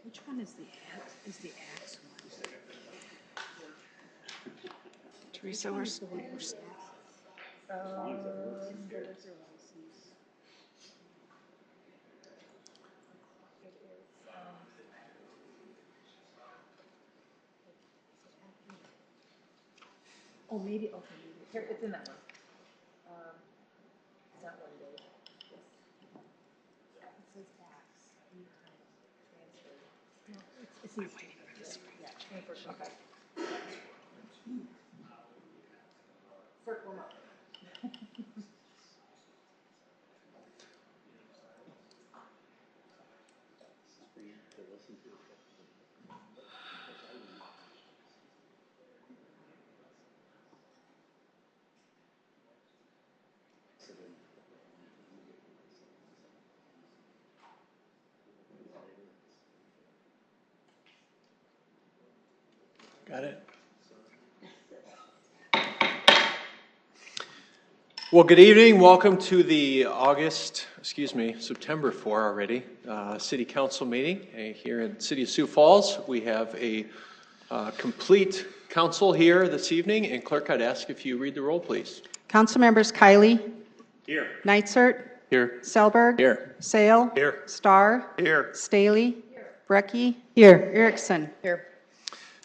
Which one is the axe one? Teresa, we're Oh, maybe, okay, maybe. Here, it's in that one. It's not one day. Yes. It says axe. Transfer. No, it's these. Yeah, transfer. Okay. Circle them up. Got it. Well, good evening. Welcome to the September 4 already, City Council meeting here in the City of Sioux Falls. We have a complete council here this evening, and Clerk, I'd ask if you read the roll, please. Council members Kiley. Here. Neitzert. Here. Selberg. Here. Sale. Here. Starr. Here. Staley. Here. Brecky. Here. Erickson. Here.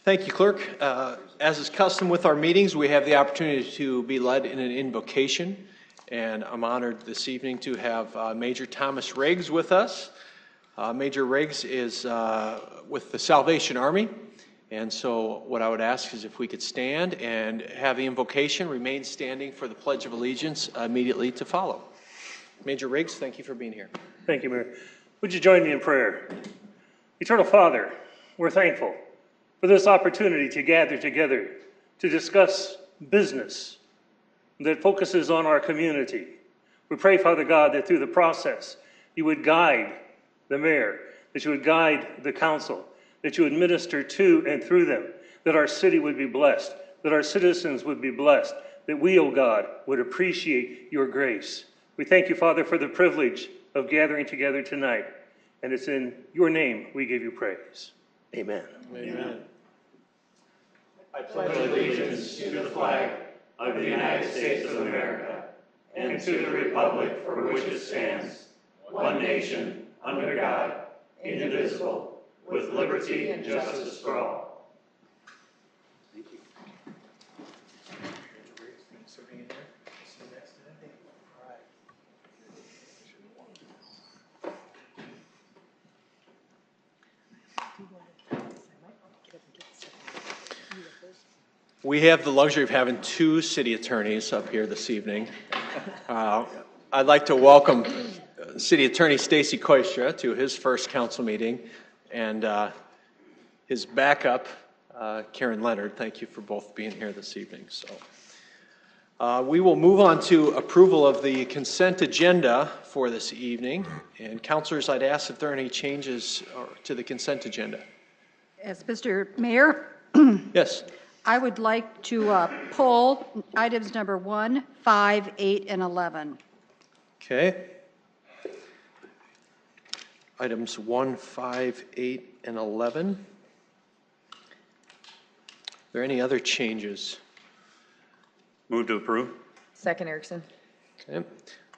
Thank you, Clerk. As is custom with our meetings, we have the opportunity to be led in an invocation, and I'm honored this evening to have Major Thomas Riggs with us. Major Riggs is with the Salvation Army, and so what I would ask is if we could stand and have the invocation, remain standing for the Pledge of Allegiance immediately to follow. Major Riggs, thank you for being here. Thank you, Mayor. Would you join me in prayer? Eternal Father, we're thankful for this opportunity to gather together to discuss business that focuses on our community. We pray, Father God, that through the process you would guide the mayor, that you would guide the council, that you would minister to and through them, that our city would be blessed, that our citizens would be blessed, that we, O God, would appreciate your grace. We thank you, Father, for the privilege of gathering together tonight, and it's in your name we give you praise. Amen. Amen. I pledge allegiance to the flag of the United States of America and to the republic for which it stands, one nation, under God, indivisible, with liberty and justice for all. Thank you. Thanks for being here. All right. We have the luxury of having two city attorneys up here this evening. I'd like to welcome City Attorney Stacy Koistra to his first council meeting, and his backup, Karen Leonard. Thank you for both being here this evening. So, we will move on to approval of the consent agenda for this evening. And councilors, I'd ask if there are any changes to the consent agenda. As Mr. Mayor. Yes. I would like to pull items number 1, 5, 8, and 11. Okay. Items 1, 5, 8, and 11. Are there any other changes? Move to approve. Second, Erickson. Okay.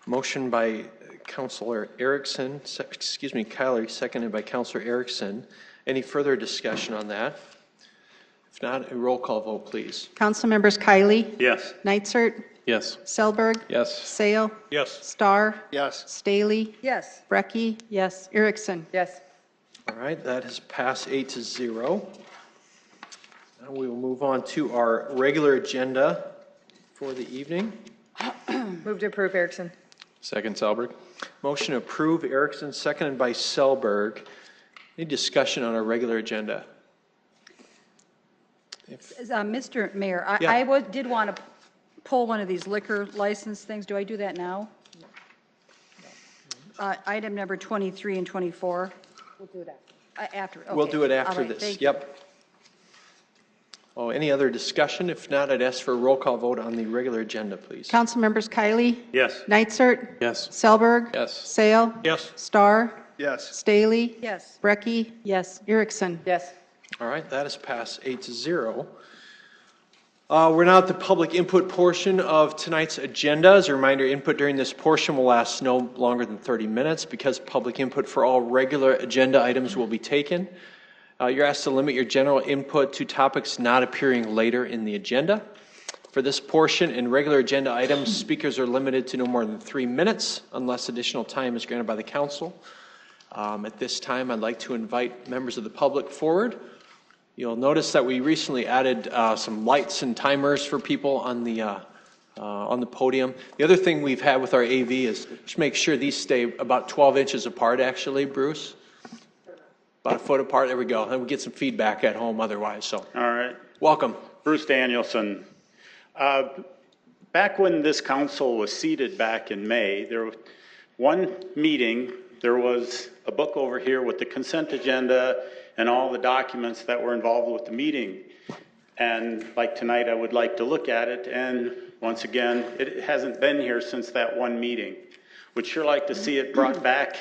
Motion by Councilor Erickson, Kyler, seconded by Councilor Erickson. Any further discussion on that? If not, a roll call vote, please. Council members Kiley. Yes. Neitzert. Yes. Selberg. Yes. Sale. Yes. Starr. Yes. Staley. Yes. Brecky. Yes. Erickson. Yes. All right, that has passed 8-0. Now we will move on to our regular agenda for the evening. Move to approve, Erickson. Second, Selberg. Motion to approve, Erickson, seconded by Selberg. Any discussion on our regular agenda? Mr. Mayor, Yeah. I did want to pull one of these liquor license things. Do I do that now? Item number 23 and 24. We'll do it After. Okay. We'll do it All after right, this. thank you. Yep. Oh, any other discussion? If not, I'd ask for a roll call vote on the regular agenda, please. Council members Kiley. Yes. Neitzert. Yes. Selberg. Yes. Sale. Yes. Starr. Yes. Staley? Yes. Brecky? Yes. Erickson? Yes. All right, that is passed 8-0. We're now at the public input portion of tonight's agenda. As a reminder, input during this portion will last no longer than 30 minutes because public input for all regular agenda items will be taken. You're asked to limit your general input to topics not appearing later in the agenda. For this portion and regular agenda items, speakers are limited to no more than 3 minutes unless additional time is granted by the council. At this time, I'd like to invite members of the public forward. You'll notice that we recently added some lights and timers for people on the podium. The other thing we've had with our AV is just make sure these stay about 12 inches apart, actually, Bruce. About a foot apart. There we go. And we get some feedback at home otherwise. So, All right. welcome. Bruce Danielson. Back when this council was seated back in May, there was one meeting, there was a book over here with the consent agenda and all the documents that were involved with the meeting. And like tonight, I would like to look at it. And once again, it hasn't been here since that one meeting. Would sure like to see it brought back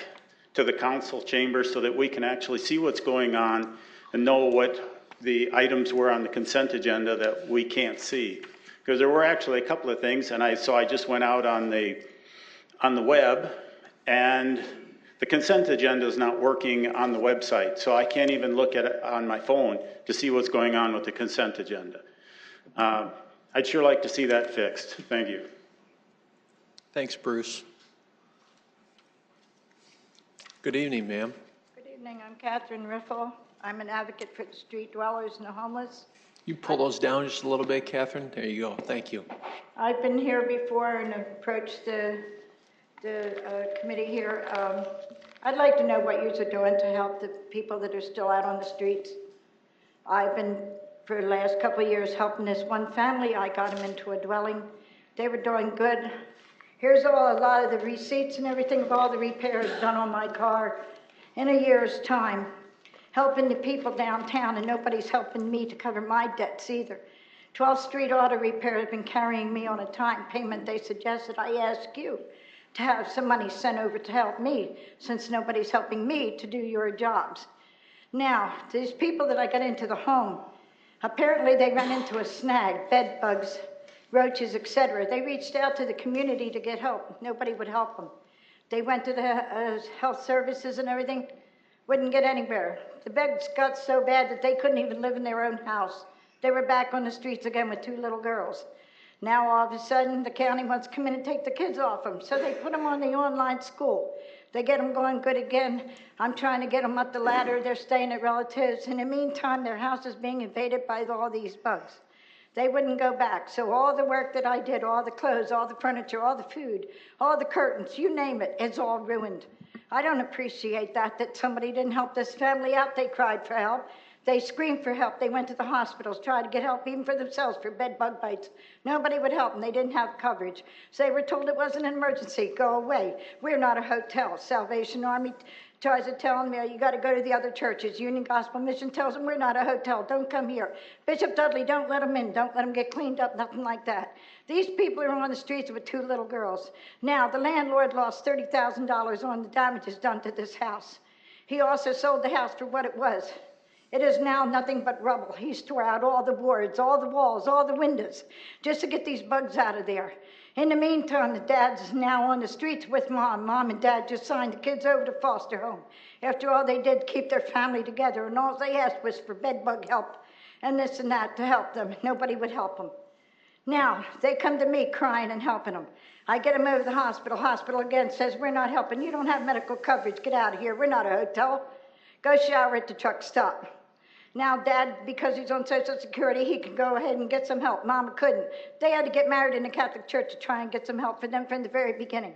to the council chamber so that we can actually see what's going on and know what the items were on the consent agenda that we can't see. Because there were actually a couple of things, and I just went out on the web, and the consent agenda is not working on the website, so I can't even look at it on my phone to see what's going on with the consent agenda. I'd sure like to see that fixed. Thank you. Thanks, Bruce. Good evening, ma'am. Good evening, I'm Catherine Riffle. I'm an advocate for the street dwellers and the homeless. You pull those down just a little bit, Catherine. There you go. Thank you. I've been here before and approached the committee here. I'd like to know what you are doing to help the people that are still out on the streets. I've been, for the last couple of years, helping this one family. I got them into a dwelling. They were doing good. Here's a lot of the receipts and everything of all the repairs done on my car in a year's time, helping the people downtown, and nobody's helping me to cover my debts either. 12th Street Auto Repair has been carrying me on a time payment. They suggested I ask you to have some money sent over to help me, since nobody's helping me to do your jobs. Now, these people that I got into the home, apparently they ran into a snag, bed bugs, roaches, etc. They reached out to the community to get help. Nobody would help them. They went to the health services and everything, wouldn't get anywhere. The bugs got so bad that they couldn't even live in their own house. They were back on the streets again with 2 little girls. Now all of a sudden the county wants to come in and take the kids off them, so they put them on the online school. They get them going good again. I'm trying to get them up the ladder. They're staying at relatives. In the meantime, their house is being invaded by all these bugs. They wouldn't go back. So all the work that I did, all the clothes, all the furniture, all the food, all the curtains, you name it, it's all ruined. I don't appreciate that somebody didn't help this family out. They cried for help. They screamed for help. They went to the hospitals, tried to get help even for themselves for bed bug bites. Nobody would help them. They didn't have coverage. So they were told it wasn't an emergency. Go away. We're not a hotel. Salvation Army tries to tell them, you got to go to the other churches. Union Gospel Mission tells them, we're not a hotel. Don't come here. Bishop Dudley, don't let them in. Don't let them get cleaned up, nothing like that. These people are on the streets with 2 little girls. Now, the landlord lost $30,000 on the damages done to this house. He also sold the house for what it was. It is now nothing but rubble. He's tore out all the boards, all the walls, all the windows, just to get these bugs out of there. In the meantime, the dad's now on the streets with mom. Mom and dad just signed the kids over to foster home. After all, they did keep their family together, and all they asked was for bed bug help and this and that to help them. Nobody would help them. Now, they come to me crying and helping them. I get them over to the hospital. Hospital again says, we're not helping. You don't have medical coverage. Get out of here. We're not a hotel. Go shower at the truck stop. Now, Dad, because he's on Social Security, he can go ahead and get some help. Mama couldn't. They had to get married in the Catholic Church to try and get some help for them from the very beginning.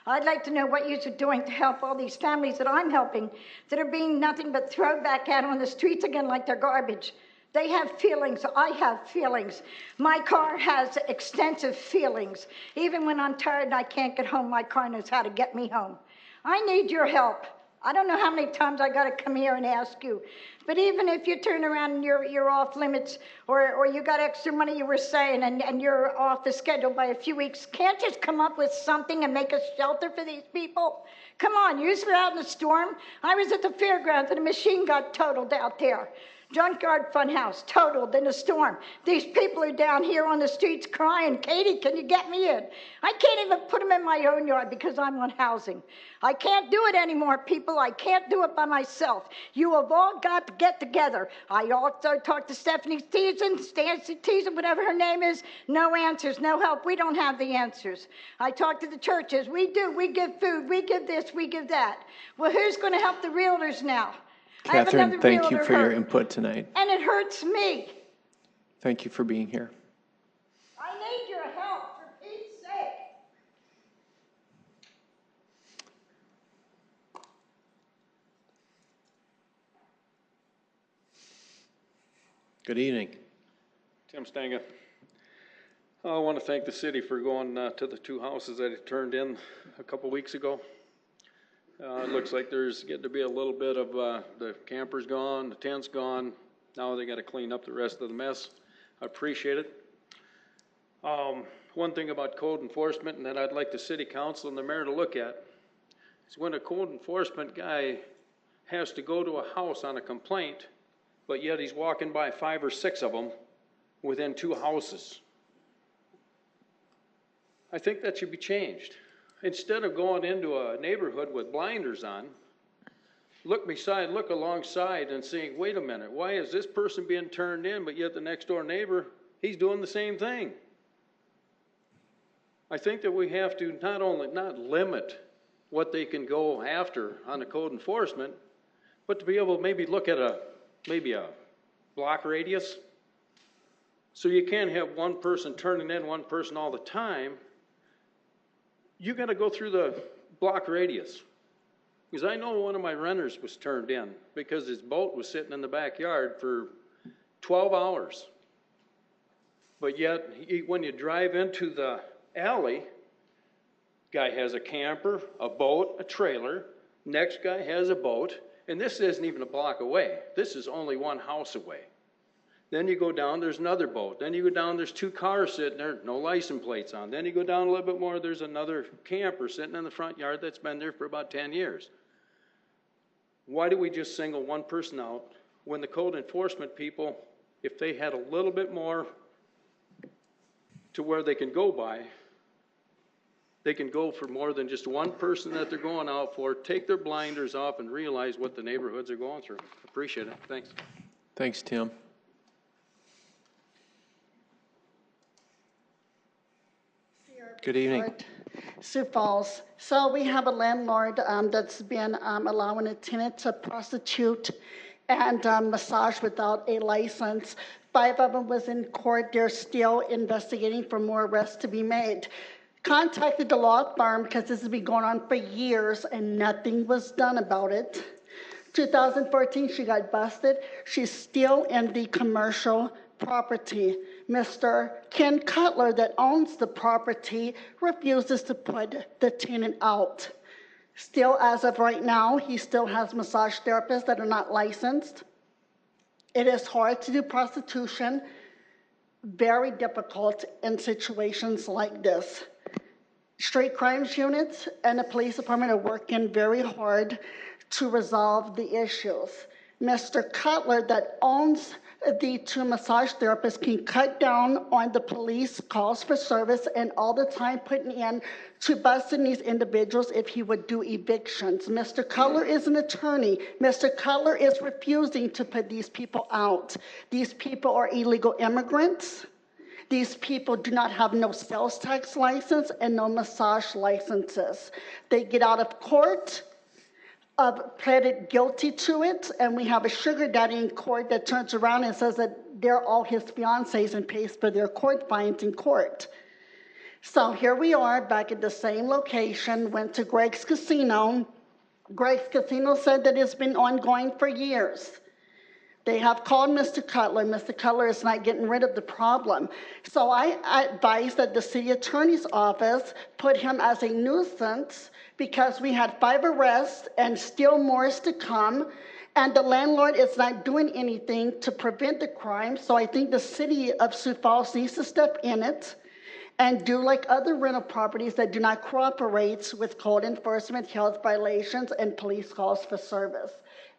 I'd like to know what you're doing to help all these families that I'm helping that are being nothing but thrown back out on the streets again like they're garbage. They have feelings. I have feelings. My car has extensive feelings. Even when I'm tired and I can't get home, my car knows how to get me home. I need your help. I don't know how many times I got to come here and ask you. But even if you turn around and you're off limits, or you got extra money you were saying, and you're off the schedule by a few weeks, can't just come up with something and make a shelter for these people? Come on, you were out in the storm. I was at the fairgrounds and a machine got totaled out there. Junkyard Funhouse, totaled in a storm. These people are down here on the streets crying, Katie, can you get me in? I can't even put them in my own yard because I'm on housing. I can't do it anymore, people. I can't do it by myself. You have all got to get together. I also talked to Stephanie Stancy Teason, whatever her name is. No answers, no help. We don't have the answers. I talked to the churches. We do. We give food. We give this. We give that. Well, who's going to help the realtors now? Catherine, thank you for your input tonight. And it hurts me. Thank you for being here. I need your help, for Pete's sake. Good evening. Tim Stanga. I want to thank the city for going to the 2 houses that it turned in a couple weeks ago. It looks like there's getting to be a little bit of the campers gone, the tents gone. Now they got to clean up the rest of the mess. I appreciate it. One thing about code enforcement, and that I'd like the city council and the mayor to look at, is when a code enforcement guy has to go to a house on a complaint, but yet he's walking by 5 or 6 of them within 2 houses. I think that should be changed. Instead of going into a neighborhood with blinders on, look alongside and saying, wait a minute, why is this person being turned in, but yet the next door neighbor, he's doing the same thing? I think that we have to not limit what they can go after on the code enforcement, but to be able to maybe look at maybe a block radius. So you can't have one person turning in one person all the time. You got to go through the block radius. Because I know one of my renters was turned in because his boat was sitting in the backyard for 12 hours. But yet, when you drive into the alley, guy has a camper, a boat, a trailer. Next guy has a boat. And this isn't even a block away. This is only 1 house away. Then you go down, there's another boat. Then you go down, there's 2 cars sitting there, no license plates on. Then you go down a little bit more, there's another camper sitting in the front yard that's been there for about 10 years. Why do we just single one person out when the code enforcement people, if they had a little bit more to where they can go by, they can go for more than just one person that they're going out for, take their blinders off and realize what the neighborhoods are going through. Appreciate it. Thanks. Thanks, Tim. Good evening. Sioux Falls. So we have a landlord that's been allowing a tenant to prostitute and massage without a license. 5 of them was in court. They're still investigating for more arrests to be made. Contacted the law firm because this has been going on for years and nothing was done about it. 2014, she got busted. She's still in the commercial property. Mr. Ken Cutler, that owns the property, refuses to put the tenant out. Still, as of right now, he still has massage therapists that are not licensed. It is hard to do prostitution, very difficult in situations like this. Street crimes units and the police department are working very hard to resolve the issues. Mr. Cutler, that owns the 2 massage therapists, can cut down on the police calls for service and all the time putting in to busting these individuals if he would do evictions. Mr. Cutler is an attorney. Mr. Cutler is refusing to put these people out. These people are illegal immigrants. These people do not have no sales tax license and no massage licenses. They get out of court, pleaded guilty to it, and we have a sugar daddy in court that turns around and says that they're all his fiancés and pays for their court fines in court. So here we are back at the same location, went to Greg's Casino. Greg's Casino said that it's been ongoing for years. They have called Mr. Cutler. Mr. Cutler is not getting rid of the problem. So I advise that the city attorney's office put him as a nuisance because we had 5 arrests and still more is to come. And the landlord is not doing anything to prevent the crime. So I think the city of Sioux Falls needs to step in it and do like other rental properties that do not cooperate with code enforcement, health violations, and police calls for service.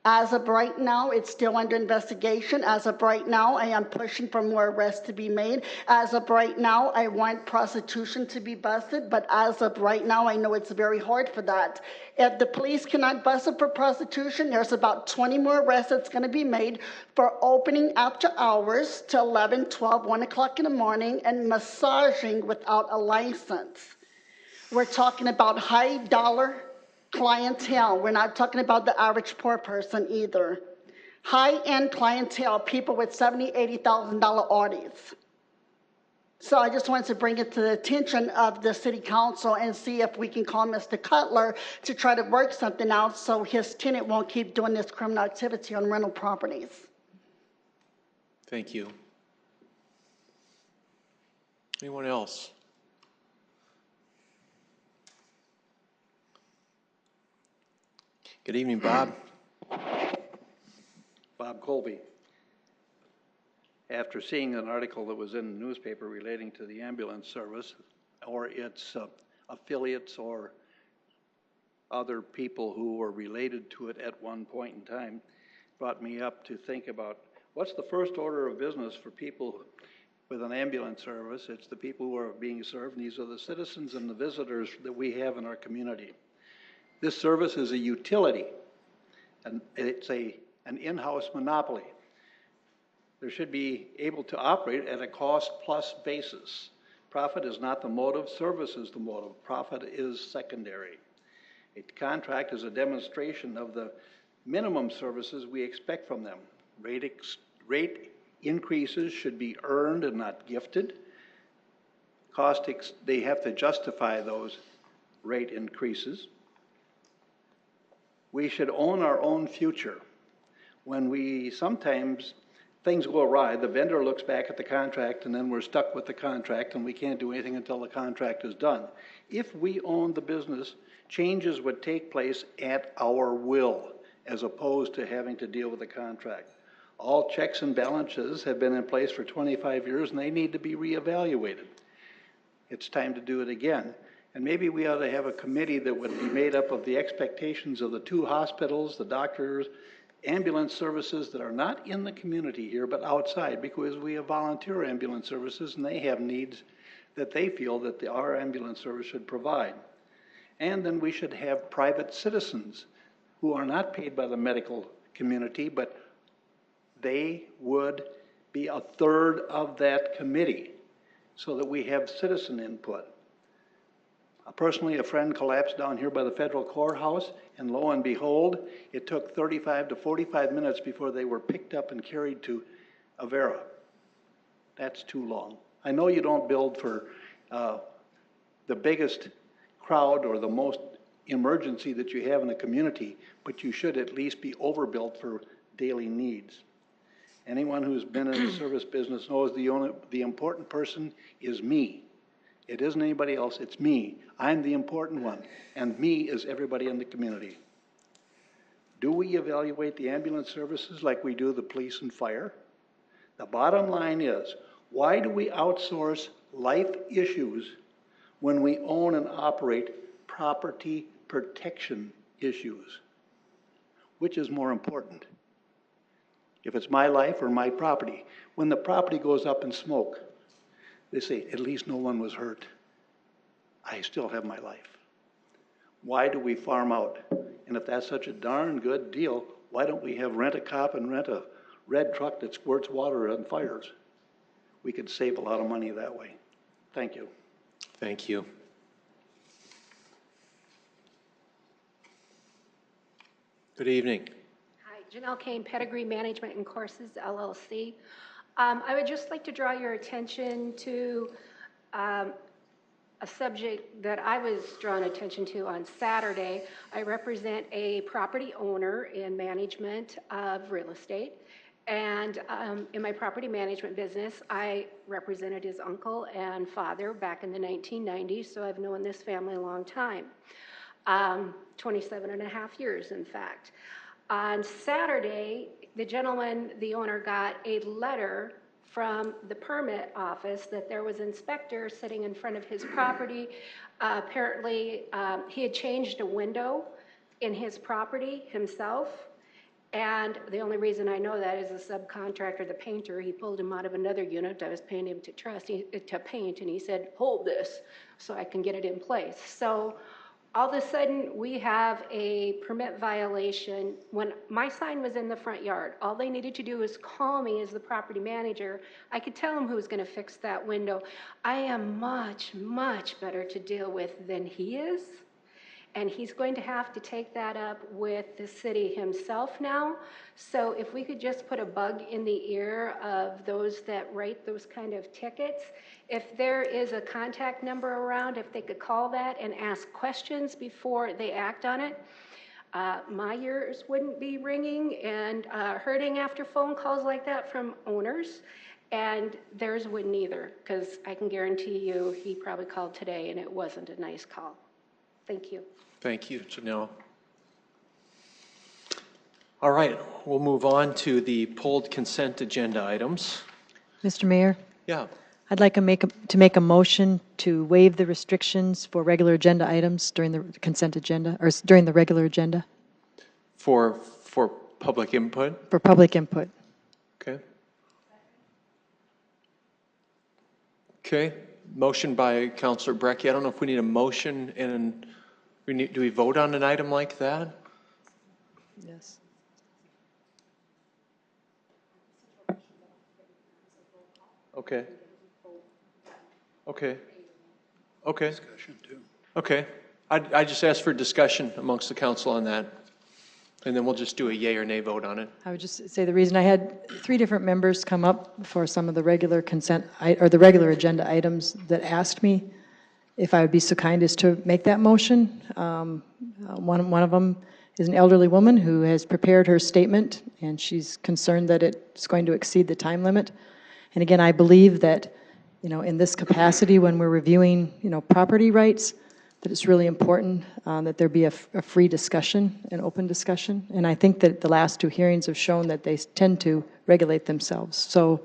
As of right now, it's still under investigation. As of right now, I am pushing for more arrests to be made. As of right now, I want prostitution to be busted, but as of right now, I know it's very hard for that. If the police cannot bust it for prostitution, there's about 20 more arrests that's going to be made for opening after hours to 11, 12, 1 o'clock in the morning and massaging without a license. We're talking about high dollar clientele. We're not talking about the average poor person either. High-end clientele, people with $70,000, $80,000 Audis. So I just wanted to bring it to the attention of the city council and see if we can call Mr. Cutler to try to work something out so his tenant won't keep doing this criminal activity on rental properties. Thank you. Anyone else? Good evening, Bob. Bob Colby. After seeing an article that was in the newspaper relating to the ambulance service or its affiliates or other people who were related to it at one point in time, brought me up to think about what's the first order of business for people with an ambulance service. It's the people who are being served, and these are the citizens and the visitors that we have in our community. This service is a utility, and it's an in-house monopoly. There should be able to operate at a cost-plus basis. Profit is not the motive, service is the motive. Profit is secondary. A contract is a demonstration of the minimum services we expect from them. Rate increases should be earned and not gifted. They have to justify those rate increases. We should own our own future. When sometimes things go awry, the vendor looks back at the contract and then we're stuck with the contract and we can't do anything until the contract is done. If we own the business, changes would take place at our will as opposed to having to deal with the contract. All checks and balances have been in place for 25 years and they need to be reevaluated. It's time to do it again. And maybe we ought to have a committee that would be made up of the expectations of the 2 hospitals, the doctors, ambulance services that are not in the community here but outside, because we have volunteer ambulance services and they have needs that they feel that our ambulance service should provide. And then we should have private citizens who are not paid by the medical community, but they would be a third of that committee so that we have citizen input. Personally, a friend collapsed down here by the federal courthouse, and lo and behold, it took 35 to 45 minutes before they were picked up and carried to Avera. That's too long. I know you don't build for the biggest crowd or the most emergency that you have in a community, but you should at least be overbuilt for daily needs. Anyone who's been in the service business knows the important person is me. It isn't anybody else, it's me. I'm the important one, and me is everybody in the community. Do we evaluate the ambulance services like we do the police and fire? The bottom line is, why do we outsource life issues when we own and operate property protection issues? Which is more important? If it's my life or my property. When the property goes up in smoke, they say, at least no one was hurt. I still have my life. Why do we farm out? And if that's such a darn good deal, why don't we have rent a cop and rent a red truck that squirts water on fires? We could save a lot of money that way. Thank you. Thank you. Good evening. Hi, Janelle Kane, Pedigree Management and Courses, LLC. I would just like to draw your attention to a subject that I was drawn attention to on Saturday. I represent a property owner in management of real estate, And in my property management business, I represented his uncle and father back in the 1990s, so I've known this family a long time. 27 and a half years, in fact. On Saturday, the gentleman, the owner, got a letter from the permit office that there was an inspector sitting in front of his property. Apparently, he had changed a window in his property himself. And the only reason I know that is the subcontractor, the painter, he pulled him out of another unit I was paying him to paint, and he said, hold this so I can get it in place. So all of a sudden, we have a permit violation. When my sign was in the front yard, all they needed to do was call me as the property manager. I could tell them who was going to fix that window. I am much, much better to deal with than he is. And he's going to have to take that up with the city himself now. So if we could just put a bug in the ear of those that write those kind of tickets, if there is a contact number around, if they could call that and ask questions before they act on it, my ears wouldn't be ringing and hurting after phone calls like that from owners, and theirs wouldn't either, because I can guarantee you he probably called today and it wasn't a nice call. Thank you. Thank you, Janelle. All right, we'll move on to the pulled consent agenda items. Mr. Mayor, Yeah, I'd like to make a motion to waive the restrictions for regular agenda items during the consent agenda, or during the regular agenda. for public input. For public input. Okay. Okay, motion by Councilor Brecky. I don't know if we need a motion and do we vote on an item like that? Yes. Okay. Okay. Okay. Okay. I just asked for discussion amongst the council on that, and then we'll just do a yay or nay vote on it. I would just say the reason I had 3 different members come up for some of the regular consent, or the regular agenda items that asked me if I would be so kind as to make that motion. One of them is an elderly woman who has prepared her statement, and she's concerned that it's going to exceed the time limit. And again, I believe that, in this capacity, when we're reviewing, property rights, that it's really important that there be a free discussion, an open discussion. And I think that the last 2 hearings have shown that they tend to regulate themselves. So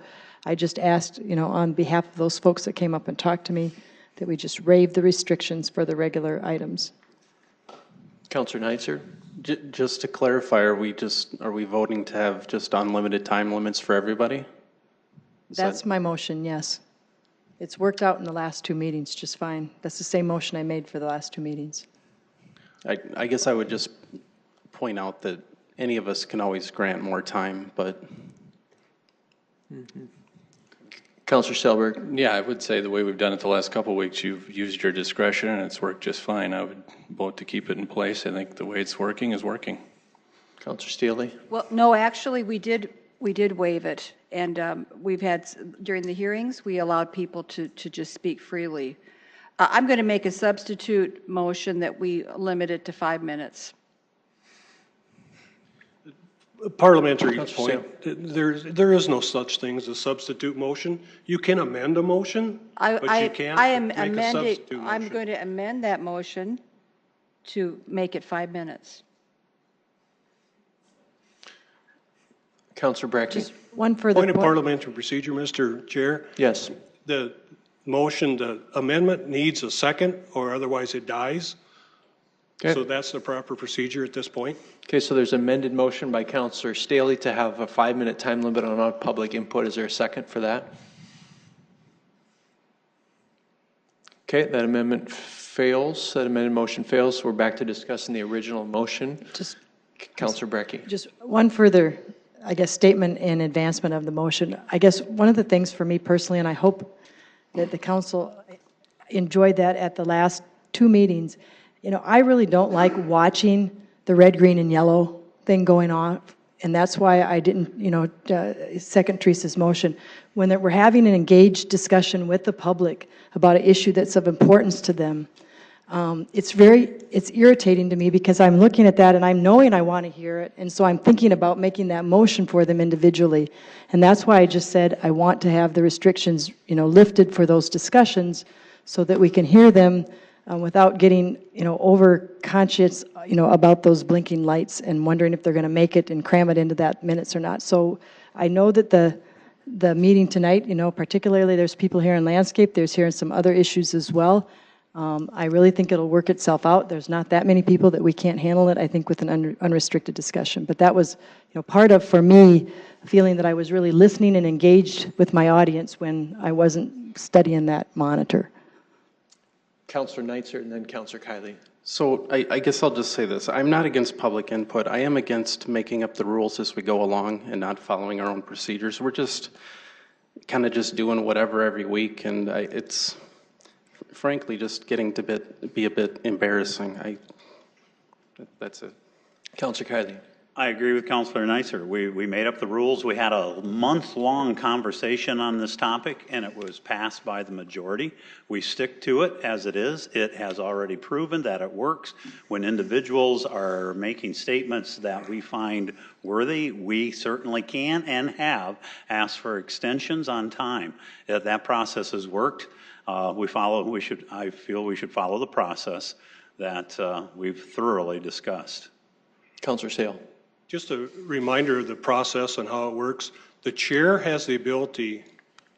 I just asked, on behalf of those folks that came up and talked to me, that we just waive the restrictions for the regular items. Councilor Neitzer? Just to clarify, are we voting to have just unlimited time limits for everybody? That's my motion, yes. It's worked out in the last 2 meetings just fine. That's the same motion I made for the last 2 meetings. I guess I would just point out that any of us can always grant more time, but. Councilor Selberg? Yeah, I would say the way we've done it the last couple of weeks, you've used your discretion and it's worked just fine. I would vote to keep it in place. I think the way it's working is working. Councilor Steele? Well, no, actually, we did waive it. And we've had, during the hearings, we allowed people to just speak freely. I'm going to make a substitute motion that we limit it to 5 minutes. A parliamentary Councilor point, there is no such thing as a substitute motion. You can amend a motion, but you can't make a substitute motion. I'm going to amend that motion to make it 5 minutes. Councilor Brecky? Just one further Point of parliamentary procedure, Mr. Chair. Yes. The motion, the amendment needs a second, or otherwise it dies. Okay. So that's the proper procedure at this point. Okay, so there's amended motion by Councilor Staley to have a 5-minute time limit on all public input. Is there a second for that? Okay, that amendment fails. That amended motion fails. So we're back to discussing the original motion. Councilor Brecky. Just one further, I guess, statement in advancement of the motion. I guess one of the things for me personally, and I hope that the council enjoyed that at the last 2 meetings, I really don't like watching the red, green, and yellow thing going on, and that's why I didn't, second Teresa's motion. When we're having an engaged discussion with the public about an issue that's of importance to them, It's irritating to me because I'm looking at that and I'm knowing I want to hear it, and so I'm thinking about making that motion for them individually. And that's why I just said I want to have the restrictions, lifted for those discussions so that we can hear them without getting, over-conscious, about those blinking lights and wondering if they're going to make it and cram it into that minutes or not. So I know that the meeting tonight, particularly there's people here in landscape, there's here some other issues as well. I really think it'll work itself out. There's not that many people that we can't handle it, I think, with an unrestricted discussion. But that was, part of, for me, feeling that I was really listening and engaged with my audience when I wasn't studying that monitor. Councillor Neitzer and then Councillor Kiley. So I guess I'll just say this. I'm not against public input. I am against making up the rules as we go along and not following our own procedures. We're just kind of just doing whatever every week, and it's frankly just getting to be a bit embarrassing. That's it. Councillor Kiley. I agree with Councillor Neitzer. We made up the rules. We had a month-long conversation on this topic, and it was passed by the majority. We stick to it as it is. It has already proven that it works. When individuals are making statements that we find worthy, we certainly can and have asked for extensions on time. That process has worked. I feel we should follow the process that we've thoroughly discussed. Councillor Sale. Just a reminder of the process and how it works. The chair has the ability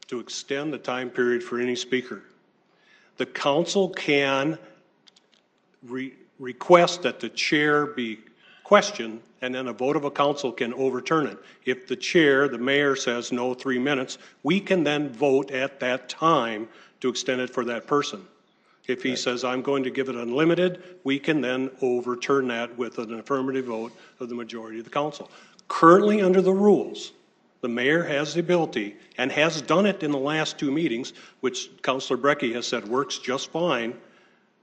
to extend the time period for any speaker. The council can request that the chair be questioned, and then a vote of a council can overturn it. If the chair, the mayor, says no 3 minutes, we can then vote at that time to extend it for that person. If he says, I'm going to give it unlimited, we can then overturn that with an affirmative vote of the majority of the council. Currently, under the rules, the mayor has the ability, and has done it in the last 2 meetings, which Councillor Brecky has said works just fine.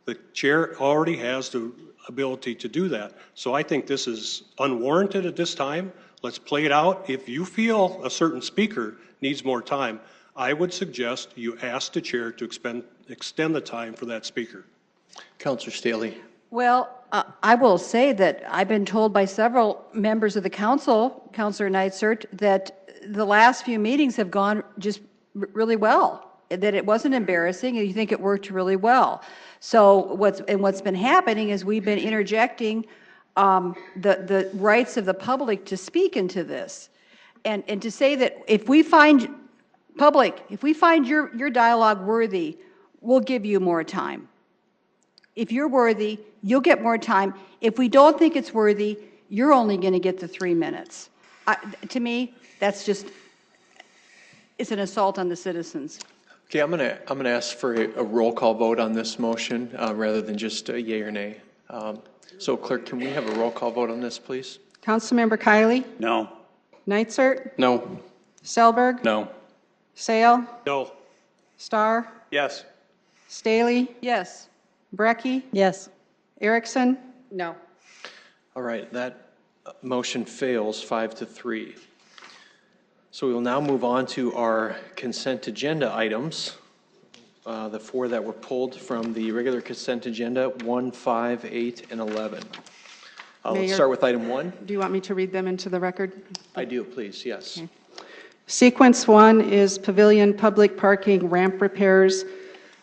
The chair already has the ability to do that. So I think this is unwarranted at this time. Let's play it out. If you feel a certain speaker needs more time, I would suggest you ask the chair to extend the time for that speaker. Councillor Staley. Well, I will say that I've been told by several members of the council, Councillor Neitzer, that the last few meetings have gone just really well, that it wasn't embarrassing, and you think it worked really well. So what's been happening is we've been interjecting the rights of the public to speak into this, and to say that if we find your dialogue worthy, we'll give you more time. If you're worthy, you'll get more time. If we don't think it's worthy, you're only going to get the 3 minutes. To me, that's just, it's an assault on the citizens. Okay, I'm gonna ask for a roll call vote on this motion rather than just a yay or nay. So, clerk, can we have a roll call vote on this, please? Councilmember Kiley? No. Neitzer? No. Selberg? No. Sale? No. Starr? Yes. Staley? Yes. Brecky? Yes. Erickson? No. All right, that motion fails 5-3. So we will now move on to our consent agenda items. The 4 that were pulled from the regular consent agenda, 1, 5, 8, and 11. Let's start with item 1. Do you want me to read them into the record? I do, please, yes. Okay. Sequence 1 is Pavilion Public Parking Ramp Repairs.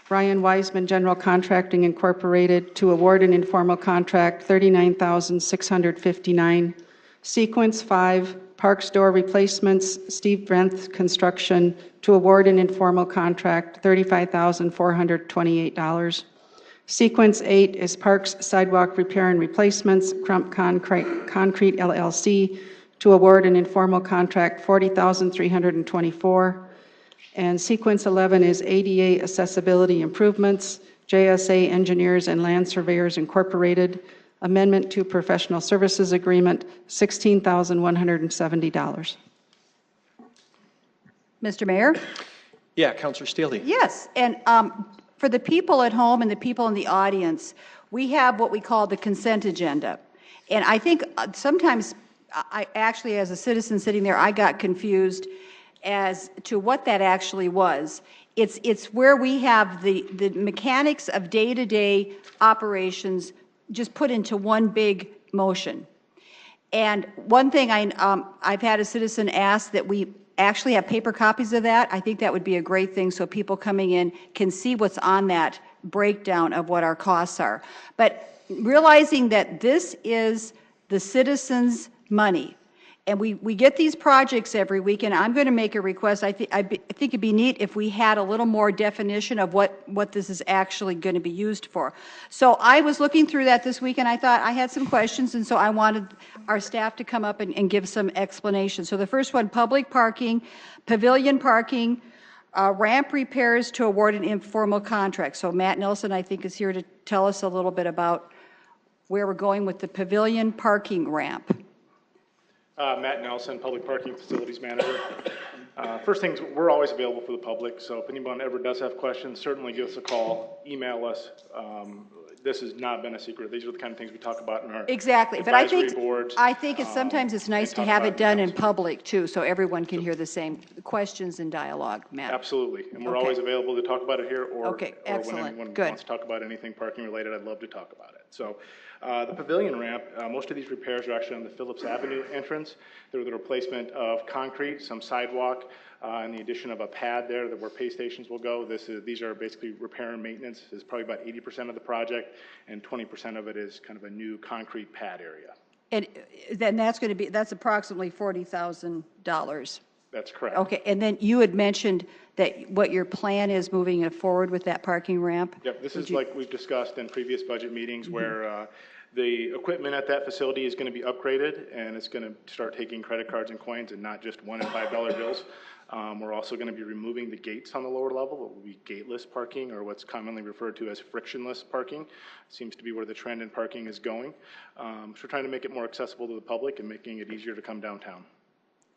Brian Wiseman General Contracting Incorporated to award an informal contract, $39,659. Sequence 5, Parks Door Replacements, Steve Brenth Construction to award an informal contract, $35,428. Sequence 8 is Parks Sidewalk Repair and Replacements, Crump Concrete LLC to award an informal contract, $40,324. And sequence 11 is ADA Accessibility Improvements, JSA Engineers and Land Surveyors Incorporated, Amendment to Professional Services Agreement, $16,170. Mr. Mayor? Yeah, Councillor Staley. Yes, and for the people at home and the people in the audience, we have what we call the consent agenda. And I think sometimes, I actually, as a citizen sitting there, I got confused as to what that actually was. It's where we have the mechanics of day-to-day operations just put into one big motion. And one thing I've had a citizen ask that we actually have paper copies of that. I think that would be a great thing so people coming in can see what's on that breakdown of what our costs are. But realizing that this is the citizens' money, and we get these projects every week, and I'm going to make a request. I think it'd be neat if we had a little more definition of what this is actually going to be used for. So I was looking through that this week, and I thought I had some questions, and so I wanted our staff to come up and give some explanation. So the first one, public parking, pavilion parking, ramp repairs to award an informal contract. So Matt Nelson, I think, is here to tell us a little bit about where we're going with the pavilion parking ramp. Matt Nelson, Public Parking Facilities Manager. First things, we're always available for the public, so if anyone ever does have questions, certainly give us a call, email us. This has not been a secret. These are the kind of things we talk about in our exactly. But I think boards, sometimes it's nice to have it done in public too, so everyone can hear the same questions and dialogue, Matt. Absolutely, and we're always available to talk about it here, or when anyone wants to talk about anything parking related, I'd love to talk about it. So the pavilion ramp, most of these repairs are actually on the Phillips Avenue entrance. They're the replacement of concrete, some sidewalk, and the addition of a pad there where pay stations will go. These are basically repair and maintenance. Is probably about 80% of the project, and 20% of it is kind of a new concrete pad area. And then that's approximately $40,000. That's correct. Okay, and then you had mentioned that what your plan is moving forward with that parking ramp? Yep, this is like we've discussed in previous budget meetings where the equipment at that facility is going to be upgraded, and it's going to start taking credit cards and coins and not just $1 and $5 bills. We're also going to be removing the gates on the lower level. It will be gateless parking, or what's commonly referred to as frictionless parking. Seems to be where the trend in parking is going. So we're trying to make it more accessible to the public and making it easier to come downtown.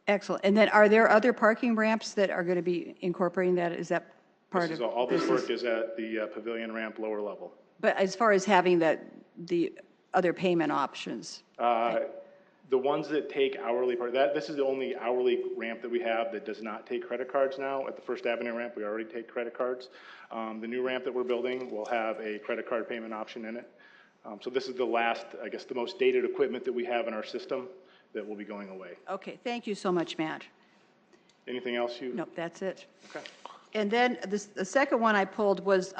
Excellent. And then are there other parking ramps that are going to be incorporating that? Is that part of all this work is at the pavilion ramp lower level. But as far as having the other payment options? The ones that take hourly this is the only hourly ramp that we have that does not take credit cards now. At the First Avenue ramp, we already take credit cards. The new ramp that we're building will have a credit card payment option in it. So this is the last, I guess, the most dated equipment that we have in our system that will be going away. Okay, thank you so much, Matt. Anything else Nope, that's it. Okay. And then the second one I pulled was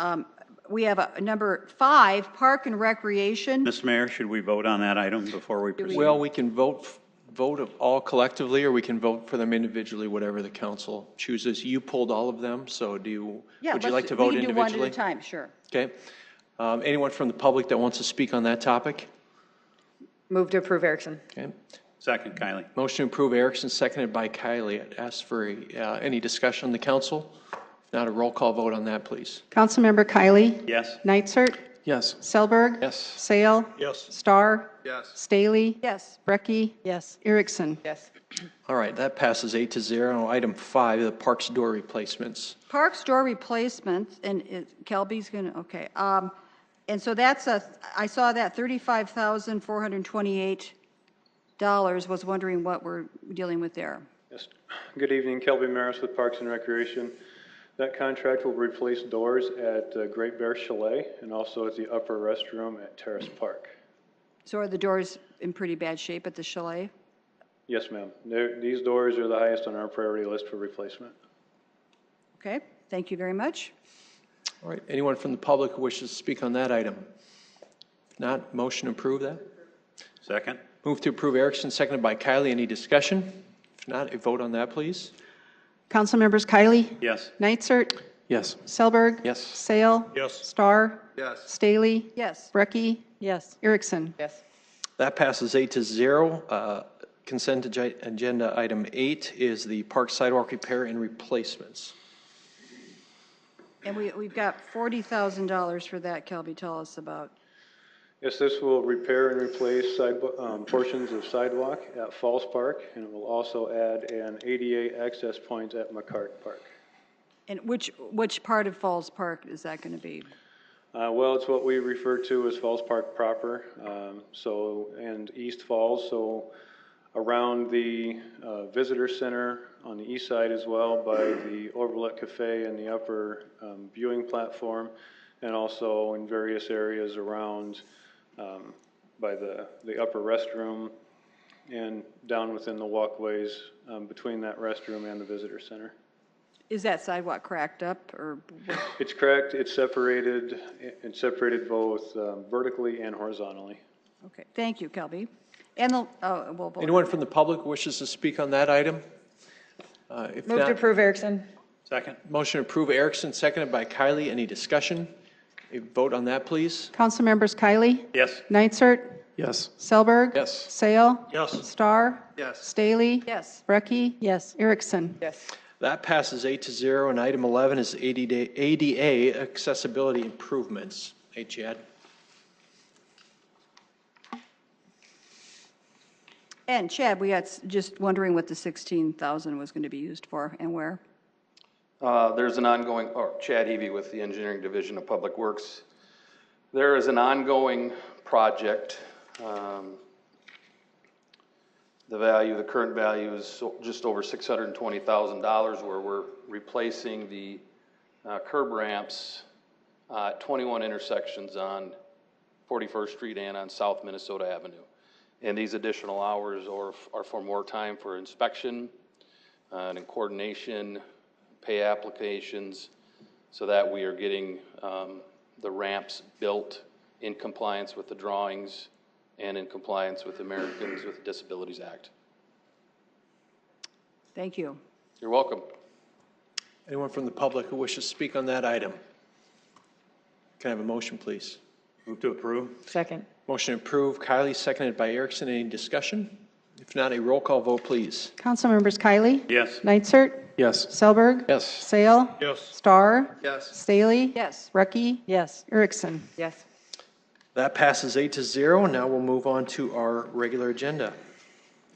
we have a number 5, Park and Recreation. Mr. Mayor, should we vote on that item before we proceed? Well, we can vote all collectively, or we can vote for them individually, whatever the council chooses. You pulled all of them, so would you like to vote individually? We can do one at a time, sure. Okay. Anyone from the public that wants to speak on that topic? Move to approve Erickson. Okay. Second, Kylie. Motion to approve Erickson, seconded by Kylie. I'd ask for any discussion on the council. If not, a roll call vote on that, please. Councilmember Kylie? Yes. Nitzert? Yes. Selberg? Yes. Sale? Yes. Starr? Yes. Staley? Yes. Brecky? Yes. Erickson? Yes. All right, that passes 8-0. Item 5, the parks door replacements. Parks door replacements, and Kelby's going to, okay. And so that's I saw that $35,428. Was wondering what we're dealing with there. Yes. Good evening, Kelby Maris with Parks and Recreation. That contract will replace doors at Great Bear Chalet and also at the upper restroom at Terrace Park. So are the doors in pretty bad shape at the chalet? Yes, ma'am. These doors are the highest on our priority list for replacement. Okay, thank you very much. All right, anyone from the public who wishes to speak on that item? If not, motion to approve that? Second. Move to approve Erickson, seconded by Kylie. Any discussion? If not, a vote on that, please. Council members Kylie? Yes. Nitzert? Yes. Selberg? Yes. Sale? Yes. Starr? Yes. Staley? Yes. Brecky? Yes. Erickson? Yes. That passes 8-0. Consent agenda item 8 is the park sidewalk repair and replacements. And we've got $40,000 for that, Kelby. Tell us about. Yes, this will repair and replace portions of sidewalk at Falls Park, and it will also add an ADA access point at McCart Park. And which part of Falls Park is that going to be? Well, it's what we refer to as Falls Park proper, and East Falls. So around the visitor center on the east side as well, by the Overlook Cafe and the upper viewing platform, and also in various areas around by the upper restroom and down within the walkways between that restroom and the visitor center. Is that sidewalk cracked up, or? It's cracked, it's separated both vertically and horizontally. Okay, thank you, Kelby. And we'll vote. Anyone from the public who wishes to speak on that item? If Move not, to approve Erickson. Second. motion to approve Erickson, seconded by Kylie. Any discussion? A vote on that, please. Council members Kylie? Yes. Nitzert? Yes. Selberg? Yes. Sale? Yes. Starr? Yes. Staley? Yes. Brecky? Yes. Erickson? Yes. That passes 8-0, and item 11 is ADA accessibility improvements. Hey, Chad. And Chad, we had just wondering what the 16,000 was going to be used for and where. There's an ongoing, Chad Heavey with the Engineering Division of Public Works. There is an ongoing project. The current value is just over $620,000, where we're replacing the curb ramps at 21 intersections on 41st Street and on South Minnesota Avenue. And these additional hours are for more time for inspection and in coordination, pay applications, so that we are getting the ramps built in compliance with the drawings and in compliance with the Americans with Disabilities Act. Thank you. You're welcome. Anyone from the public who wishes to speak on that item? Can I have a motion, please? Move to approve. Second. Motion approved. Kylie, seconded by Erickson. Any discussion? If not, a roll call vote, please. Council members Kylie? Yes. Nitzert? Yes. Selberg? Yes. Sale? Yes. Starr? Yes. Staley? Yes. Brecky? Yes. Erickson? Yes. That passes 8-0. Now we'll move on to our regular agenda.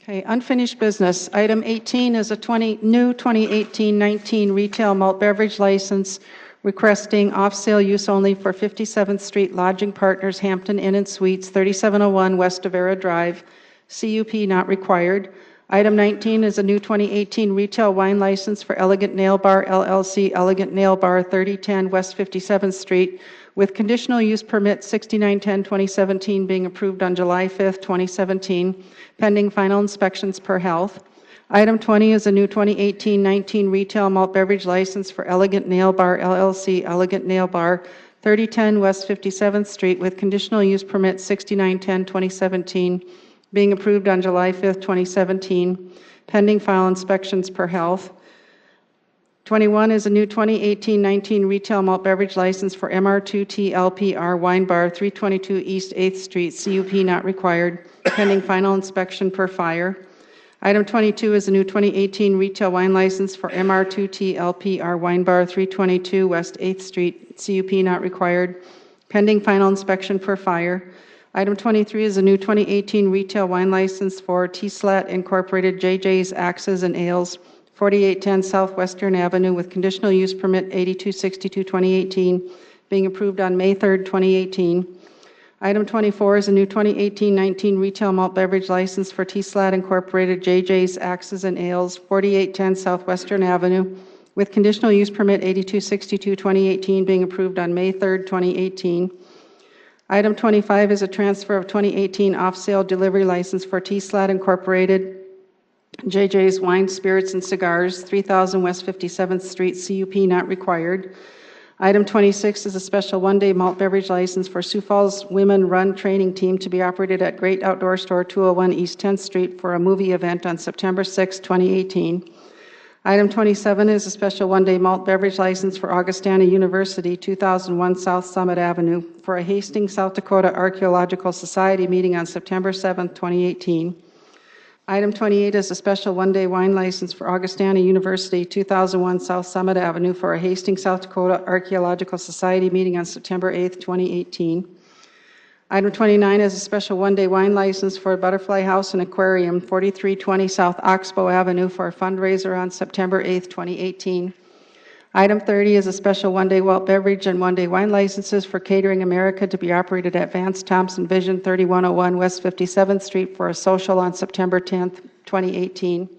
Okay, unfinished business. Item 18 is a new 2018-19 retail malt beverage license requesting off-sale use only for 57th Street Lodging Partners Hampton Inn and Suites, 3701 West Avera Drive. CUP not required. Item 19 is a new 2018 retail wine license for Elegant Nail Bar LLC, Elegant Nail Bar, 3010 West 57th Street, with conditional use permit 6910-2017 being approved on July 5th, 2017, pending final inspections per health. Item 20 is a new 2018-19 retail malt beverage license for Elegant Nail Bar LLC, Elegant Nail Bar, 3010 West 57th Street, with conditional use permit 6910-2017 being approved on July 5th, 2017, pending final inspections per health. 21 is a new 2018-19 retail malt beverage license for MR2T LPR Wine Bar, 322 East 8th Street, CUP not required, pending final inspection per fire. Item 22 is a new 2018 retail wine license for MR2T LPR Wine Bar, 322 West 8th Street, CUP not required, pending final inspection per fire. Item 23 is a new 2018 retail wine license for T-Slat Incorporated, JJ's Axes and Ales, 4810 Southwestern Avenue, with conditional use permit 8262-2018, being approved on May 3rd, 2018. Item 24 is a new 2018-19 retail malt beverage license for T-Slat Incorporated, JJ's Axes and Ales, 4810 Southwestern Avenue, with conditional use permit 8262-2018, being approved on May 3rd, 2018. Item 25 is a transfer of 2018 off-sale delivery license for T-Slat Incorporated, JJ's Wine, Spirits, and Cigars, 3000 West 57th Street, CUP not required. Item 26 is a special one-day malt beverage license for Sioux Falls Women Run Training Team to be operated at Great Outdoor Store, 201 East 10th Street, for a movie event on September 6, 2018. Item 27 is a special one-day malt beverage license for Augustana University, 2001 South Summit Avenue, for a Hastings, South Dakota Archaeological Society meeting on September 7, 2018. Item 28 is a special one-day wine license for Augustana University, 2001 South Summit Avenue, for a Hastings, South Dakota Archaeological Society meeting on September 8, 2018. Item 29 is a special one-day wine license for Butterfly House and Aquarium, 4320 South Oxbow Avenue, for a fundraiser on September 8, 2018. Item 30 is a special one-day malt beverage and one-day wine licenses for Catering America to be operated at Vance Thompson Vision, 3101 West 57th Street, for a social on September 10th, 2018.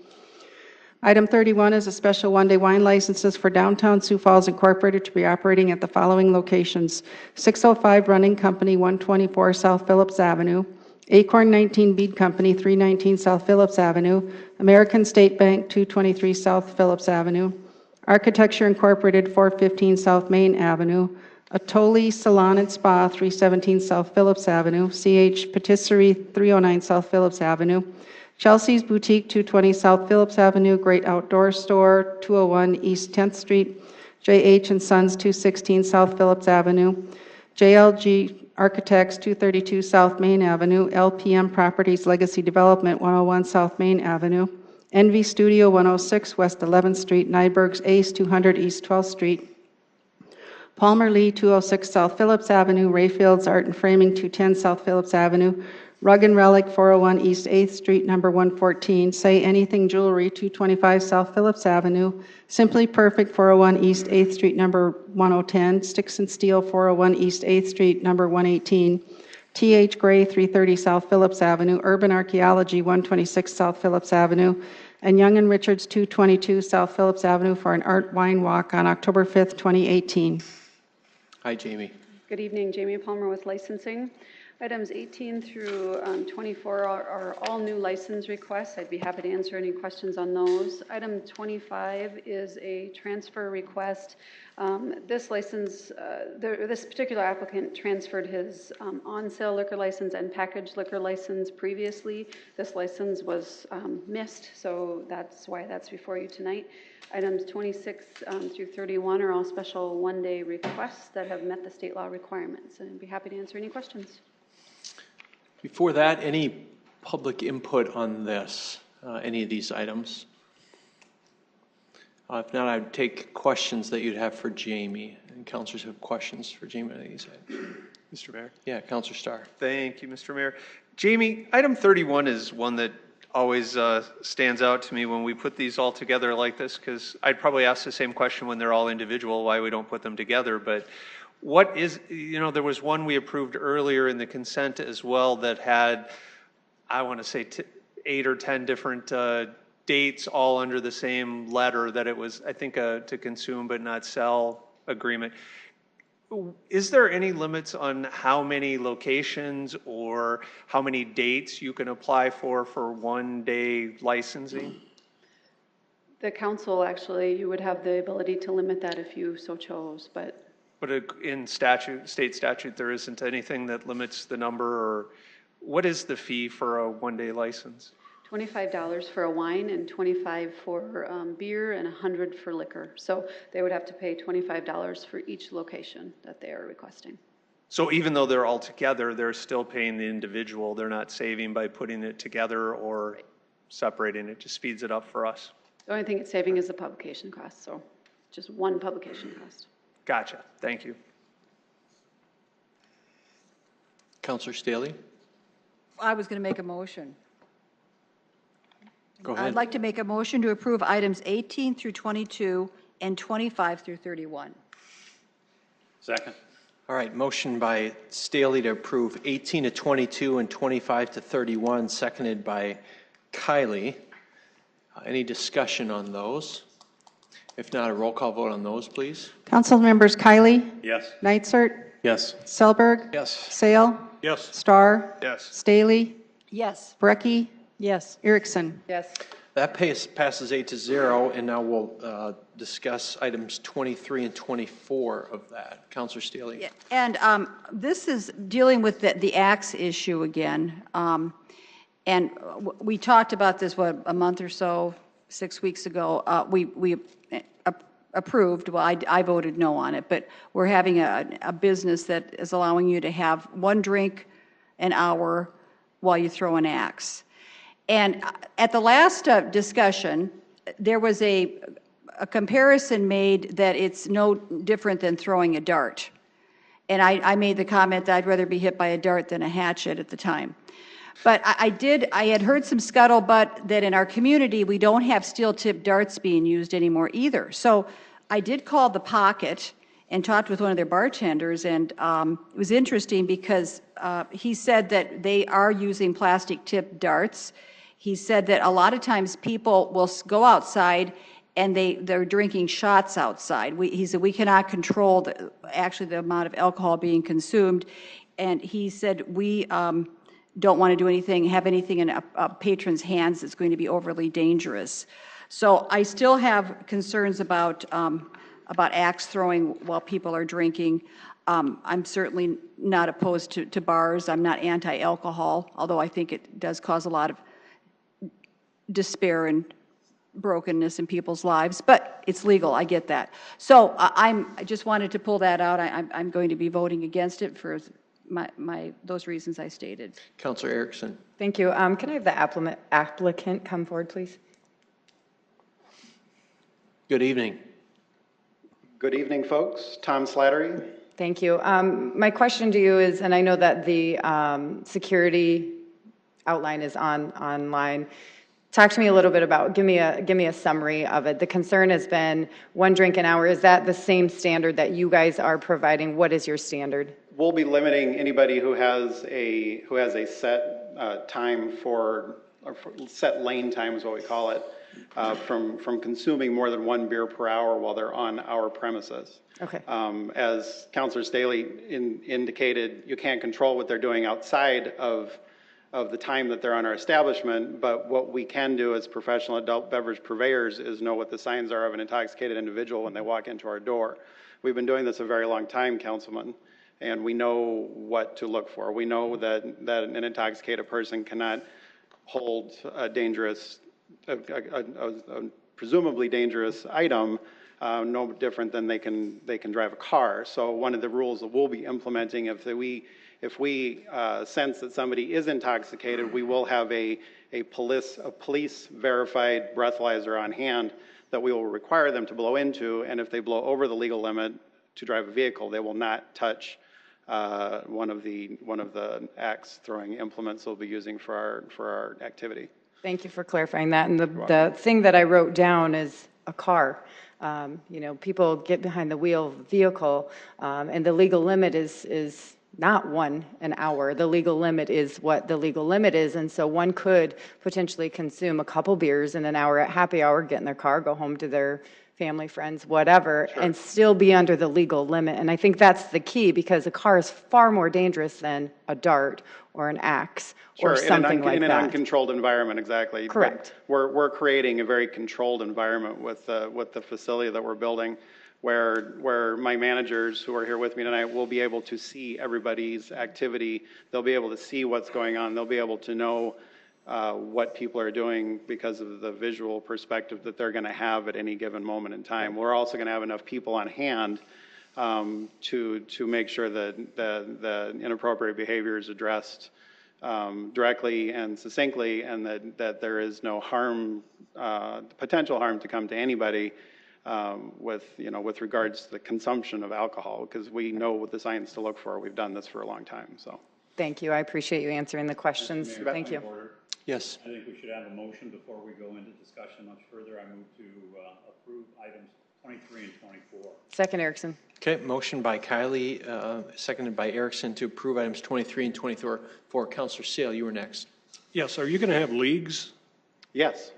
Item 31 is a special one-day wine licenses for Downtown Sioux Falls Incorporated to be operating at the following locations: 605 Running Company, 124 South Phillips Avenue; Acorn 19 Bead Company, 319 South Phillips Avenue; American State Bank, 223 South Phillips Avenue; Architecture Incorporated, 415 South Main Avenue; Atoli Salon and Spa, 317 South Phillips Avenue; CH Patisserie, 309 South Phillips Avenue; Chelsea's Boutique, 220 South Phillips Avenue; Great Outdoor Store, 201 East 10th Street; J.H. & Sons, 216 South Phillips Avenue; JLG Architects, 232 South Main Avenue; LPM Properties Legacy Development, 101 South Main Avenue; Envy Studio, 106 West 11th Street; Nyberg's Ace, 200 East 12th Street; Palmer Lee, 206 South Phillips Avenue; Rayfield's Art and Framing, 210 South Phillips Avenue; Rug and Relic, 401 East 8th Street, number 114; Say Anything Jewelry, 225 South Phillips Avenue; Simply Perfect, 401 East 8th Street, number 1010; Sticks and Steel, 401 East 8th Street, number 118; T.H. Gray, 330 South Phillips Avenue; Urban Archaeology, 126 South Phillips Avenue; and Young and Richards, 222 South Phillips Avenue for an art wine walk on October 5th, 2018. Hi, Jamie. Good evening, Jamie Palmer with licensing. Items 18 through 24 are all new license requests. I'd be happy to answer any questions on those. Item 25 is a transfer request. This license, this particular applicant transferred his on-sale liquor license and packaged liquor license previously. This license was missed, so that's why that's before you tonight. Items 26 through 31 are all special one-day requests that have met the state law requirements, and I'd be happy to answer any questions. Before that, any public input on this, any of these items? If not, I'd take questions that you'd have for Jamie. And councilors have questions for Jamie on these items. Mr. Mayor? Yeah, Councilor Starr. Thank you, Mr. Mayor. Jamie, item 31 is one that always stands out to me when we put these all together like this, because I'd probably ask the same question when they're all individual, why we don't put them together. But what is, there was one we approved earlier in the consent as well that had, I want to say 8 or 10 different dates all under the same letter that it was, I think, to consume but not sell agreement. Is there any limits on how many locations or how many dates you can apply for one-day licensing? The council, actually, you would have the ability to limit that if you so chose, but in statute, state statute, there isn't anything that limits the number, or what is the fee for a one-day license? $25 for a wine and $25 for beer and $100 for liquor. So they would have to pay $25 for each location that they are requesting. So even though they're all together, they're still paying the individual. They're not saving by putting it together or separating it. Just speeds it up for us. The only thing it's saving is the publication cost. So just one publication cost. Gotcha. Thank you. Councilor Staley? I was going to make a motion. Go ahead. I'd like to make a motion to approve items 18 through 22 and 25 through 31. Second. All right, motion by Staley to approve 18 to 22 and 25 to 31, seconded by Kylie. Any discussion on those? If not, a roll call vote on those, please. Council members Kylie? Yes. Neitzer? Yes. Selberg? Yes. Sale? Yes. Starr? Yes. Staley? Yes. Brecky? Yes. Erickson? Yes. That passes 8-0, and now we'll discuss items 23 and 24 of that. Councilor Staley. Yeah, and this is dealing with the axe issue again. And we talked about this, a month or so, 6 weeks ago. We approved, well, I voted no on it, but we're having a business that is allowing you to have one drink an hour while you throw an axe. And at the last discussion, there was a comparison made that it's no different than throwing a dart. And I made the comment that I'd rather be hit by a dart than a hatchet at the time. But I had heard some scuttlebutt that in our community, we don't have steel-tipped darts being used anymore either. So I did call the Pocket and talked with one of their bartenders, and it was interesting because he said that they are using plastic-tipped darts. he said that a lot of times people will go outside and they're drinking shots outside. He said we cannot control actually the amount of alcohol being consumed, and he said we don't want to do anything, have anything in a patron's hands that's going to be overly dangerous. So I still have concerns about axe throwing while people are drinking. I'm certainly not opposed to bars. I'm not anti-alcohol, although I think it does cause a lot of despair and brokenness in people's lives, but it's legal, I get that. So I just wanted to pull that out. I'm going to be voting against it for those reasons I stated. Councilor Erickson. Thank you. Can I have the applicant come forward, please? Good evening. Good evening, folks. Tom Slattery. Thank you. My question to you is, and I know that the security outline is online. Talk to me a little bit about, give me a summary of it. The concern has been 1 drink an hour. Is that the same standard that you guys are providing? What is your standard? We'll be limiting anybody who has a set time or set lane time is what we call it, from consuming more than 1 beer per hour while they're on our premises. Okay. As Councilor Staley indicated, you can't control what they're doing outside of the time that they're on our establishment, but what we can do as professional adult beverage purveyors is know what the signs are of an intoxicated individual when they walk into our door. We've been doing this a very long time, Councilman, and we know what to look for. We know that an intoxicated person cannot hold a dangerous, a presumably dangerous item, no different than they can drive a car. So one of the rules that we'll be implementing, if we sense that somebody is intoxicated, we will have a police verified breathalyzer on hand that we will require them to blow into, and if they blow over the legal limit to drive a vehicle, they will not touch one of the axe throwing implements we'll be using for our activity. Thank you for clarifying that. And the thing that I wrote down is a car. People get behind the wheel of a vehicle, and the legal limit is not 1 an hour. The legal limit is what the legal limit is, and so one could potentially consume a couple beers in an hour at happy hour, get in their car, go home to their family, friends, whatever, sure, and still be under the legal limit. And I think that's the key, because a car is far more dangerous than a dart or an axe, sure, or something like that. In an uncontrolled environment, exactly. Correct. But we're creating a very controlled environment with the facility that we're building, where my managers who are here with me tonight will be able to see everybody's activity. They'll be able to see what's going on. They'll be able to know what people are doing because of the visual perspective that they're going to have at any given moment in time. We're also going to have enough people on hand to make sure that the inappropriate behavior is addressed directly and succinctly, and that there is no harm, potential harm to come to anybody with regards to the consumption of alcohol, because we know what the signs to look for. We've done this for a long time. So. Thank you. I appreciate you answering the questions. Thank you. Yes. I think we should have a motion before we go into discussion much further. I move to approve items 23 and 24. Second, Erickson. Okay, motion by Kiley, seconded by Erickson to approve items 23 and 24. For Councilor Sale, you were next. Yes, are you going to have leagues? Yes.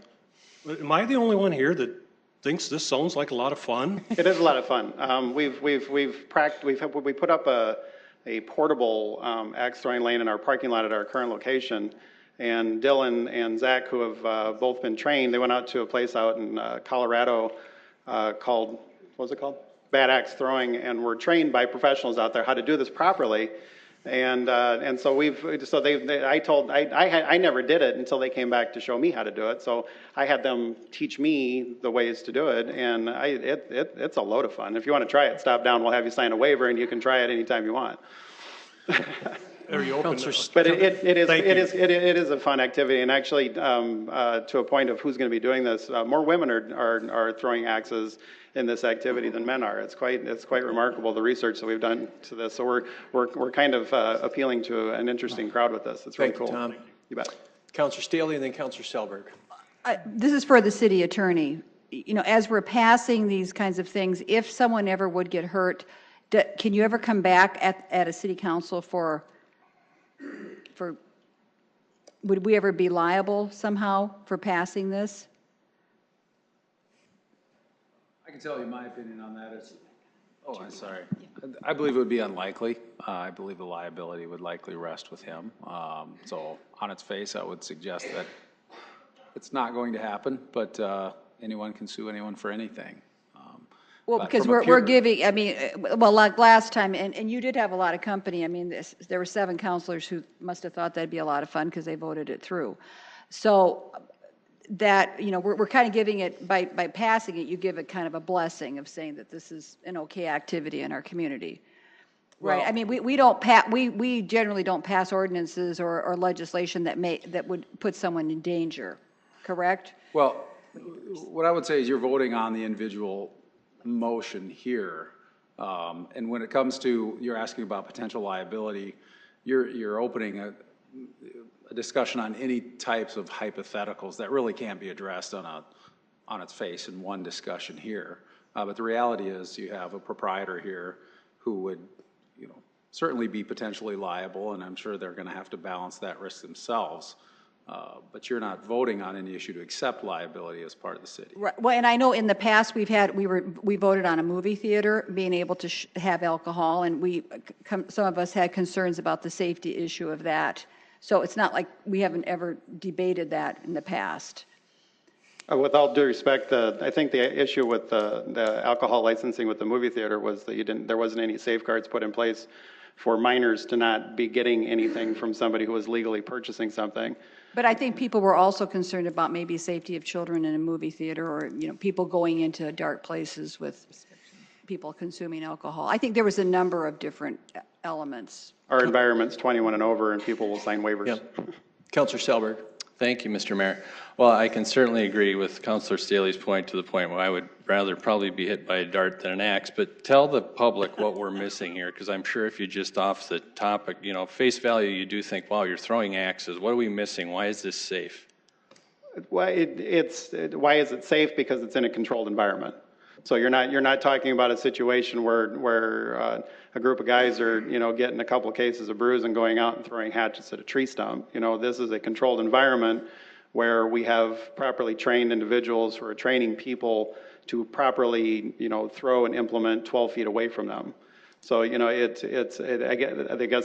Am I the only one here that thinks this sounds like a lot of fun? It is a lot of fun. We put up a portable axe throwing lane in our parking lot at our current location. And Dylan and Zach, who have both been trained, they went out to a place out in Colorado called, what was it called? Bad Axe Throwing, and were trained by professionals out there how to do this properly. And so I never did it until they came back to show me how to do it. So I had them teach me the ways to do it, and it's a load of fun. If you want to try it, stop down. We'll have you sign a waiver, and you can try it anytime you want. Are you open? But it is a fun activity, and actually, to a point of who's going to be doing this, more women are throwing axes in this activity than men are. It's quite remarkable, the research that we've done to this. So we're kind of appealing to an interesting crowd with this. It's really cool. Tom. You bet. Councilor Staley and then Councilor Selberg. This is for the city attorney. As we're passing these kinds of things, if someone ever would get hurt, can you ever come back at a city council for would we ever be liable somehow for passing this? I can tell you my opinion on that is, I'm sorry. I believe it would be unlikely. I believe the liability would likely rest with him. So on its face, I would suggest that it's not going to happen, but anyone can sue anyone for anything. Well, But because from a we're giving, I mean, well, like last time, and you did have a lot of company. I mean, there were 7 counselors who must have thought that'd be a lot of fun because they voted it through. So that, we're kind of giving it, by passing it, you give it kind of a blessing of saying that this is an okay activity in our community. Right? Well, I mean, we generally don't pass ordinances or legislation that would put someone in danger, correct? Well, what I would say is you're voting on the individual motion here. And when it comes to, you're asking about potential liability, you're opening a discussion on any types of hypotheticals that really can't be addressed on its face in one discussion here. But the reality is you have a proprietor here who would, certainly be potentially liable, and I'm sure they're going to have to balance that risk themselves. But you're not voting on any issue to accept liability as part of the city. Right. Well, and I know in the past we voted on a movie theater being able to have alcohol, and some of us had concerns about the safety issue of that. So it's not like we haven't ever debated that in the past. With all due respect, I think the issue with the alcohol licensing with the movie theater was that there wasn't any safeguards put in place for minors to not be getting anything from somebody who was legally purchasing something. But I think people were also concerned about maybe safety of children in a movie theater, or people going into dark places with people consuming alcohol. I think there was a number of different elements. Our environment's 21 and over, and people will sign waivers. Yep. Councilor Selberg. Thank you, Mr. Mayor. Well, I can certainly agree with Councilor Staley's point to the point where I would rather probably be hit by a dart than an axe, but tell the public what we're missing here, because I'm sure if you just off the topic, face value, you do think, wow, you're throwing axes. What are we missing? Why is this safe? Why is it safe? Because it's in a controlled environment. So you're not talking about a situation where a group of guys are getting a couple of cases of brews and going out and throwing hatchets at a tree stump. This is a controlled environment where we have properly trained individuals who are training people to properly throw and implement 12 feet away from them. So I guess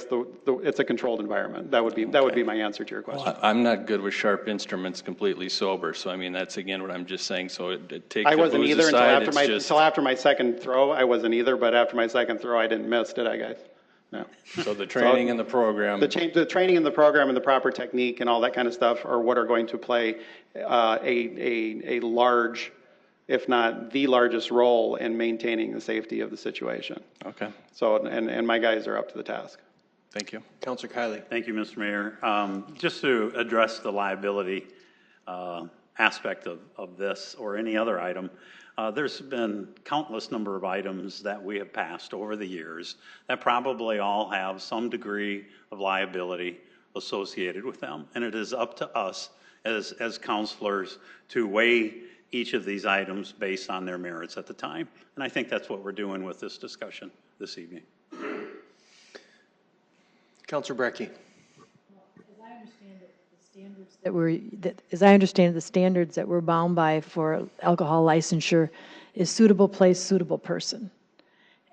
it's a controlled environment. That would be my answer to your question. Well, I'm not good with sharp instruments completely sober, so I mean that's again what I'm just saying. So take I the wasn't booze either aside, until after my second throw. I wasn't either, but after my second throw, I didn't miss, did I, guys? No. So the training and the program. The training and the program and the proper technique and all that kind of stuff are what are going to play a large, if not the largest role in maintaining the safety of the situation. Okay. So, and my guys are up to the task. Thank you. Councilor Kiley. Thank you, Mr. Mayor. Just to address the liability aspect of this or any other item, there's been countless number of items that we have passed over the years that probably all have some degree of liability associated with them. And it is up to us as counselors to weigh each of these items based on their merits at the time. And I think that's what we're doing with this discussion this evening. Councilor Brecky. As I understand it, the standards that we're bound by for alcohol licensure is suitable place, suitable person.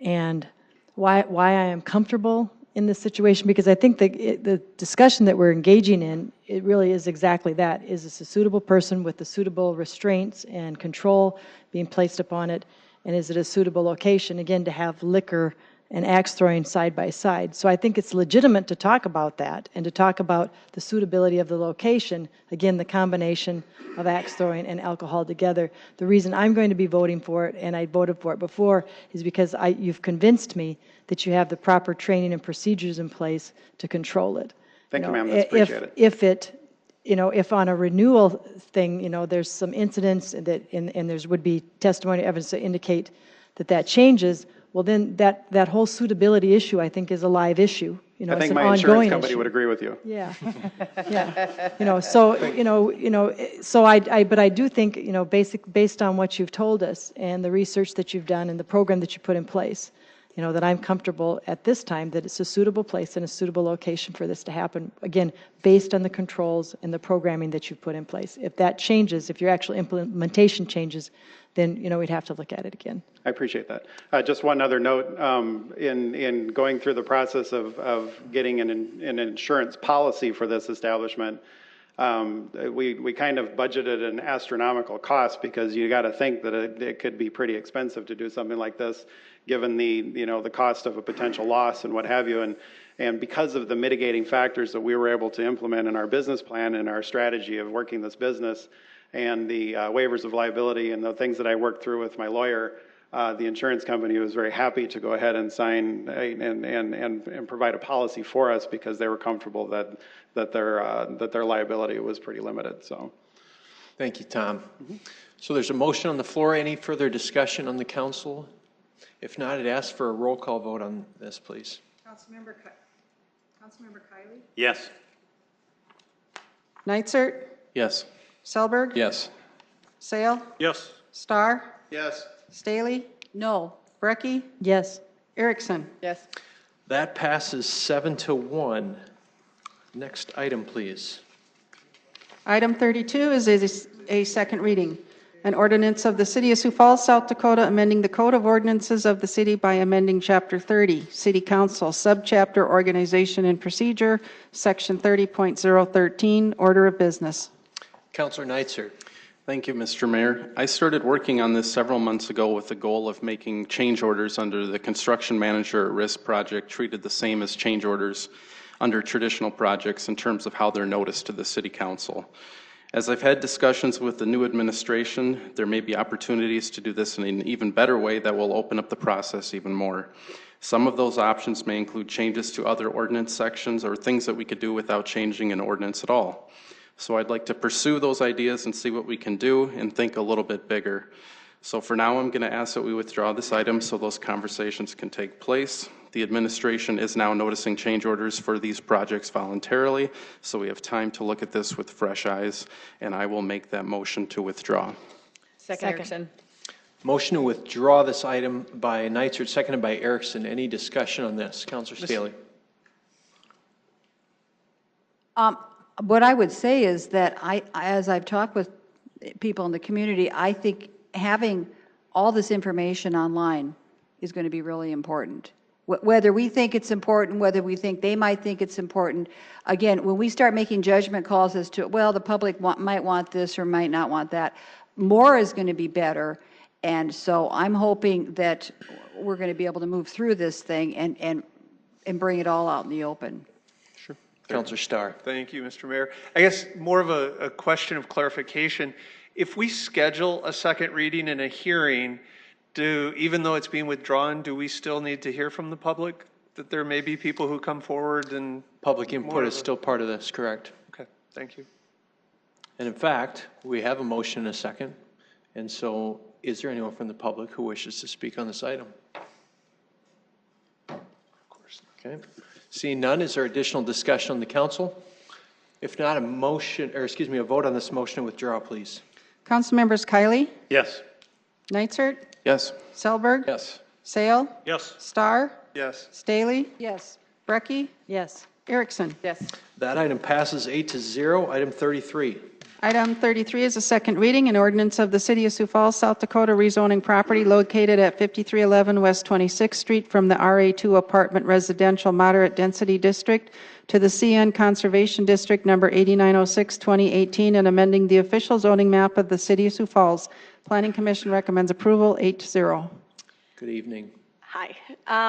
And why I am comfortable in this situation, because I think the discussion that we're engaging in, it really is exactly that. Is this a suitable person with the suitable restraints and control being placed upon it? And is it a suitable location, again, to have liquor and axe throwing side by side? So I think it's legitimate to talk about that and to talk about the suitability of the location, again, the combination of axe throwing and alcohol together. The reason I'm going to be voting for it, and I voted for it before, is because you've convinced me that you have the proper training and procedures in place to control it. Thank you, ma'am. That's appreciated. If on a renewal thing, there's some incidents that, and there would be testimony evidence to indicate that changes, well, then that whole suitability issue, I think, is a live issue. I think my insurance company would agree with you. Yeah, yeah. But I do think, based on what you've told us and the research that you've done and the program that you put in place, that I'm comfortable at this time that it's a suitable place and a suitable location for this to happen, again, based on the controls and the programming that you've put in place. If that changes, if your actual implementation changes, then, we'd have to look at it again. I appreciate that. Just one other note, in going through the process of getting an insurance policy for this establishment, we kind of budgeted an astronomical cost because you got to think that it could be pretty expensive to do something like this, given the cost of a potential loss and what have you. And because of the mitigating factors that we were able to implement in our business plan and our strategy of working this business and the waivers of liability and the things that I worked through with my lawyer, the insurance company was very happy to go ahead and sign and provide a policy for us because they were comfortable that their liability was pretty limited. So, thank you, Tom. So there's a motion on the floor. Any further discussion on the council? If not, I'd ask for a roll call vote on this, please. Councilmember Kiley? Yes. Nitzert? Yes. Selberg? Yes. Sale? Yes. Starr? Yes. Staley? No. Brecky? Yes. Erickson? Yes. That passes 7-1. Next item, please. Item 32 is a second reading. An ordinance of the City of Sioux Falls, South Dakota, amending the Code of Ordinances of the city by amending Chapter 30, City Council, Subchapter Organization and Procedure, Section 30.013, Order of Business. Councilor Neitzer. Thank you, Mr. Mayor. I started working on this several months ago with the goal of making change orders under the Construction Manager at Risk project treated the same as change orders under traditional projects in terms of how they're noticed to the City Council. As I've had discussions with the new administration, there may be opportunities to do this in an even better way that will open up the process even more. Some of those options may include changes to other ordinance sections or things that we could do without changing an ordinance at all. So I'd like to pursue those ideas and see what we can do and think a little bit bigger. So for now, I'm going to ask that we withdraw this item so those conversations can take place. The administration is now noticing change orders for these projects voluntarily, so we have time to look at this with fresh eyes, and I will make that motion to withdraw. Second. Erickson. Motion to withdraw this item by Neitzer, seconded by Erickson. Any discussion on this? Councilor Staley. What I would say is that as I've talked with people in the community, I think having all this information online is going to be really important. Whether we think it's important, whether we think they might think it's important, again, when we start making judgment calls as to, well, the public might want this or might not want that, more is going to be better. And so I'm hoping that we're going to be able to move through this thing and bring it all out in the open. Sure. Councilor Starr. Thank you, Mr. Mayor. I guess more of a question of clarification. If we schedule a second reading and a hearing, even though it's being withdrawn, do we still need to hear from the public? That there may be people who come forward and... Public input is still part of this, correct? Okay, thank you. And in fact, we have a motion and a second. And so is there anyone from the public who wishes to speak on this item? Of course. Okay. Seeing none, is there additional discussion on the council? If not, a vote on this motion to withdraw, please. Councilmembers Kiley? Yes. Nitzert? Yes. Selberg? Yes. Sale? Yes. Starr? Yes. Staley? Yes. Brecky? Yes. Erickson? Yes. That item passes 8-0. Item 33. Item 33 is a second reading, an ordinance of the City of Sioux Falls, South Dakota, rezoning property located at 5311 West 26th Street from the RA2 Apartment Residential Moderate Density District to the CN Conservation District number 8906, 2018, and amending the official zoning map of the City of Sioux Falls. Planning Commission recommends approval, 8-0. Good evening. Hi,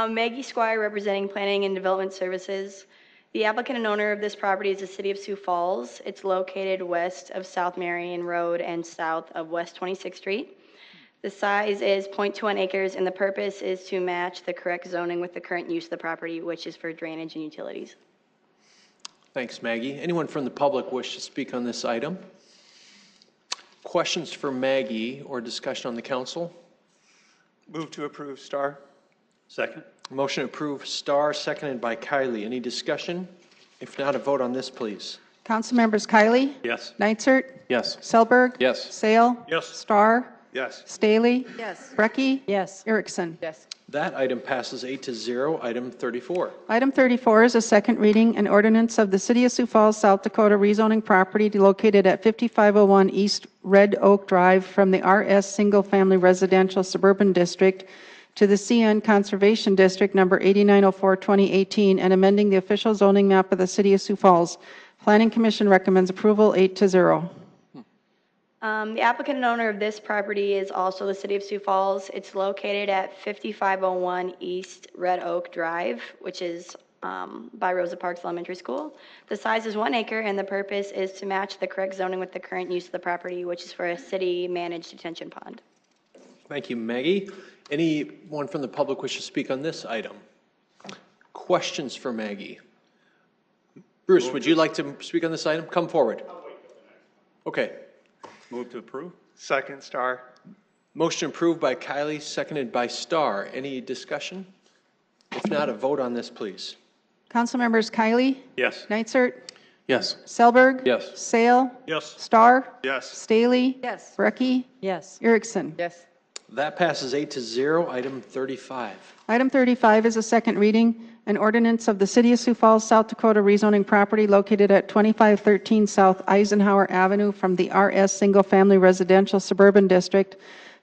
Maggie Squire representing Planning and Development Services. The applicant and owner of this property is the City of Sioux Falls. It's located west of South Marion Road and south of West 26th Street. The size is 0.21 acres, and the purpose is to match the correct zoning with the current use of the property, which is for drainage and utilities. Thanks, Maggie. Anyone from the public wish to speak on this item? Questions for Maggie or discussion on the council? Move to approve, Starr. Second. Motion to approve, Starr, seconded by Kiley. Any discussion? If not, a vote on this, please. Councilmembers Kiley? Yes. Nitzert? Yes. Selberg? Yes. Sale? Yes. Starr? Yes. Staley? Yes. Brecky? Yes. Erickson? Yes. That item passes 8-0. Item 34. Item 34 is a second reading, an ordinance of the City of Sioux Falls, South Dakota rezoning property located at 5501 East Red Oak Drive from the RS Single Family Residential Suburban District to the CN Conservation District number 8904-2018 and amending the official zoning map of the City of Sioux Falls. Planning Commission recommends approval 8-0. The applicant and owner of this property is also the City of Sioux Falls. It's located at 5501 East Red Oak Drive, which is by Rosa Parks Elementary School. The size is 1 acre, and the purpose is to match the correct zoning with the current use of the property, which is for a city-managed detention pond. Thank you, Maggie. Anyone from the public wish to speak on this item? Questions for Maggie? Bruce, would you like to speak on this item? Come forward. Okay. Move to approve. Second, Star. Motion approved by Kylie, seconded by Starr. Any discussion? If not, a vote on this, please. Council members Kylie? Yes. Nitzert? Yes. Selberg? Yes. Sale? Yes. Starr? Yes. Staley? Yes. Brecky? Yes. Erickson? Yes. That passes 8-0. Item 35. Item 35 is a second reading, an ordinance of the City of Sioux Falls, South Dakota rezoning property located at 2513 South Eisenhower Avenue from the RS Single Family Residential Suburban District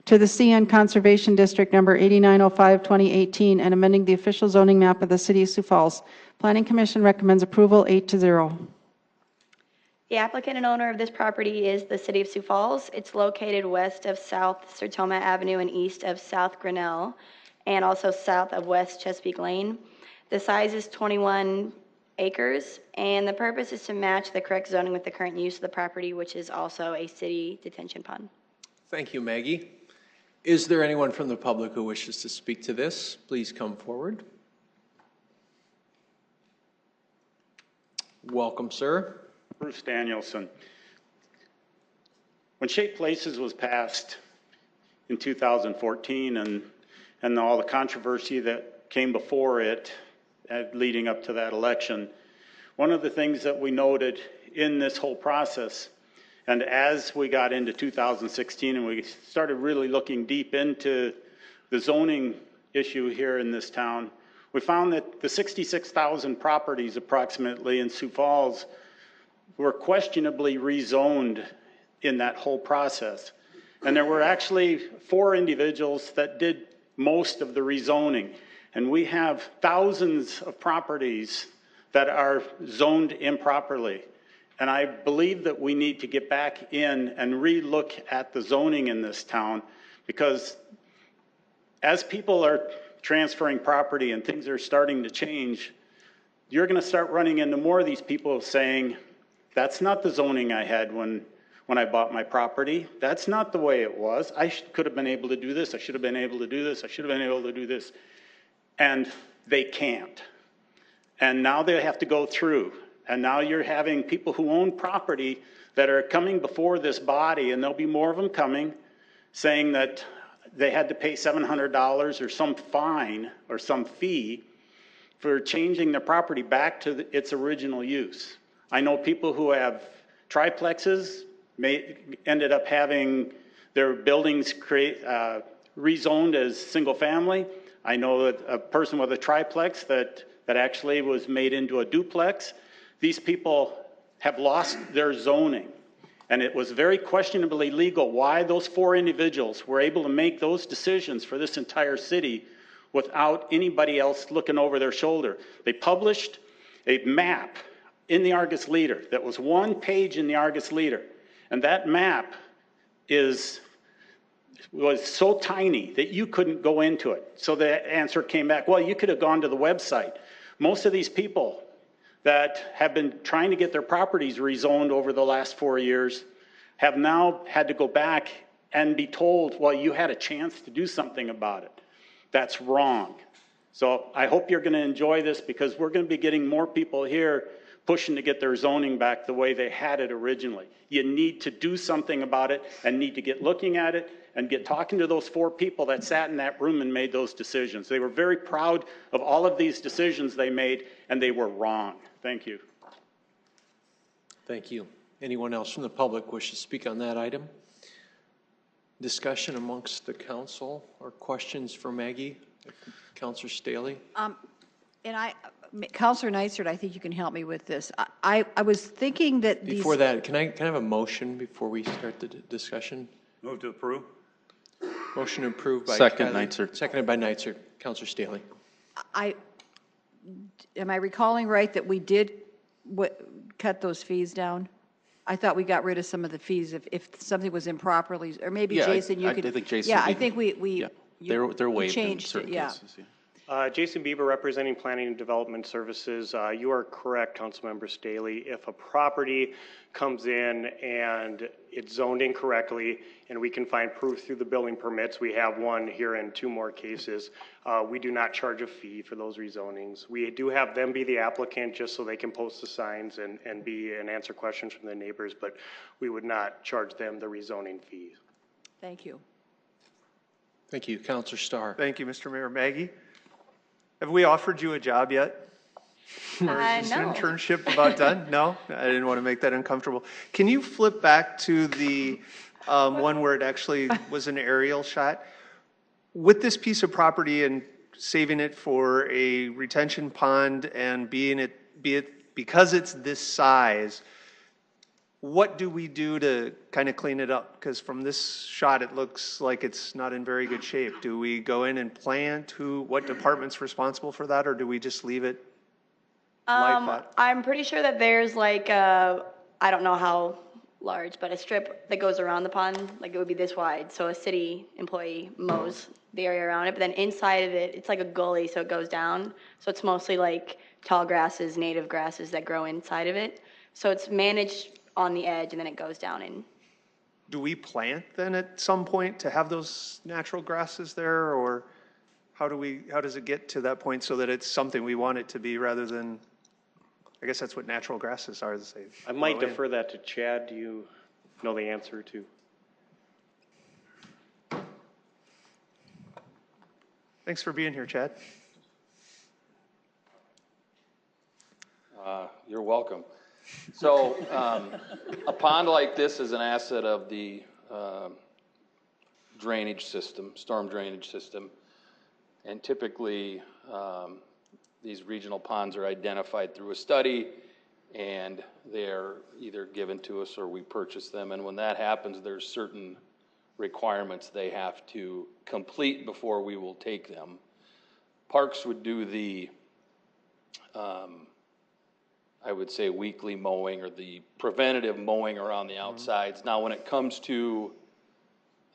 to the CN Conservation District number 8905-2018 and amending the official zoning map of the City of Sioux Falls. Planning Commission recommends approval 8-0. The applicant and owner of this property is the City of Sioux Falls. It's located west of South Sertoma Avenue and east of South Grinnell, and also south of West Chesapeake Lane. The size is 21 acres, and the purpose is to match the correct zoning with the current use of the property, which is also a city detention pond. Thank you, Maggie. Is there anyone from the public who wishes to speak to this? Please come forward. Welcome, sir. Bruce Danielson. When Shape Places was passed in 2014 and all the controversy that came before it leading up to that election, one of the things that we noted in this whole process, and as we got into 2016 and we started really looking deep into the zoning issue here in this town, we found that the 66,000 properties approximately in Sioux Falls were questionably rezoned in that whole process. And there were actually 4 individuals that did most of the rezoning. And we have thousands of properties that are zoned improperly. And I believe that we need to get back in and re-look at the zoning in this town, because as people are transferring property and things are starting to change, you're going to start running into more of these people saying, that's not the zoning I had when I bought my property. That's not the way it was. I could have been able to do this. I should have been able to do this. I should have been able to do this. And they can't. And now they have to go through. And now you're having people who own property that are coming before this body, and there'll be more of them coming, saying that they had to pay $700 or some fine or some fee for changing their property back to its original use. I know people who have triplexes ended up having their buildings rezoned as single family. I know that a person with a triplex that actually was made into a duplex. These people have lost their zoning. And it was very questionably legal why those 4 individuals were able to make those decisions for this entire city without anybody else looking over their shoulder. They published a map in the Argus Leader that was 1 page in the Argus Leader. And that map was so tiny that you couldn't go into it. So the answer came back, well, you could have gone to the website. Most of these people that have been trying to get their properties rezoned over the last 4 years have now had to go back and be told, well, you had a chance to do something about it. That's wrong. So I hope you're going to enjoy this, because we're going to be getting more people here pushing to get their zoning back the way they had it originally. You need to do something about it and need to get looking at it and get talking to those 4 people that sat in that room and made those decisions. They were very proud of all of these decisions they made, and they were wrong. Thank you. Thank you. Anyone else from the public wish to speak on that item? Discussion amongst the council or questions for Maggie? Counselor Staley? And Counselor Neisert, I think you can help me with this. I was thinking that these. Before that, can I have a motion before we start the discussion? Move to approve. Motion approved by Second, Kylie, Neitzer. seconded by Neitzer. Counselor Staley. Am I recalling right that we did cut those fees down? I thought we got rid of some of the fees if something was improperly, or maybe Yeah, Jason, you I could. think Jason Yeah, would I be- think They're you waived in changed certain it, yeah. cases. Yeah. Jason Bieber, representing Planning and Development Services. You are correct, Councilmember Staley. If a property comes in and it's zoned incorrectly, and we can find proof through the building permits, we have one here in 2 more cases, we do not charge a fee for those rezonings. We do have them be the applicant just so they can post the signs and answer questions from the neighbors, but we would not charge them the rezoning fees. Thank you. Thank you. Counselor Starr. Thank you, Mr. Mayor. Maggie, have we offered you a job yet? Or is this No. internship about done? No? I didn't want to make that uncomfortable. Can you flip back to the one where it actually was an aerial shot? With this piece of property and saving it for a retention pond and because it's this size, what do we do to kind of clean it up? Because from this shot, it looks like it's not in very good shape. Do we go in and plant? What department's responsible for that, or do we just leave it like that? I'm pretty sure that there's like I don't know how large, but a strip that goes around the pond, like it would be this wide. So a city employee mows the area around it, but then inside of it, it's like a gully, so it goes down. So it's mostly like tall grasses, native grasses that grow inside of it. So it's managed on the edge, and then it goes down in. Do we plant then at some point to have those natural grasses there, or how does it get to that point so that it's something we want it to be rather than, I guess that's what natural grasses are. I might defer that to Chad. Do you know the answer to? Thanks for being here, Chad. You're welcome. So a pond like this is an asset of the drainage system, storm drainage system. And typically, these regional ponds are identified through a study, and they're either given to us or we purchase them. And when that happens, there's certain requirements they have to complete before we will take them. Parks would do the I would say weekly mowing or the preventative mowing around the outsides. Now, when it comes to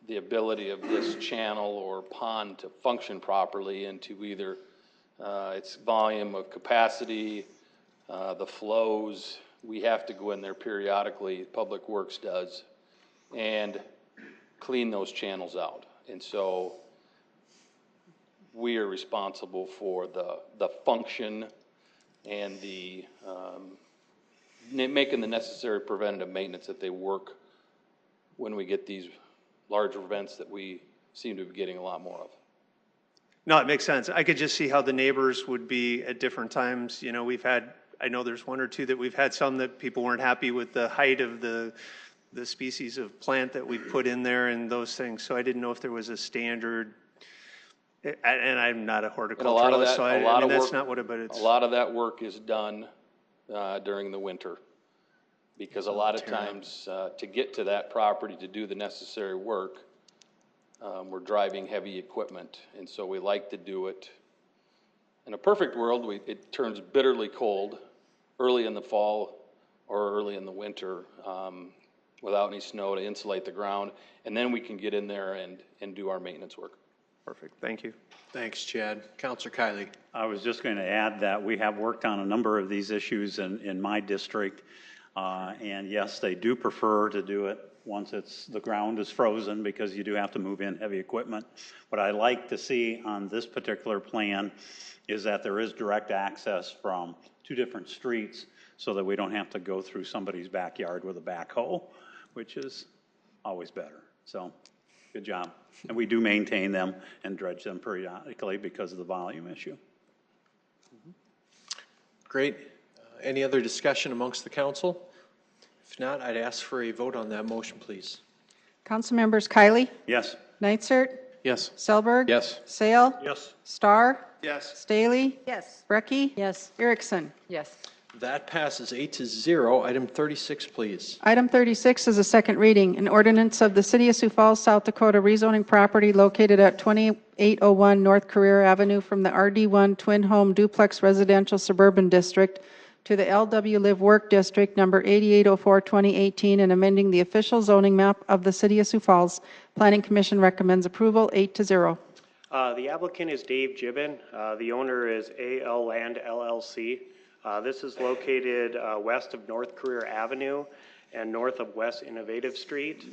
the ability of this channel or pond to function properly and to either its volume of capacity, the flows, we have to go in there periodically, Public Works does, and clean those channels out. And so we are responsible for the function and the making the necessary preventative maintenance that they work when we get these larger events that we seem to be getting a lot more of. No, it makes sense. I could just see how the neighbors would be at different times. You know, I know there's 1 or 2 that we've had some that people weren't happy with the height of the species of plant that we put in there and those things. So I didn't know if there was a standard. And I'm not a horticulturalist, so I mean, that's not what it, but it's. A lot of that work is done during the winter, because a lot of times to get to that property to do the necessary work, we're driving heavy equipment, and so we like to do it. In a perfect world, it turns bitterly cold early in the fall or early in the winter without any snow to insulate the ground, and then we can get in there and do our maintenance work. Perfect. Thank you. Thanks, Chad. Counselor Kiley. I was just going to add that we have worked on a number of these issues in my district. And yes, they do prefer to do it once the ground is frozen, because you do have to move in heavy equipment. What I like to see on this particular plan is that there is direct access from 2 different streets so that we don't have to go through somebody's backyard with a backhoe, which is always better. So good job. And we do maintain them and dredge them periodically because of the volume issue. Great. Any other discussion amongst the council? If not, I'd ask for a vote on that motion, please. Council members Kiley, Yes. Neitzer, Yes. Selberg. Yes. Sale. Yes. Starr. Yes. Staley. Yes. Brecky. Yes. Erickson. Yes. That passes 8-0. Item 36, please. Item 36 is a second reading. An ordinance of the City of Sioux Falls, South Dakota rezoning property located at 2801 North Career Avenue from the RD1 Twin Home Duplex Residential Suburban District to the LW Live Work District number 8804-2018 and amending the official zoning map of the City of Sioux Falls. Planning Commission recommends approval 8-0. The applicant is Dave Gibbon. The owner is AL Land LLC. This is located west of North Career Avenue and north of West Innovative Street.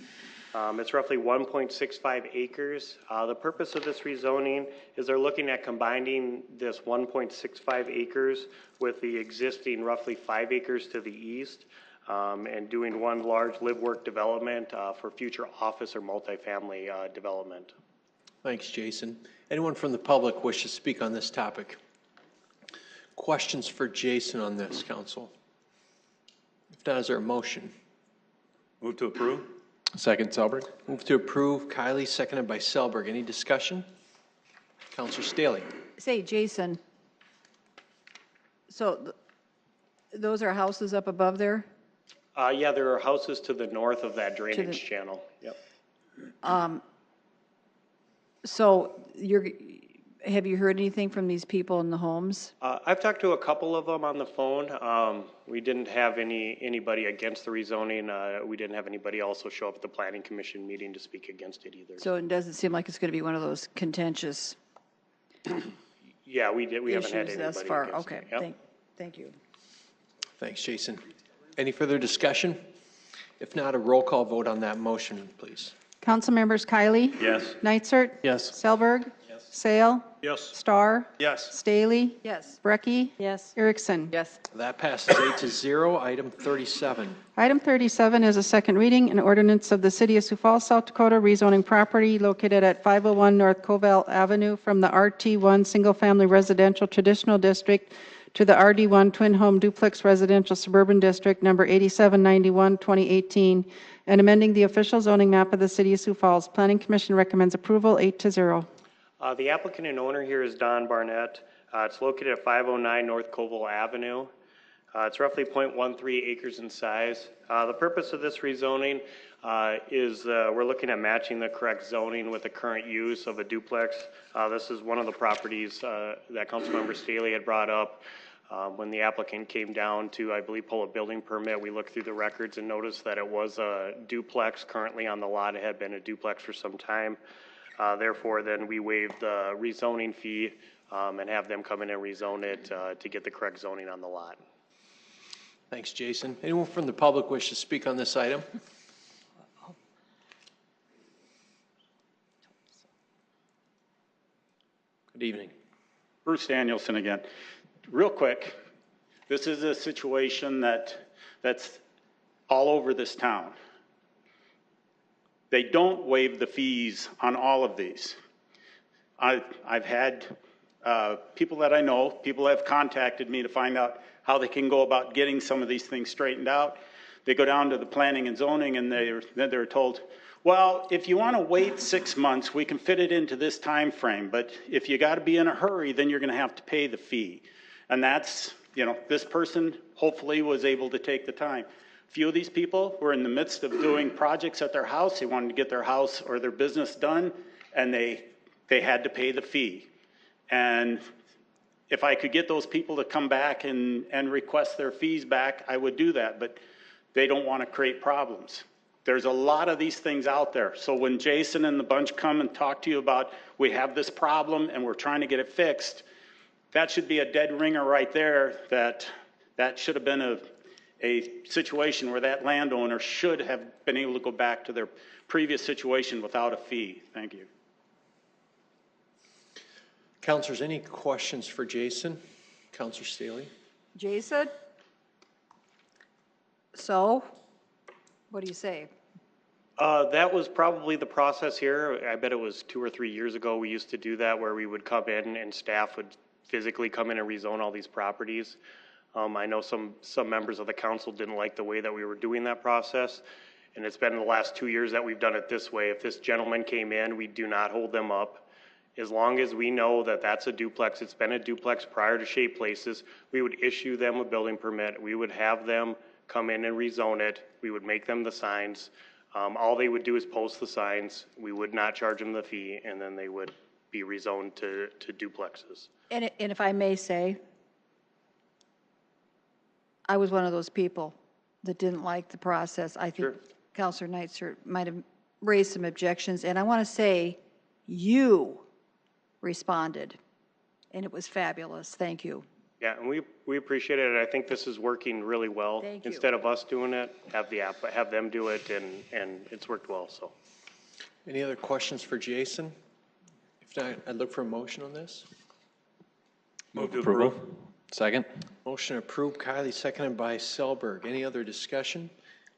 It's roughly 1.65 acres. The purpose of this rezoning is they're looking at combining this 1.65 acres with the existing roughly 5 acres to the east and doing one large live-work development for future office or multifamily development. Thanks, Jason. Anyone from the public wish to speak on this topic? Questions for Jason on this, council? If not, is there a motion? Move to approve. Second, Selberg. Move to approve. Kylie, seconded by Selberg. Any discussion? Councilor Staley. Say, Jason, so those are houses up above there? Yeah, there are houses to the north of that drainage channel. Yep. So have you heard anything from these people in the homes? I've talked to a couple of them on the phone. We didn't have anybody against the rezoning. We didn't have anybody also show up at the Planning Commission meeting to speak against it either. So it doesn't seem like it's going to be one of those contentious Yeah, we haven't had issues anybody thus far. against Okay, it. Yep. thank you. Thanks, Jason. Any further discussion? If not, a roll call vote on that motion, please. Council members Kylie. Yes. Nitzert. Yes. Selberg. Sale. Yes. Starr. Yes. Staley. Yes. Brecky. Yes. Erickson. Yes. That passes 8-0. Item 37. Item 37 is a second reading, an ordinance of the City of Sioux Falls, South Dakota rezoning property located at 501 North Covell Avenue from the RT1 Single Family Residential Traditional District to the RD1 Twin Home Duplex Residential Suburban District number 8791, 2018, and amending the official zoning map of the City of Sioux Falls. Planning Commission recommends approval 8-0. The applicant and owner here is Don Barnett. It's located at 509 North Covell Avenue. It's roughly 0.13 acres in size. The purpose of this rezoning is we're looking at matching the correct zoning with the current use of a duplex. This is one of the properties that Councilmember Staley had brought up. When the applicant came down to, I believe, pull a building permit, we looked through the records and noticed that it was a duplex currently on the lot. It had been a duplex for some time. Therefore, then we waived the rezoning fee and have them come in and rezone it to get the correct zoning on the lot. Thanks, Jason. Anyone from the public wish to speak on this item? Good evening. Bruce Danielson again. Real quick, this is a situation that's all over this town. They don't waive the fees on all of these. I've had people that I know, people have contacted me to find out how they can go about getting some of these things straightened out. They go down to the planning and zoning and they're told, well, if you want to wait 6 months, we can fit it into this time frame. But if you got to be in a hurry, then you're going to have to pay the fee. And that's, this person hopefully was able to take the time. A few of these people were in the midst of doing projects at their house. They wanted to get their house or their business done, and they had to pay the fee. And if I could get those people to come back and request their fees back, I would do that. But they don't want to create problems. There's a lot of these things out there. So when Jason and the bunch come and talk to you about, we have this problem and we're trying to get it fixed, that should be a dead ringer right there. That should have been a situation where that landowner should have been able to go back to their previous situation without a fee. Thank you. Councilors, any questions for Jason? Councilor Staley? Jason? So, what do you say? That was probably the process here. I bet it was 2 or 3 years ago we used to do that, where we would come in and staff would physically come in and rezone all these properties. I know some members of the council didn't like the way that we were doing that process. And it's been the last 2 years that we've done it this way. If this gentleman came in, we do not hold them up. As long as we know that that's a duplex, it's been a duplex prior to Shape Places, we would issue them a building permit. We would have them come in and rezone it. We would make them the signs. All they would do is post the signs. We would not charge them the fee, and then they would be rezoned to duplexes. And if I may say, I was one of those people that didn't like the process. I think Sure. Councilor Neitzer might have raised some objections, and I want to say you responded, and it was fabulous. Thank you. Yeah, and we appreciate it. I think this is working really well. Thank you. Instead of us doing it, have them do it, and it's worked well. So, Any other questions for Jason? If not, I'd look for a motion on this. Move to approve. Second. Motion approved, Kylie, seconded by Selberg. Any other discussion?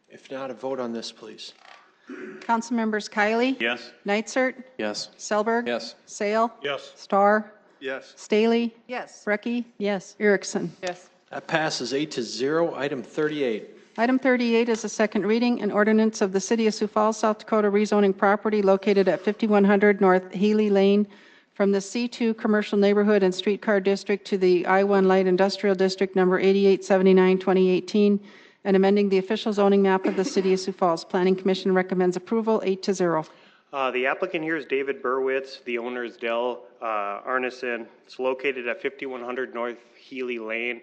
If not, a vote on this, please. Councilmembers Kylie? Yes. Nitzert? Yes. Selberg? Yes. Sale? Yes. Starr? Yes. Staley? Yes. Brecky? Yes. Erickson? Yes. That passes 8-0. Item 38. Item 38 is a second reading, an ordinance of the City of Sioux Falls, South Dakota rezoning property located at 5100 North Healy Lane from the C2 Commercial Neighborhood and Streetcar District to the I-1 Light Industrial District number 8879, 2018, and amending the official zoning map of the City of Sioux Falls. Planning Commission recommends approval, 8-0. the applicant here is David Burwitz. The owner is Dell Arneson. It's located at 5100 North Healy Lane,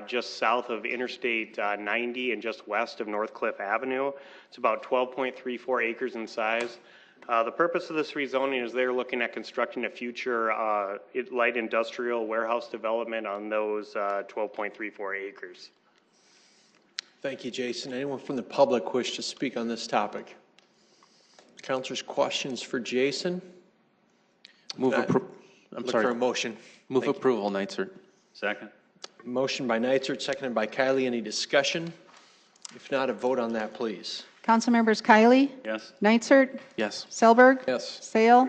just south of Interstate 90 and just west of North Cliff Avenue. It's about 12.34 acres in size. The purpose of this rezoning is they're looking at constructing a future light industrial warehouse development on those 12.34 acres. Thank you, Jason. Anyone from the public wish to speak on this topic? Councilors, questions for Jason? Move approval. I'm Look sorry. for a motion. Move Thank you. approval, Nitzert. Second. Motion by Nitzert, seconded by Kylie. Any discussion? If not, a vote on that, please. Councilmembers Kylie? Yes. Nitzert? Yes. Selberg? Yes. Sale?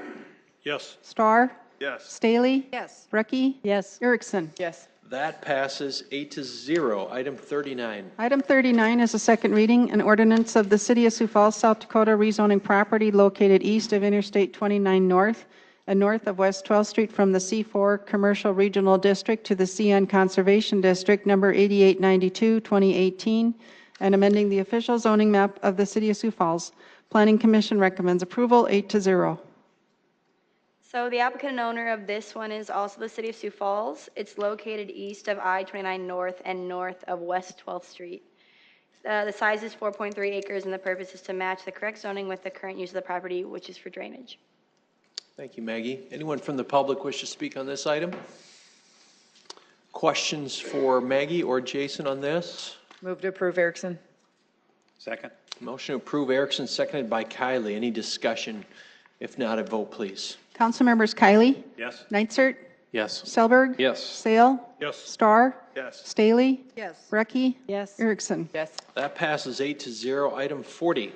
Yes. Starr? Yes. Staley? Yes. Brecky? Yes. Erickson? Yes. That passes 8-0. Item 39. Item 39 is a second reading, an ordinance of the City of Sioux Falls, South Dakota rezoning property located east of Interstate 29 North and north of West 12th Street from the C4 Commercial Regional District to the CN Conservation District, number 8892, 2018, and amending the official zoning map of the City of Sioux Falls. Planning Commission recommends approval, 8-0. So the applicant and owner of this one is also the City of Sioux Falls. It's located east of I-29 North and north of West 12th Street. The size is 4.3 acres, and the purpose is to match the correct zoning with the current use of the property, which is for drainage. Thank you, Maggie. Anyone from the public wish to speak on this item? Questions for Maggie or Jason on this? Move to approve, Erickson. Second. Motion to approve, Erickson, seconded by Kylie. Any discussion? If not, a vote, please. Councilmembers Kylie? Yes. Nitzert? Yes. Selberg? Yes. Sale? Yes. Starr? Yes. Staley? Yes. Brecky? Yes. Erickson? Yes. That passes 8-0. Item 40.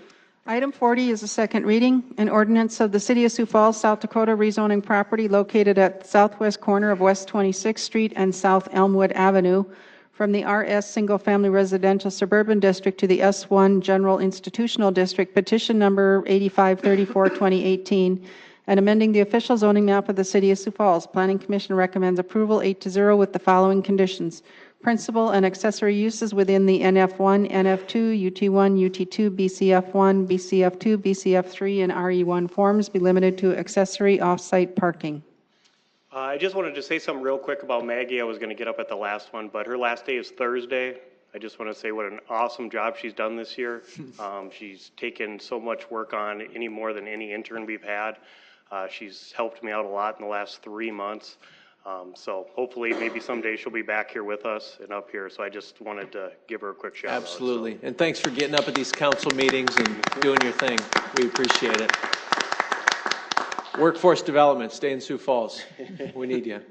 Item 40 is a second reading, an ordinance of the City of Sioux Falls, South Dakota rezoning property located at the southwest corner of West 26th Street and South Elmwood Avenue from the RS Single Family Residential Suburban District to the S1 General Institutional District, petition number 8534, 2018, and amending the official zoning map of the City of Sioux Falls. Planning Commission recommends approval, 8-0, with the following conditions. Principal and accessory uses within the NF1, NF2, UT1, UT2, BCF1, BCF2, BCF3, and RE1 forms be limited to accessory off-site parking. I just wanted to say something real quick about Maggie. I was going to get up at the last one, but her last day is Thursday. I just want to say what an awesome job she's done this year. She's taken so much work on, any more than any intern we've had. She's helped me out a lot in the last 3 months. So hopefully maybe someday she'll be back here with us and up here. So I just wanted to give her a quick shout out. Absolutely. And thanks for getting up at these council meetings and doing your thing. We appreciate it. Workforce development, stay in Sioux Falls. We need you.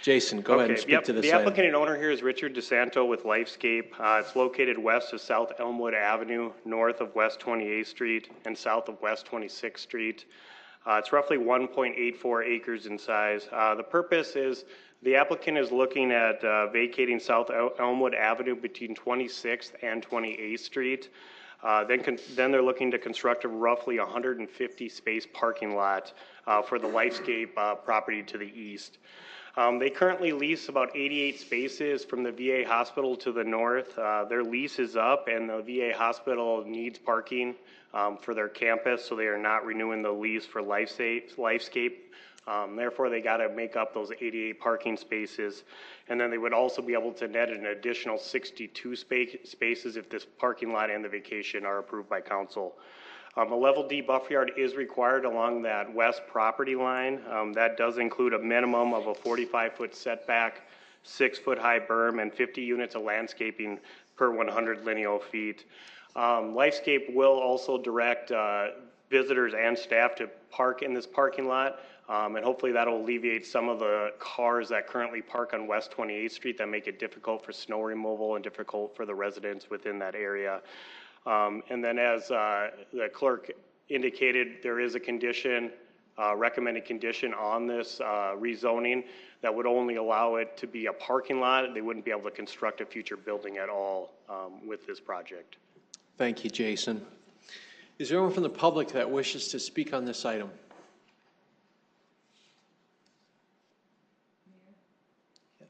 Jason, go ahead and speak to this The item. applicant and owner here is Richard DeSanto with Lifescape. It's located west of South Elmwood Avenue, north of West 28th Street, and south of West 26th Street. It's roughly 1.84 acres in size. The purpose is the applicant is looking at vacating South Elmwood Avenue between 26th and 28th Street. Then they're looking to construct a roughly 150 space parking lot for the Lifescape property to the east. They currently lease about 88 spaces from the VA hospital to the north. Their lease is up and the VA hospital needs parking for their campus, so they are not renewing the lease for Lifescape. Therefore, they got to make up those 88 parking spaces. And then they would also be able to net an additional 62 spaces if this parking lot and the vacation are approved by council. A level D buffer yard is required along that west property line. That does include a minimum of a 45-foot setback, 6-foot high berm, and 50 units of landscaping per 100 lineal feet. Lifescape will also direct visitors and staff to park in this parking lot, and hopefully that'll alleviate some of the cars that currently park on West 28th Street that make it difficult for snow removal and difficult for the residents within that area. And then as the clerk indicated, there is a condition, recommended condition on this rezoning that would only allow it to be a parking lot. They wouldn't be able to construct a future building at all with this project. Thank you, Jason. Is there anyone from the public that wishes to speak on this item?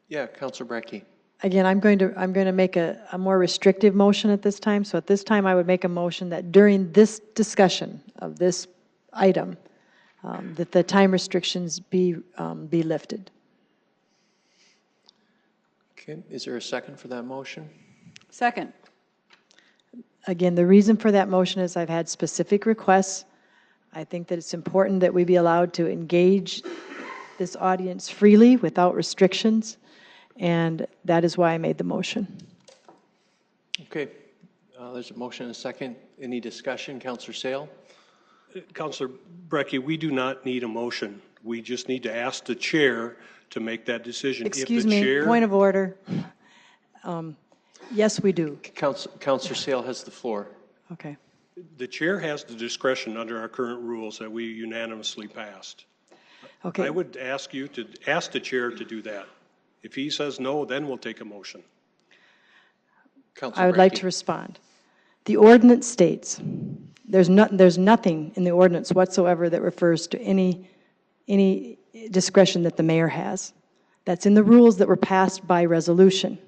Yeah, Councilor Brecky. Again, I'm going to make a more restrictive motion at this time. So at this time, I would make a motion that during this discussion of this item, that the time restrictions be lifted. Okay, is there a second for that motion? Second. Again, the reason for that motion is I've had specific requests. I think that it's important that we be allowed to engage this audience freely without restrictions, and that is why I made the motion. Okay, there's a motion and a second. Any discussion? Councilor Sale? Councilor Brecky, we do not need a motion. We just need to ask the chair to make that decision. Excuse me, point of order. Yes, we do. Councilor Sale has the floor. Okay. The chair has the discretion under our current rules that we unanimously passed. Okay. I would ask you to ask the chair to do that. If he says no, then we'll take a motion. I would like to respond. The ordinance states, there's nothing in the ordinance whatsoever that refers to any discretion that the mayor has. That's in the rules that were passed by resolution.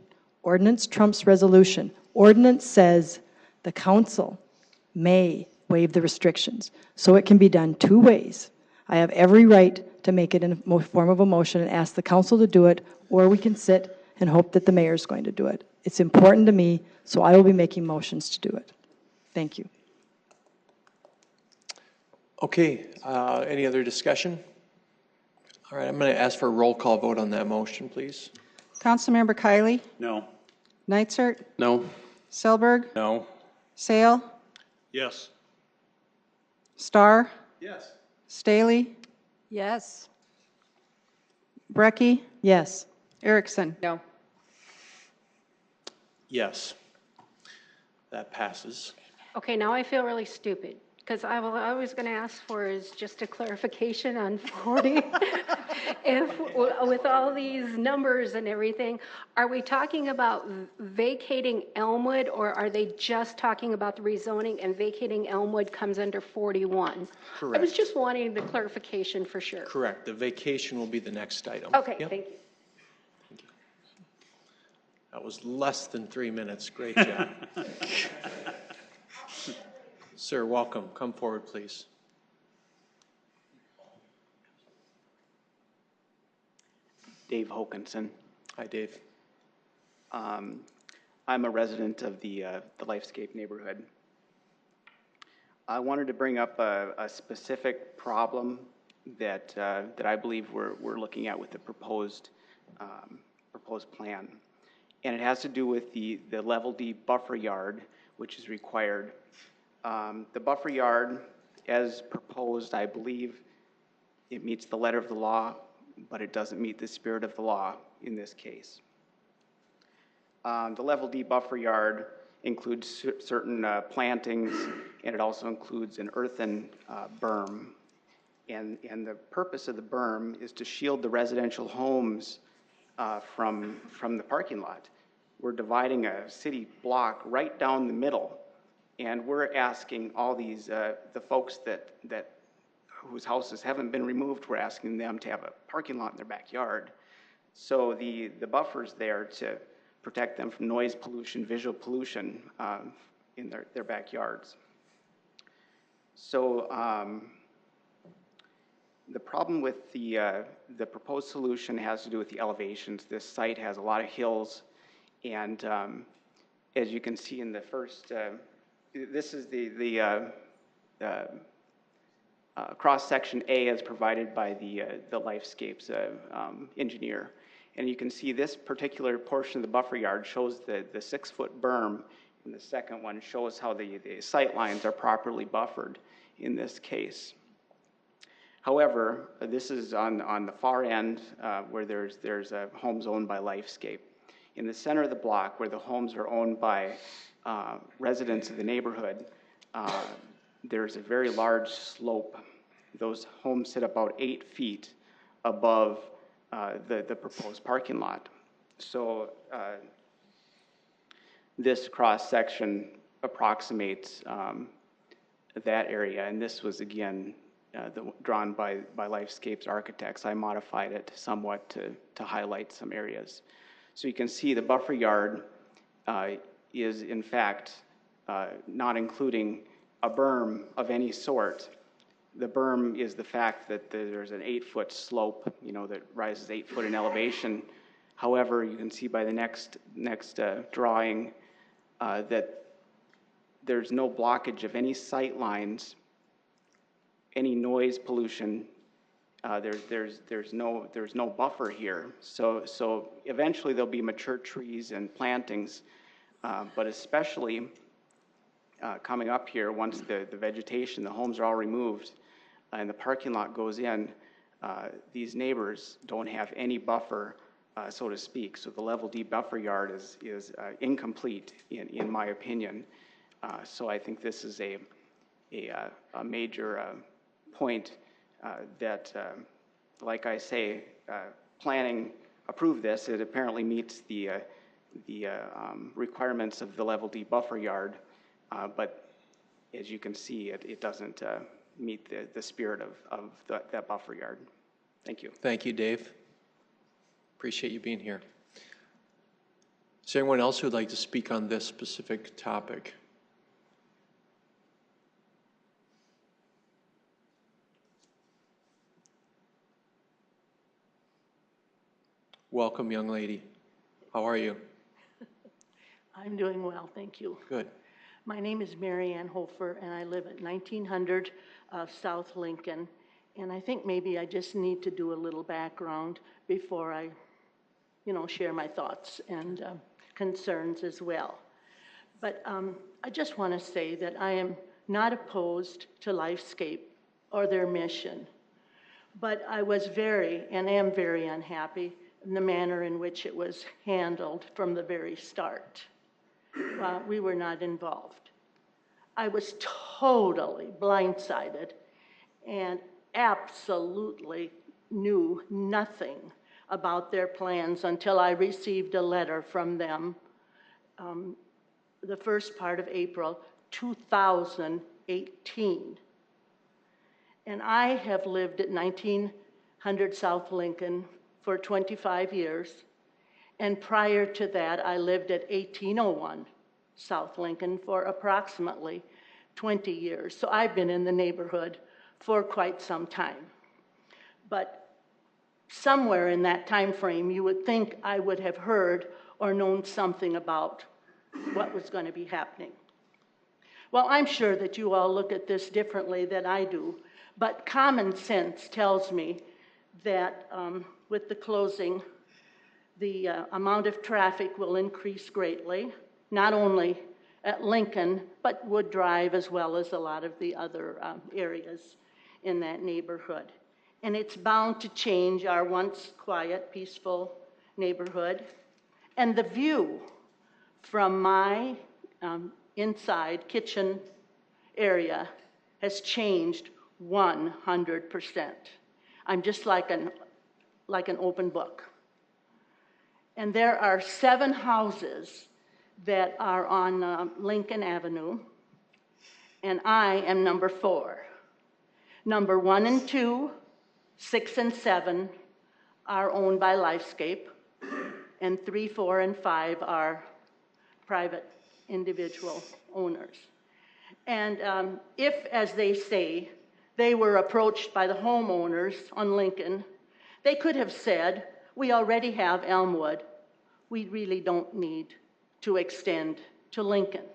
Ordinance trumps resolution. Ordinance says the council may waive the restrictions. So it can be done two ways. I have every right to make it in a form of a motion and ask the council to do it, or we can sit and hope that the mayor is going to do it. It's important to me, so I will be making motions to do it. Thank you. Okay, any other discussion? All right, I'm going to ask for a roll call vote on that motion, please. Councilmember Kiley? No. Neitzer? No. Selberg? No. Sale? Yes. Starr? Yes. Staley? Yes. Brecky? Yes. Erickson? No. Yes. That passes. Okay, now I feel really stupid, because I was going to ask for is just a clarification on 40. With all these numbers and everything, are we talking about vacating Elmwood, or are they just talking about the rezoning and vacating Elmwood comes under 41? Correct. I was just wanting the clarification for sure. Correct. The vacation will be the next item. Okay, Yep. thank you. That was less than 3 minutes. Great job. Sir, welcome. Come forward, please. Dave Hokinson. Hi, Dave. I'm a resident of the Lifescape neighborhood. I wanted to bring up a specific problem that I believe we're looking at with the proposed plan, and it has to do with the level D buffer yard, which is required. The buffer yard, as proposed, I believe it meets the letter of the law, but it doesn't meet the spirit of the law in this case. The level D buffer yard includes certain plantings, and it also includes an earthen berm. And the purpose of the berm is to shield the residential homes from the parking lot. We're dividing a city block right down the middle And we're asking all these, the folks whose houses haven't been removed, we're asking them to have a parking lot in their backyard. So the buffer's there to protect them from noise pollution, visual pollution in their backyards. So the problem with the proposed solution has to do with the elevations. This site has a lot of hills, and as you can see in the first, this is the cross-section A as provided by the Lifescapes engineer. And you can see this particular portion of the buffer yard shows the 6-foot berm, and the second one shows how the sight lines are properly buffered in this case. However, this is on the far end where there's homes owned by Lifescape. In the center of the block, where the homes are owned by residents of the neighborhood, there's a very large slope. Those homes sit about 8 feet above the proposed parking lot. So this cross-section approximates that area, and this was, again, drawn by Lifescape's architects. I modified it somewhat to highlight some areas. So you can see the buffer yard is, in fact, not including a berm of any sort. The berm is the fact that there's an 8-foot slope, that rises 8 foot in elevation. However, you can see by the next drawing that there's no blockage of any sight lines, any noise pollution. There's no buffer here. So eventually there'll be mature trees and plantings, but especially coming up here, once the vegetation, the homes are all removed, and the parking lot goes in, these neighbors don't have any buffer, so to speak. So the level D buffer yard is incomplete, in my opinion. So I think this is a major point that, like I say, planning approved this. It apparently meets the requirements of the level D buffer yard, but as you can see, it doesn't meet the spirit of that buffer yard. Thank you. Thank you, Dave. Appreciate you being here. Is there anyone else who would like to speak on this specific topic? Welcome, young lady. How are you? I'm doing well, thank you. Good. My name is Mary Ann Hofer, and I live at 1900 South Lincoln. And I think maybe I just need to do a little background before I, share my thoughts and concerns as well. But I just want to say that I am not opposed to Lifescape or their mission. But I was very, and am very unhappy in the manner in which it was handled from the very start. We were not involved. I was totally blindsided and absolutely knew nothing about their plans until I received a letter from them the first part of April 2018. And I have lived at 1900 South Lincoln for 25 years. And prior to that, I lived at 1801 South Lincoln for approximately 20 years. So I've been in the neighborhood for quite some time. But somewhere in that time frame, you would think I would have heard or known something about what was going to be happening. Well, I'm sure that you all look at this differently than I do, but common sense tells me that with the closing, the amount of traffic will increase greatly, not only at Lincoln, but Wood Drive, as well as a lot of the other areas in that neighborhood. And it's bound to change our once quiet, peaceful neighborhood. And the view from my inside kitchen area has changed 100%. I'm just like an open book. And there are 7 houses that are on Lincoln Avenue and I am number 4. Number 1 and 2, 6 and 7 are owned by Lifescape, and 3, 4, and 5 are private individual owners. And if, as they say, they were approached by the homeowners on Lincoln, they could have said, we already have Elmwood. We really don't need to extend to Lincoln,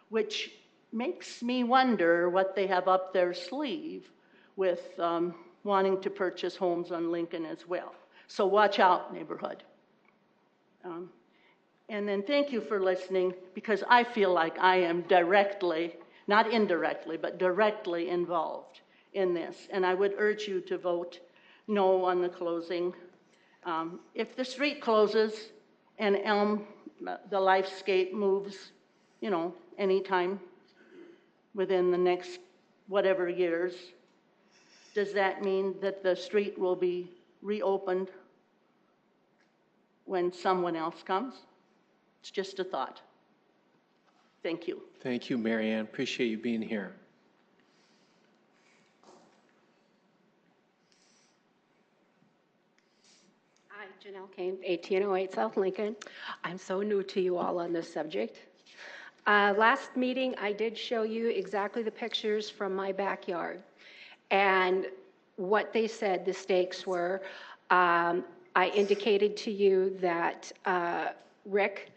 which makes me wonder what they have up their sleeve with wanting to purchase homes on Lincoln as well. So watch out, neighborhood. And then thank you for listening, because I feel like I am directly, not indirectly, but directly involved in this. And I would urge you to vote no on the closing. If the street closes and the Lifescape moves, you know, anytime within the next whatever years, does that mean that the street will be reopened when someone else comes? It's just a thought. Thank you. Thank you, Mary Ann. Appreciate you being here. Hi, Janelle Kane, 1808 South Lincoln. I'm so new to you all on this subject. Last meeting, I did show you exactly the pictures from my backyard and what they said the stakes were. I indicated to you that Rick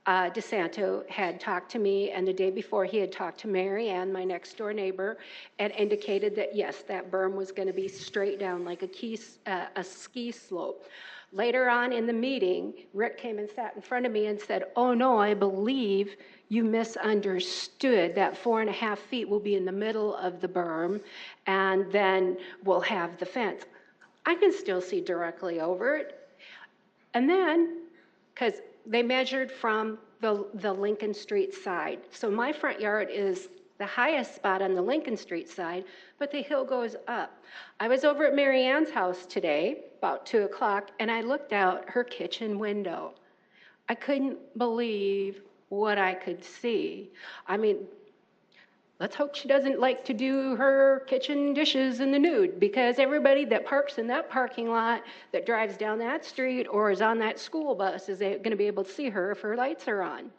DeSanto had talked to me, and the day before he had talked to Mary Ann, my next door neighbor, and indicated that yes, that berm was going to be straight down like a ski slope. Later on in the meeting, Rick came and sat in front of me and said, oh no, I believe you misunderstood. That 4.5 feet will be in the middle of the berm, and then we'll have the fence. I can still see directly over it. And then, because they measured from the Lincoln Street side. So my front yard is the highest spot on the Lincoln Street side, but the hill goes up. I was over at Mary Ann's house today, about 2 o'clock, and I looked out her kitchen window. I couldn't believe what I could see. I mean, let's hope she doesn't like to do her kitchen dishes in the nude, because everybody that parks in that parking lot, that drives down that street or is on that school bus is going to be able to see her if her lights are on.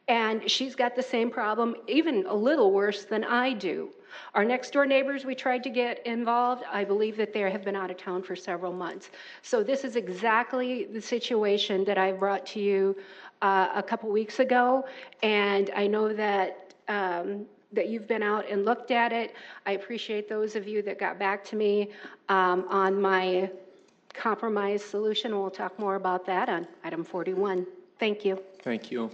And she's got the same problem, even a little worse than I do. Our next door neighbors, we tried to get involved. I believe that they have been out of town for several months. So this is exactly the situation that I brought to you a couple weeks ago. And I know that that you've been out and looked at it. I appreciate those of you that got back to me on my compromise solution. We'll talk more about that on item 41. Thank you. Thank you.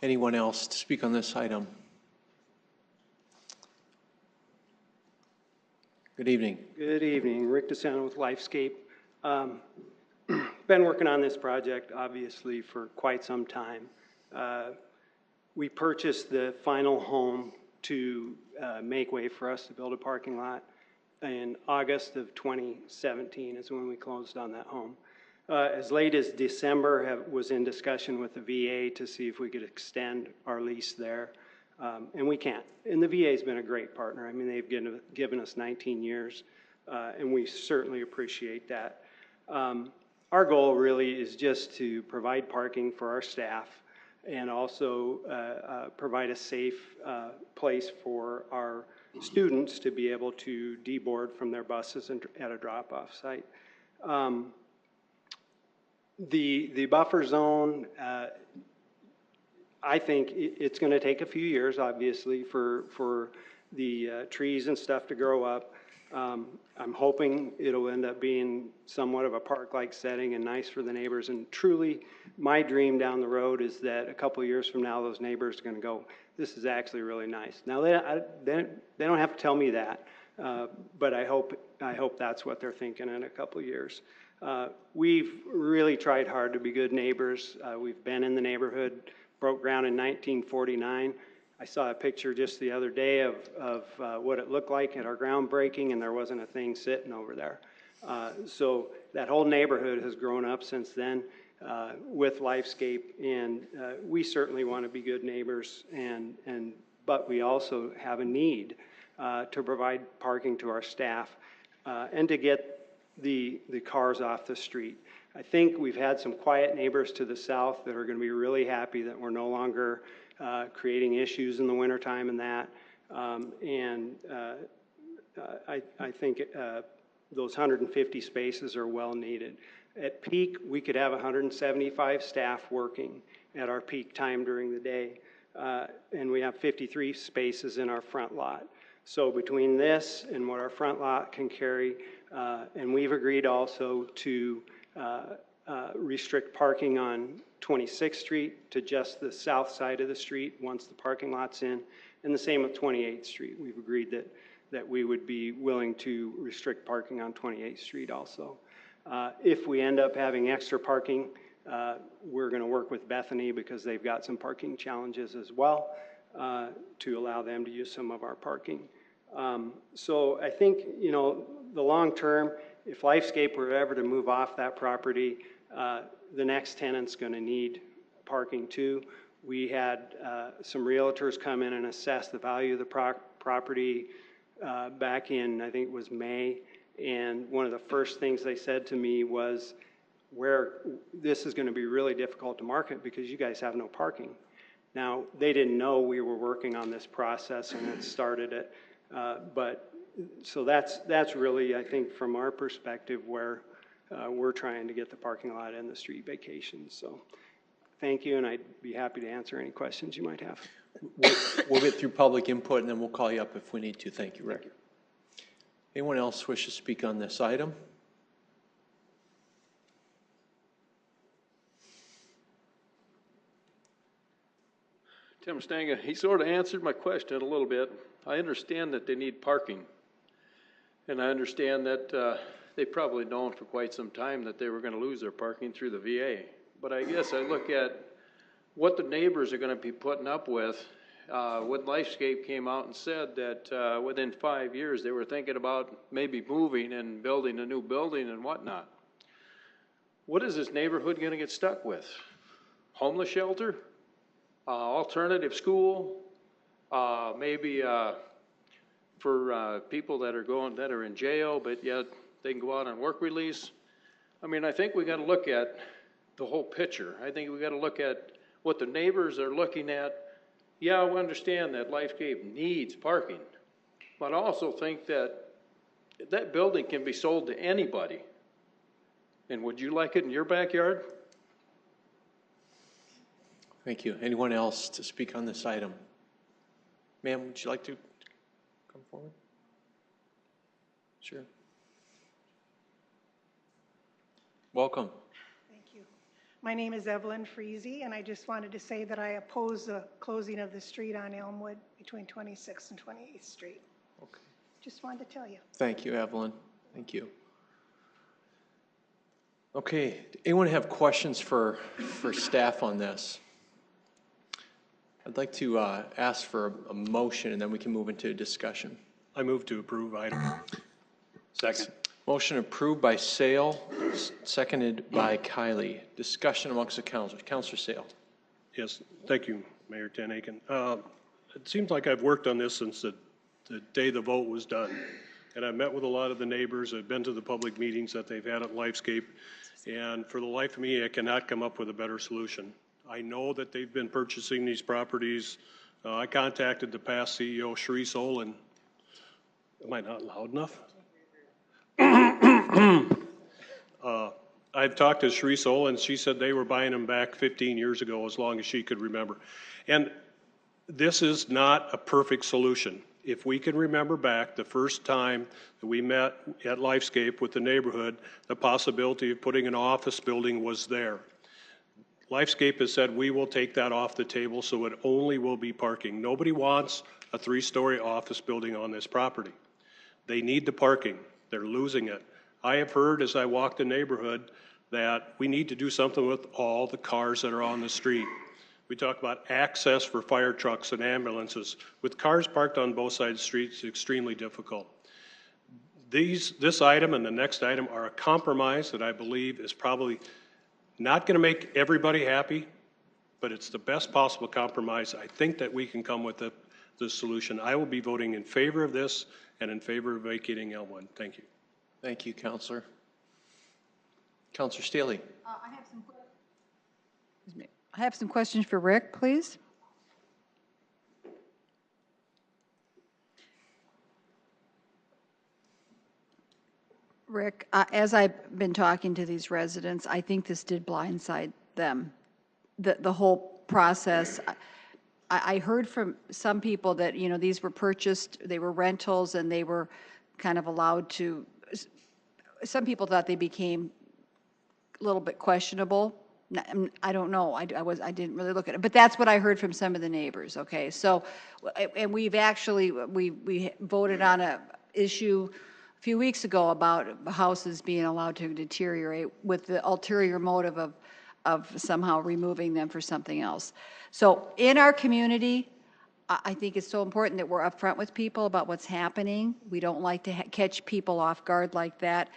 Anyone else to speak on this item? Good evening. Good evening. Rick DeSanto with Lifescape. Been working on this project, obviously, for quite some time. We purchased the final home to make way for us to build a parking lot in August of 2017 is when we closed on that home. As late as December, was in discussion with the VA to see if we could extend our lease there, and we can't. And the VA's been a great partner. I mean, they've given us 19 years, and we certainly appreciate that. Our goal really is just to provide parking for our staff and also provide a safe place for our students to be able to deboard from their buses at a drop-off site. The buffer zone, I think it's going to take a few years, obviously, for the trees and stuff to grow up. I'm hoping it'll end up being somewhat of a park-like setting and nice for the neighbors. And truly, my dream down the road is that a couple of years from now, those neighbors are going to go, this is actually really nice. Now, they don't have to tell me that, but I hope that's what they're thinking in a couple of years. We've really tried hard to be good neighbors. We've been in the neighborhood, broke ground in 1949. I saw a picture just the other day of what it looked like at our groundbreaking, and there wasn't a thing sitting over there. So that whole neighborhood has grown up since then. with Lifescape, and we certainly want to be good neighbors, but we also have a need to provide parking to our staff and to get the cars off the street. I think we've had some quiet neighbors to the south that are going to be really happy that we're no longer creating issues in the wintertime and that. I think those 150 spaces are well needed. At peak, we could have 175 staff working at our peak time during the day, and we have 53 spaces in our front lot. So between this and what our front lot can carry, and we've agreed also to restrict parking on 26th Street to just the south side of the street once the parking lot's in, and the same with 28th Street. We've agreed that we would be willing to restrict parking on 28th Street also. If we end up having extra parking, we're going to work with Bethany because they've got some parking challenges as well to allow them to use some of our parking. So I think, you know, the long term, if Lifescape were ever to move off that property, the next tenant's going to need parking too. We had some realtors come in and assess the value of the property back in, I think it was May, and one of the first things they said to me was, where this is going to be really difficult to market because you guys have no parking. Now, they didn't know we were working on this process and had started it, but so that's really, I think, from our perspective, where we're trying to get the parking lot and the street vacations. So thank you, and I'd be happy to answer any questions you might have. We'll get through public input, and then we'll call you up if we need to. Thank you, Rick. Thank you. Anyone else wish to speak on this item? Tim Stanga, he sort of answered my question a little bit. I understand that they need parking, and I understand that they've probably known for quite some time that they were going to lose their parking through the VA. But I guess I look at what the neighbors are going to be putting up with. When Lifescape came out and said that within 5 years they were thinking about maybe moving and building a new building and whatnot. What is this neighborhood going to get stuck with? Homeless shelter? Alternative school? Maybe for people that are in jail, but yet they can go out on work release. I mean, I think we got to look at the whole picture. I think we got to look at what the neighbors are looking at. Yeah, we understand that Lifescape needs parking, but I also think that that building can be sold to anybody. And would you like it in your backyard? Thank you. Anyone else to speak on this item? Ma'am, would you like to come forward? Sure. Welcome. Thank you. My name is Evelyn Freezy, and I just wanted to say that I oppose the closing of the street on Elmwood between 26th and 28th Street. Okay. Just wanted to tell you. Thank you, Evelyn. Thank you. Okay. Anyone have questions for staff on this? I'd like to ask for a motion, and then we can move into a discussion. I move to approve item. Second. Motion approved by Sale, seconded by Kiley. Discussion amongst the councilors. Councilor Sale. Yes, thank you, Mayor Ten Aiken. It seems like I've worked on this since the day the vote was done. And I've met with a lot of the neighbors. I've been to the public meetings that they've had at Lifescape. And for the life of me, I cannot come up with a better solution. I know that they've been purchasing these properties. I contacted the past CEO, Sheree Solon. Am I not loud enough? I've talked to Sheree Solon, and she said they were buying them back 15 years ago, as long as she could remember. And this is not a perfect solution. If we can remember back the first time that we met at Lifescape with the neighborhood, the possibility of putting an office building was there. Lifescape has said we will take that off the table, so it only will be parking. Nobody wants a 3-story office building on this property. They need the parking. They're losing it. I have heard as I walk the neighborhood that we need to do something with all the cars that are on the street. We talk about access for fire trucks and ambulances. With cars parked on both sides of the street, it's extremely difficult. This item and the next item are a compromise that I believe is probably Not going to make everybody happy, but it's the best possible compromise. I think that we can come with the solution. I will be voting in favor of this and in favor of vacating Elmwood. Thank you. Thank you, Councilor. Councilor Staley. I have some questions for Rick, please. Rick, as I've been talking to these residents, I think this did blindside them. The whole process. I heard from some people that, you know, these were purchased, they were rentals, and they were kind of allowed to, some people thought they became a little bit questionable. I don't know. I didn't really look at it, but that's what I heard from some of the neighbors. Okay, so, and we've actually we voted on a issue a few weeks ago about houses being allowed to deteriorate with the ulterior motive of somehow removing them for something else. So in our community, I think it's so important that we're upfront with people about what's happening. We don't like to catch people off guard like that.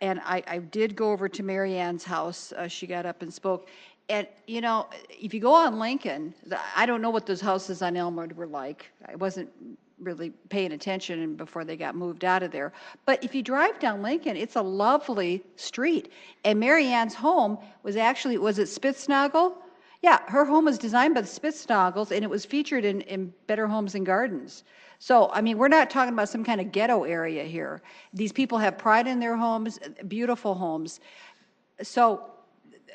And I did go over to Mary Ann's house. She got up and spoke. And, you know, if you go on Lincoln, I don't know what those houses on Elmwood were like. I wasn't really paying attention before they got moved out of there. But if you drive down Lincoln, it's a lovely street. And Mary Ann's home was actually, was it Spitznagel? Yeah, her home was designed by the Spitznagels, and it was featured in Better Homes and Gardens. So, I mean, we're not talking about some kind of ghetto area here. These people have pride in their homes, beautiful homes. So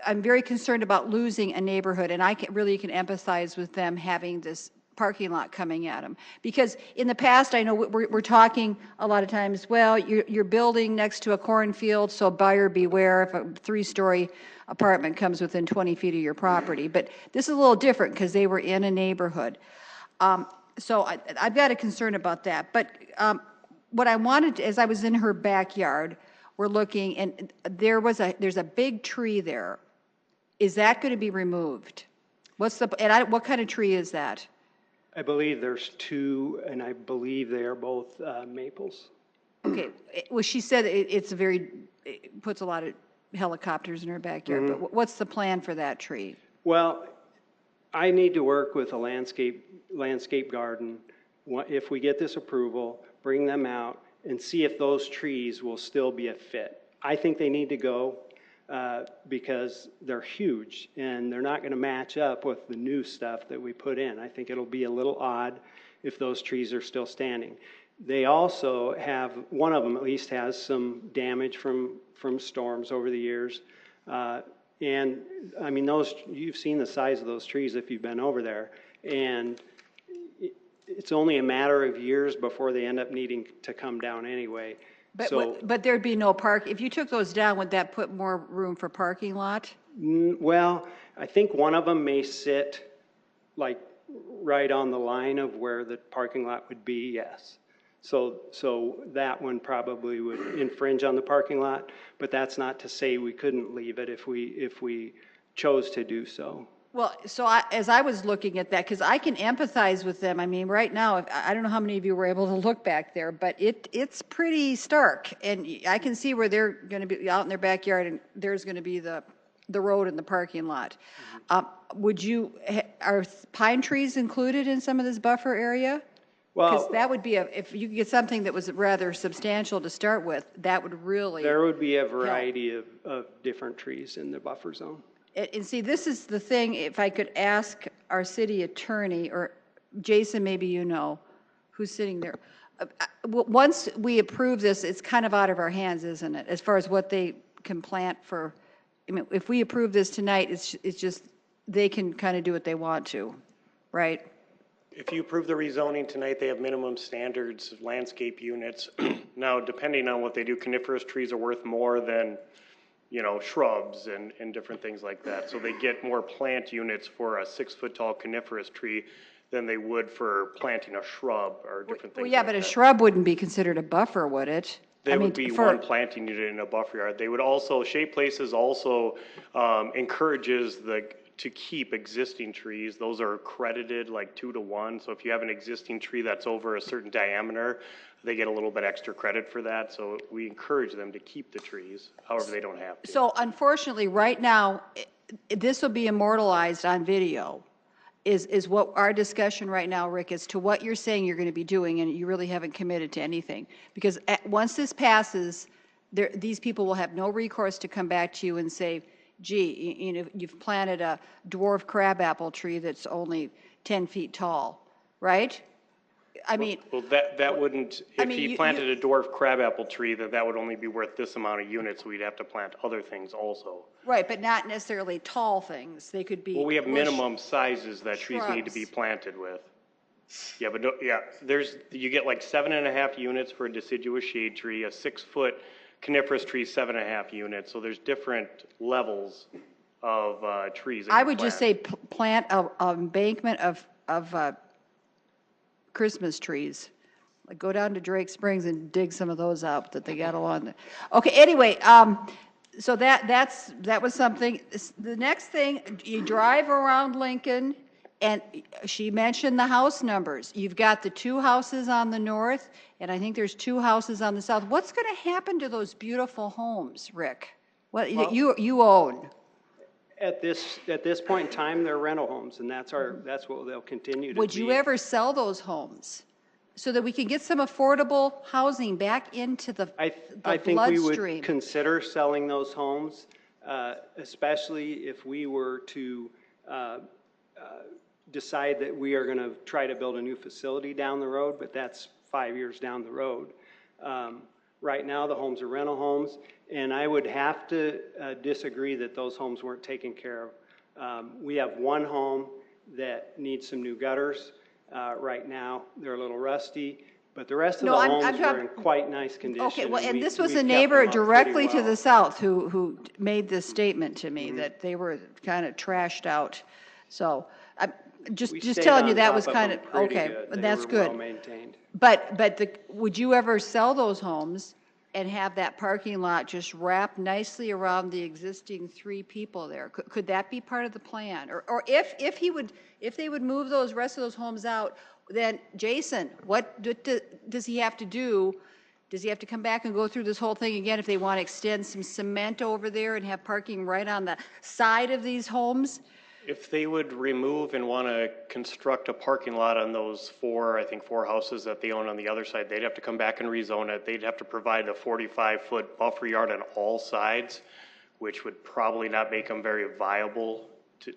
I'm very concerned about losing a neighborhood, and I really can empathize with them having this parking lot coming at them. Because in the past, I know we're talking a lot of times, well, you're building next to a cornfield, so buyer beware if a 3-story apartment comes within 20 feet of your property. But this is a little different because they were in a neighborhood. So I've got a concern about that. But what I wanted, as I was in her backyard, we're looking, and there's a big tree there. Is that going to be removed? What kind of tree is that? I believe there's 2, and I believe they are both maples. Okay. Well, she said it puts a lot of helicopters in her backyard. Mm-hmm. But what's the plan for that tree? Well, I need to work with a landscape garden. If we get this approval, bring them out and see if those trees will still be a fit. I think they need to go because they're huge and they're not going to match up with the new stuff that we put in. I think it'll be a little odd if those trees are still standing. They also have, one of them at least has some damage from storms over the years. And I mean, you've seen the size of those trees if you've been over there. And it's only a matter of years before they end up needing to come down anyway. But there'd be no park. If you took those down, would that put more room for parking lot? Well, I think one of them may sit like right on the line of where the parking lot would be, yes. So that one probably would infringe on the parking lot, but that's not to say we couldn't leave it if we chose to do so. Well, so as I was looking at that, because I can empathize with them. I mean, right now, I don't know how many of you were able to look back there, but it's pretty stark. And I can see where they're going to be out in their backyard, and there's going to be the road and the parking lot. Mm-hmm. Are pine trees included in some of this buffer area? Because that would be if you could get something that was rather substantial to start with, that would really There would be a variety of different trees in the buffer zone. And see, this is the thing, if I could ask our city attorney, or Jason, maybe you know, who's sitting there. Once we approve this, it's kind of out of our hands, isn't it? As far as what they can plant for, I mean, if we approve this tonight, it's just, they can kind of do what they want to, right? If you approve the rezoning tonight, they have minimum standards of landscape units. Now, depending on what they do, coniferous trees are worth more than, you know, shrubs and different things like that. So they get more plant units for a 6-foot tall coniferous tree than they would for planting a shrub or different things. Well, yeah, like but that. A shrub wouldn't be considered a buffer, would it? There would be one planting unit in a buffer yard. They would also, Shape Places also encourages the to keep existing trees. Those are credited like 2 to 1. So if you have an existing tree that's over a certain diameter, they get a little bit extra credit for that. So we encourage them to keep the trees. However, they don't have to. So unfortunately, right now, this will be immortalized on video, is what our discussion right now, Rick, as to what you're saying you're going to be doing, and you really haven't committed to anything. Because once this passes, these people will have no recourse to come back to you and say, gee, you know, you've planted a dwarf crabapple tree that's only 10 feet tall, right? I mean, well, that wouldn't, if he planted a dwarf crabapple tree, then that would only be worth this amount of units. We'd have to plant other things also. right, but not necessarily tall things. They could be. Well, we have bush minimum sizes that trees need to be shrubs. planted with. Yeah, but you get like 7.5 units for a deciduous shade tree, a 6-foot coniferous tree, 7.5 units. So there's different levels of trees. That I you would just say plant an embankment of Christmas trees. Like go down to Drake Springs and dig some of those up that they got along there. Okay, anyway, so that was something. The next thing, you drive around Lincoln, and she mentioned the house numbers. You've got the 2 houses on the north, and I think there's 2 houses on the south. What's going to happen to those beautiful homes, Rick? What Well, you own? At this point in time, they're rental homes, and that's what they'll continue to be. Would you ever sell those homes so that we can get some affordable housing back into the I think we would bloodstream? consider selling those homes, especially if we were to decide that we are going to try to build a new facility down the road, but that's 5 years down the road. Right now, the homes are rental homes, and I would have to disagree that those homes weren't taken care of. We have one home that needs some new gutters. Right now, they're a little rusty, but the rest of the homes are in quite nice condition. Okay, well, and this was we've a kept neighbor them up pretty directly to well. the south who made this statement to me, that they were kind of trashed out. So, I'm just stayed telling you on that top was of kind them of, pretty okay, good. They that's were good. well-maintained. But would you ever sell those homes and have that parking lot just wrap nicely around the existing 3 people there? Could that be part of the plan? Or if they would move those rest of those homes out, then Jason, what does he have to do? Does he have to come back and go through this whole thing again if they want to extend some cement over there and have parking right on the side of these homes? If they would remove and want to construct a parking lot on those 4 houses that they own on the other side, they'd have to come back and rezone it. They'd have to provide a 45-foot buffer yard on all sides, which would probably not make them very viable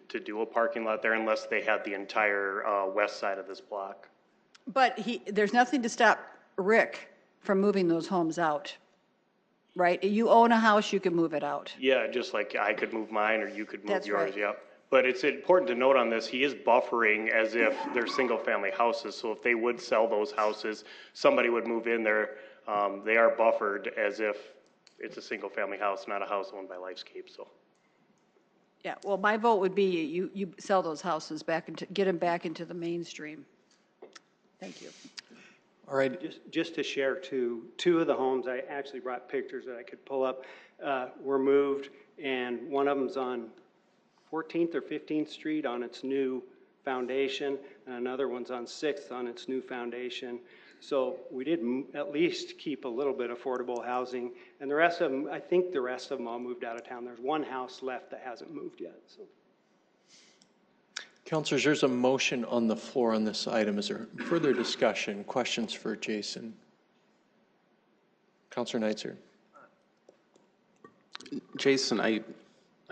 to do a parking lot there unless they had the entire west side of this block. But there's nothing to stop Rick from moving those homes out, right? You own a house, you can move it out. Yeah, just like I could move mine or you could move That's yours, right. yep. But it's important to note on this, he is buffering as if they're single-family houses. So if they would sell those houses, somebody would move in there. They are buffered as if it's a single-family house, not a house owned by Lifescape, so. Yeah, well, my vote would be you sell those houses get them back into the mainstream. Thank you. All right. Just to share two of the homes, I actually brought pictures that I could pull up, were moved, and one of them's on 14th or 15th Street on its new foundation, and another one's on 6th on its new foundation. So we did at least keep a little bit affordable housing, and the rest of them, I think the rest of them all moved out of town. There's one house left that hasn't moved yet. So. Councilors, there's a motion on the floor on this item. Is there further discussion? Questions for Jason? Councilor Neitzer. Jason, I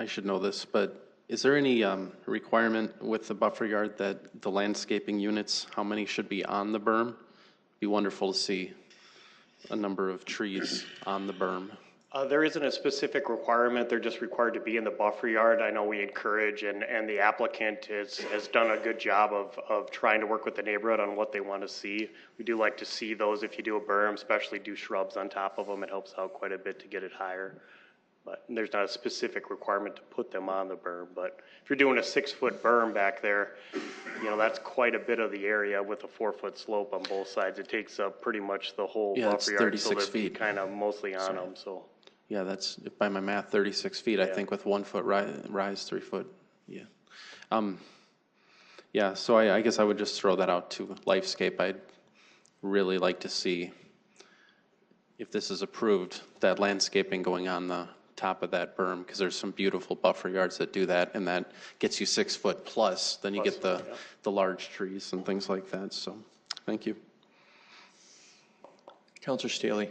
should know this, but is there any requirement with the buffer yard that the landscaping units, how many should be on the berm? Be wonderful to see a number of trees on the berm. There isn't a specific requirement. They're just required to be in the buffer yard. I know we encourage, and the applicant has done a good job of trying to work with the neighborhood on what they want to see. We do like to see those if you do a berm, especially do shrubs on top of them. It helps out quite a bit to get it higher. But there's not a specific requirement to put them on the berm. But if you're doing a 6-foot berm back there, that's quite a bit of the area with a 4-foot slope on both sides. It takes up pretty much the whole buffer yard. 36 so feet. Kind of mostly on them. So. Yeah, that's by my math, 36 feet. Yeah. I think with 1 foot rise, 3 foot. Yeah. Yeah, so I guess I would just throw that out to Lifescape. I'd really like to see, if this is approved, that landscaping going on the top of that berm, because there's some beautiful buffer yards that do that, and that gets you 6 foot plus. Then you get the large trees and things like that. So, thank you. Councilor Staley.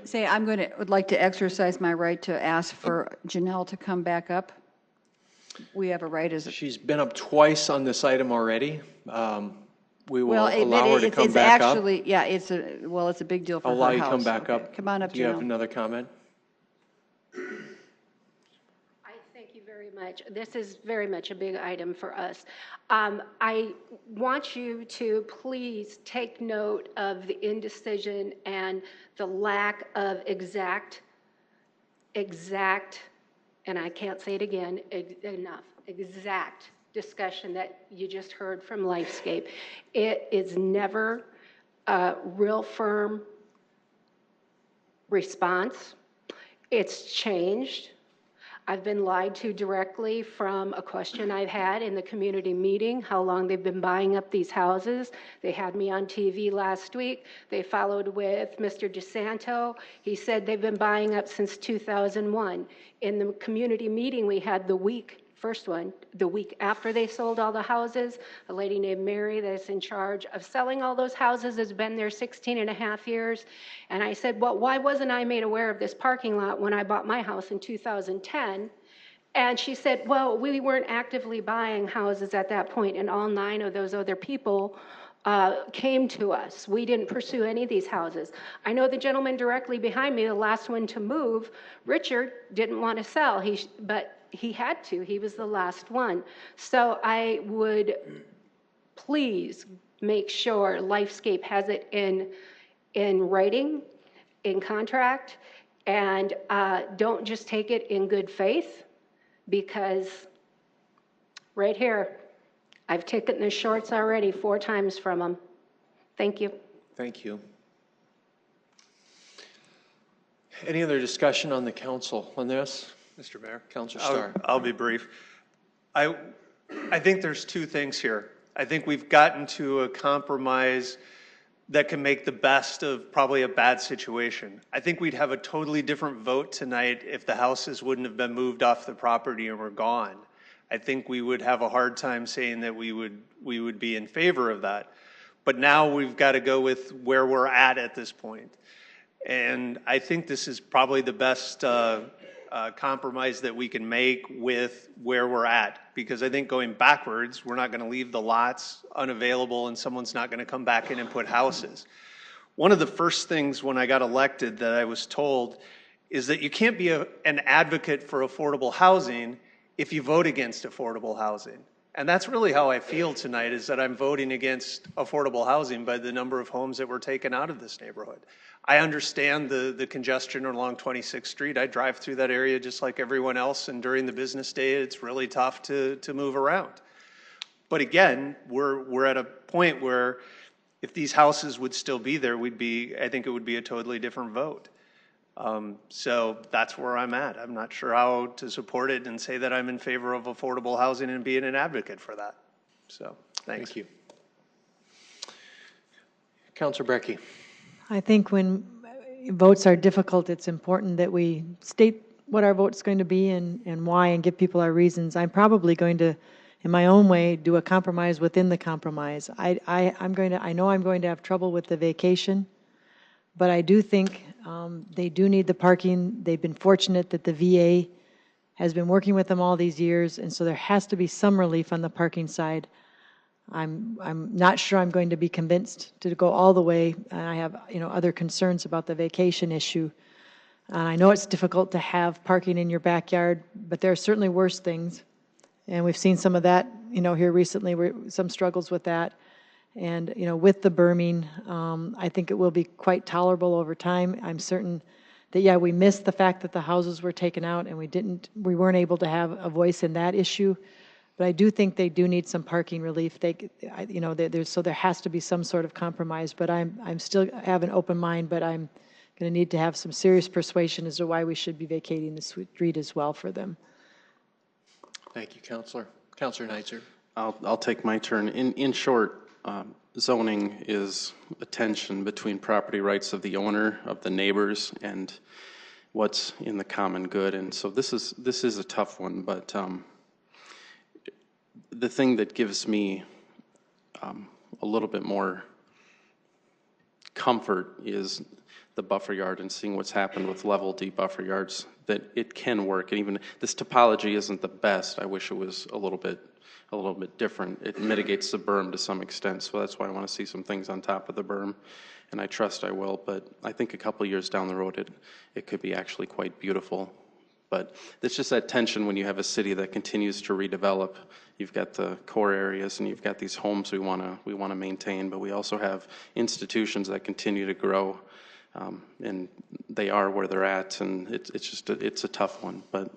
Would like to exercise my right to ask for Janelle to come back up. We have a right as She's been up twice on this item already. We will allow her to come it's back up. actually, yeah, it's a big deal for I'll her allow you house. to come back Okay. up. Come on up, Do you have Janelle. another comment? I thank you very much. This is very much a big item for us. I want you to please take note of the indecision and the lack of exact, and I can't say it again enough, exact discussion that you just heard from Lifescape. It is never a real firm response. It's changed. I've been lied to directly from a question I've had in the community meeting, how long they've been buying up these houses. They had me on TV last week. They followed with Mr. DeSanto. He said they've been buying up since 2001. In the community meeting we had the first one, the week after they sold all the houses, a lady named Mary that's in charge of selling all those houses has been there 16 and a half years. And I said, well, why wasn't I made aware of this parking lot when I bought my house in 2010? And she said, well, we weren't actively buying houses at that point, and all 9 of those other people came to us. We didn't pursue any of these houses. I know the gentleman directly behind me, the last one to move, Richard, didn't want to sell, but he had to. He was the last one. So I would please make sure Lifescape has it in writing, in contract, and don't just take it in good faith, because right here, I've taken the shorts already 4 times from them. Thank you. Thank you. Any other discussion on the council on this? Mr. Mayor? Councilor Starr. I'll be brief. I think there's 2 things here. I think we've gotten to a compromise that can make the best of probably a bad situation. I think we'd have a totally different vote tonight if the houses wouldn't have been moved off the property and were gone. I think we would have a hard time saying that we would be in favor of that. But now we've got to go with where we're at this point. And I think this is probably the best compromise that we can make with where we're at, because I think going backwards, we're not going to leave the lots unavailable and someone's not going to come back in and put houses. One of the first things when I got elected that I was told is that you can't be an advocate for affordable housing if you vote against affordable housing. And that's really how I feel tonight, is that I'm voting against affordable housing by the number of homes that were taken out of this neighborhood. I understand the congestion along 26th Street. I drive through that area just like everyone else, and during the business day, it's really tough to move around. But again, we're at a point where if these houses would still be there, I think it would be a totally different vote. So that's where I'm at. I'm not sure how to support it and say that I'm in favor of affordable housing and being an advocate for that. So, thanks. Thank you. Councilor Brecky. I think when votes are difficult, it's important that we state what our vote's going to be and why, and give people our reasons. I'm probably going to, in my own way, do a compromise within the compromise. I know I'm going to have trouble with the vacation, but I do think they do need the parking. They've been fortunate that the VA has been working with them all these years, and so there has to be some relief on the parking side. I'm not sure I'm going to be convinced to go all the way. I have other concerns about the vacation issue. I know it's difficult to have parking in your backyard, but there are certainly worse things, and we've seen some of that here recently. Some struggles with that, and with the berming, I think it will be quite tolerable over time. I'm certain that we missed the fact that the houses were taken out, and we weren't able to have a voice in that issue. But I do think they do need some parking relief. So there has to be some sort of compromise. But I'm still have an open mind. But I'm going to need to have some serious persuasion as to why we should be vacating the street as well for them. Thank you, Councilor. Councilor Neitzer. I'll take my turn. In short, zoning is a tension between property rights of the owner, of the neighbors, and what's in the common good. And so this is a tough one, but the thing that gives me a little bit more comfort is the buffer yard and seeing what's happened with level D buffer yards, that it can work. And even this topology isn't the best. I wish it was a little bit different. It mitigates the berm to some extent, so that's why I want to see some things on top of the berm, and I trust I will. But I think a couple years down the road, it could be actually quite beautiful. But it's just that tension when you have a city that continues to redevelop. You've got the core areas and you've got these homes we want to maintain, but we also have institutions that continue to grow, and they are where they're at, and it's a tough one. But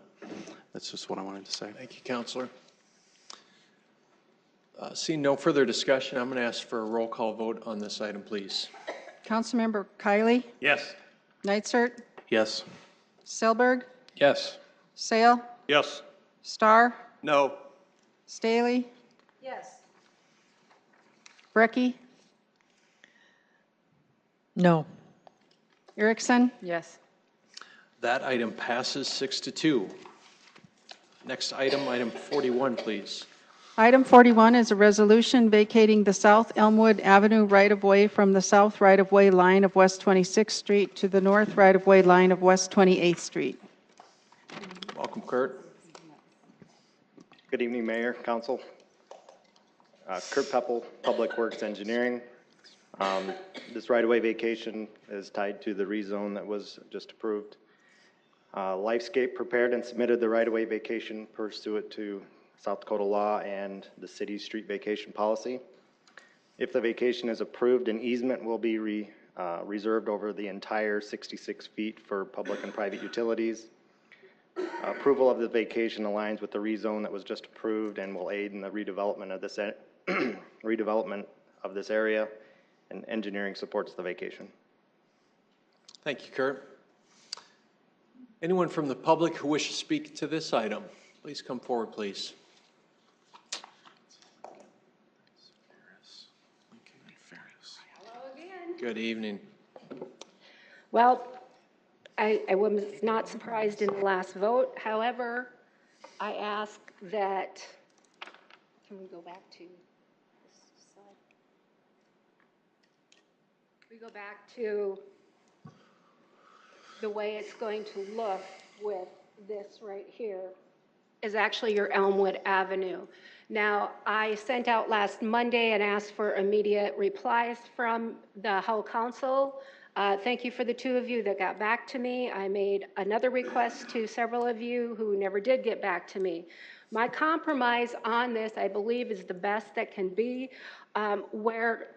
that's just what I wanted to say. Thank you, Councilor. Seeing no further discussion, I'm going to ask for a roll call vote on this item, please. Councilmember Kiley? Yes. Neitzert? Yes. Selberg? Yes. Sale? Yes. Starr? No. Staley? Yes. Brecky? No. Erickson? Yes. That item passes 6-2. Next item, item 41, please. Item 41 is a resolution vacating the South Elmwood Avenue right-of-way from the south right-of-way line of West 26th Street to the north right-of-way line of West 28th Street. Welcome, Kurt. Good evening, Mayor, Council. Kurt Peppel, Public Works Engineering. This right-of-way vacation is tied to the rezone that was just approved. Lifescape prepared and submitted the right-of-way vacation pursuant to South Dakota law and the city's street vacation policy. If the vacation is approved, an easement will be reserved over the entire 66 feet for public and private utilities. Approval of the vacation aligns with the rezone that was just approved and will aid in the redevelopment of this area, and engineering supports the vacation. Thank you, Kurt. Anyone from the public who wishes to speak to this item, please come forward, please. Hello again. Good evening. Well, I was not surprised in the last vote. However, I ask that, can we go back to this side? We go back to the way it's going to look with this right here is actually your Elmwood Avenue. Now, I sent out last Monday and asked for immediate replies from the whole council. Thank you for the two of you that got back to me. I made another request to several of you who never did get back to me. My compromise on this, I believe, is the best that can be. Where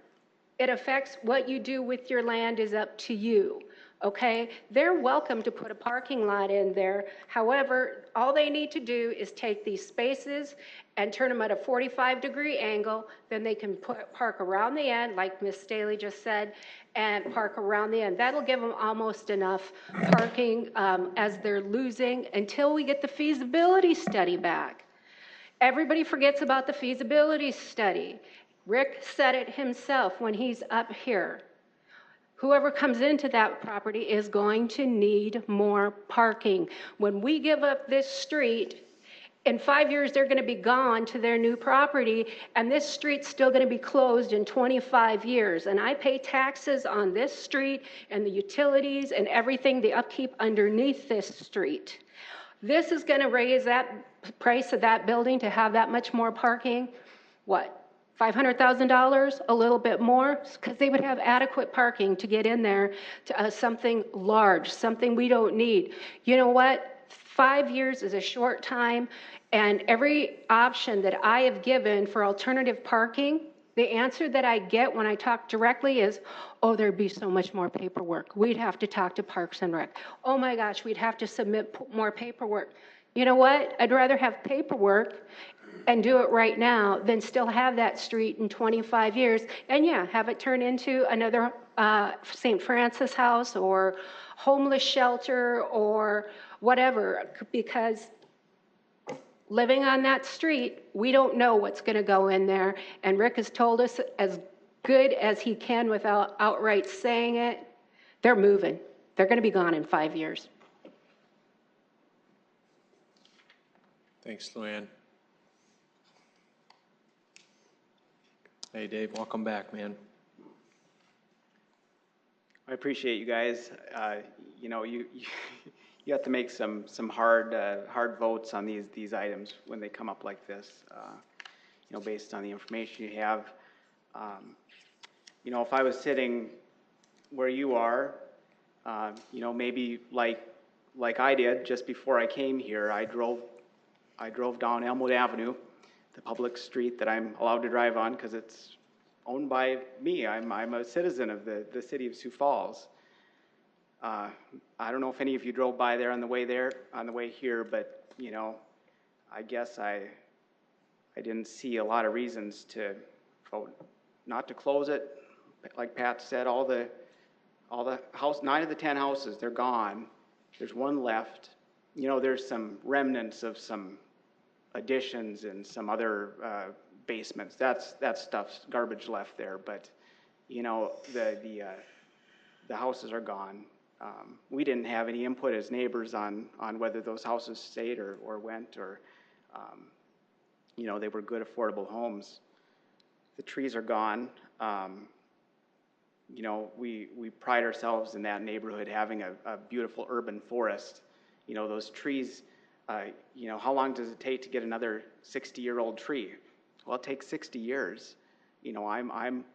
it affects what you do with your land is up to you. Okay, they're welcome to put a parking lot in there. However, all they need to do is take these spaces and turn them at a 45-degree angle. Then they can park around the end, like Ms. Staley just said, and park around the end. That'll give them almost enough parking as they're losing until we get the feasibility study back. Everybody forgets about the feasibility study. Rick said it himself when he's up here. Whoever comes into that property is going to need more parking. When we give up this street, in 5 years, they're going to be gone to their new property, and this street's still going to be closed in 25 years. And I pay taxes on this street and the utilities and everything, the upkeep underneath this street. This is going to raise that price of that building to have that much more parking. What? $500,000, a little bit more, because they would have adequate parking to get in there to something large, something we don't need. You know what? 5 years is a short time, and every option that I have given for alternative parking, the answer that I get when I talk directly is, oh, there'd be so much more paperwork. We'd have to talk to Parks and Rec. Oh my gosh, we'd have to submit more paperwork. You know what? I'd rather have paperwork and do it right now than still have that street in 25 years. And yeah, have it turn into another St. Francis house or homeless shelter or whatever, because living on that street, we don't know what's going to go in there. And Rick has told us as good as he can without outright saying it, they're moving. They're going to be gone in 5 years. Thanks, Luann. Hey, Dave, welcome back, man. I appreciate you guys. You know, you have to make some hard votes on these items when they come up like this. You know, based on the information you have. You know, if I was sitting where you are, you know, maybe like I did just before I came here, I drove down Elmwood Avenue, the public street that I'm allowed to drive on because it's owned by me. I'm a citizen of the city of Sioux Falls. I don't know if any of you drove by there on the way here, but you know, I guess I didn't see a lot of reasons to vote not to close it. Like Pat said, all the 9 of the 10 houses, they're gone. There's one left. You know, there's some remnants of some additions and some other basements. That stuff's garbage left there. But you know, the houses are gone. We didn't have any input as neighbors on whether those houses stayed or went, or you know, they were good, affordable homes. The trees are gone. You know, we pride ourselves in that neighborhood having a beautiful urban forest. You know, those trees, you know, how long does it take to get another 60-year-old tree? Well, it takes 60 years. You know, I'm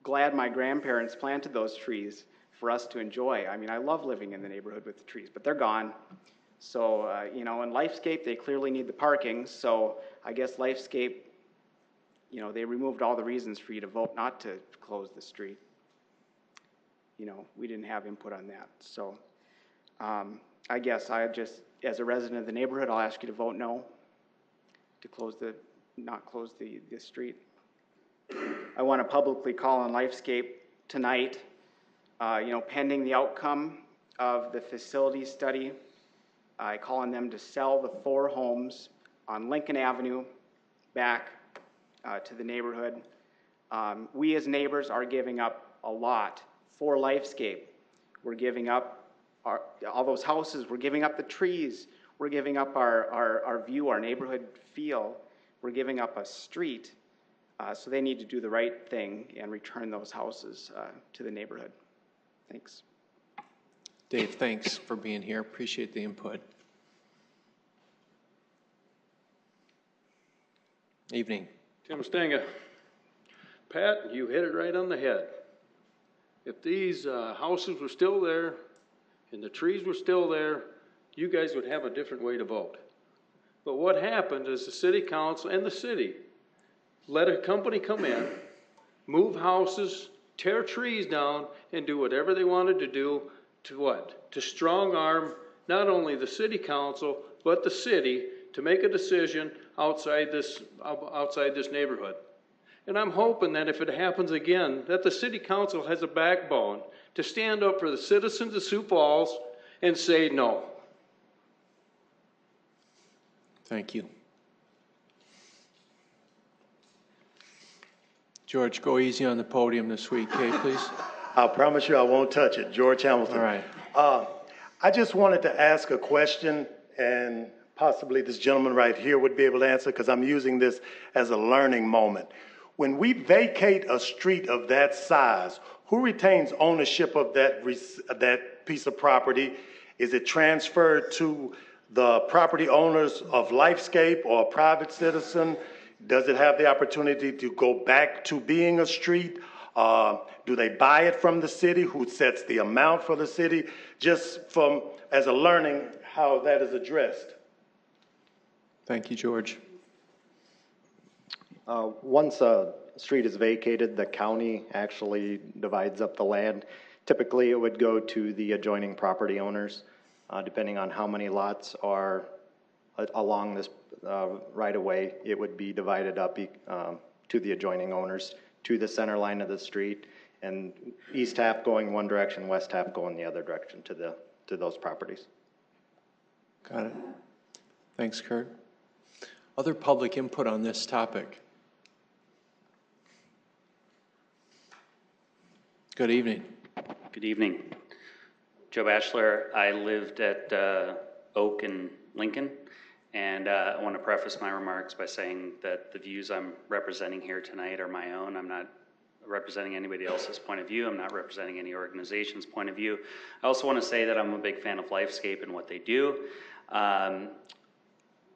glad my grandparents planted those trees for us to enjoy. I mean, I love living in the neighborhood with the trees, but they're gone. So, you know, in Lifescape, they clearly need the parking. So I guess Lifescape, you know, they removed all the reasons for you to vote not to close the street. You know, we didn't have input on that. So I guess I just, as a resident of the neighborhood, I'll ask you to vote no to not close the street. I want to publicly call on Lifescape tonight, you know, pending the outcome of the facility study. I call on them to sell the 4 homes on Lincoln Avenue back to the neighborhood. We as neighbors are giving up a lot for Lifescape. We're giving up all those houses, we're giving up the trees, we're giving up our view, our neighborhood feel, we're giving up a street. So they need to do the right thing and return those houses to the neighborhood. Thanks. Dave, thanks for being here. Appreciate the input. Evening. Tim Stenga. Pat, you hit it right on the head. If these houses were still there and the trees were still there, you guys would have a different way to vote. But what happened is the city council and the city let a company come in, move houses, tear trees down, and do whatever they wanted to do to what? To strong arm not only the city council, but the city to make a decision outside this neighborhood. And I'm hoping that if it happens again, that the city council has a backbone to stand up for the citizens of Sioux Falls and say no. Thank you. George, go easy on the podium this week, okay, please? I promise you I won't touch it. George Hamilton. All right. I just wanted to ask a question, and possibly this gentleman right here would be able to answer, because I'm using this as a learning moment. When we vacate a street of that size, who retains ownership of that piece of property? Is it transferred to the property owners of Lifescape or a private citizen? Does it have the opportunity to go back to being a street? Do they buy it from the city? Who sets the amount for the city? Just as a learning how that is addressed. Thank you, George. Once a street is vacated, the county actually divides up the land. Typically, it would go to the adjoining property owners, depending on how many lots are along this right-of-way. It would be divided up to the adjoining owners, to the center line of the street, and east half going one direction, west half going the other direction to those properties. Got it. Thanks, Kurt. Other public input on this topic? Good evening. Good evening. Joe Batchelor. I lived at Oak and Lincoln, and I want to preface my remarks by saying that the views I'm representing here tonight are my own. I'm not representing anybody else's point of view. I'm not representing any organization's point of view. I also want to say that I'm a big fan of Lifescape and what they do.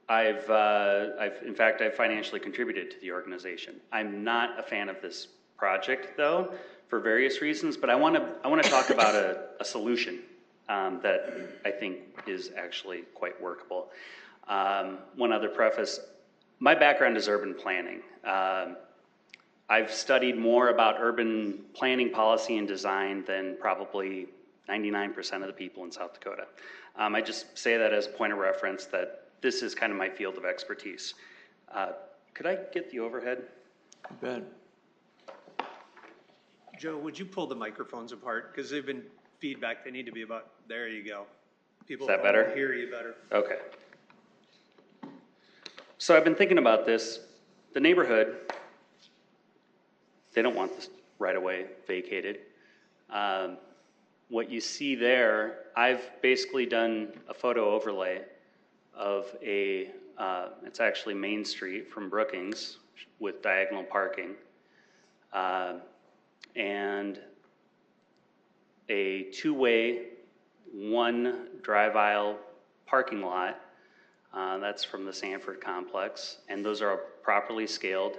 I've financially contributed to the organization. I'm not a fan of this project, though, for various reasons, but I want to talk about a solution that I think is actually quite workable. One other preface, my background is urban planning. I've studied more about urban planning policy and design than probably 99% of the people in South Dakota. I just say that as a point of reference that this is kind of my field of expertise. Could I get the overhead? You bet. Joe, would you pull the microphones apart? Because they've been feedback. They need to be about, there you go. People Is that better? Hear you better. Okay. So I've been thinking about this. The neighborhood, they don't want this right away vacated. What you see there, I've basically done a photo overlay of it's actually Main Street from Brookings with diagonal parking. And a two-way, one drive aisle parking lot. That's from the Sanford complex, and those are properly scaled.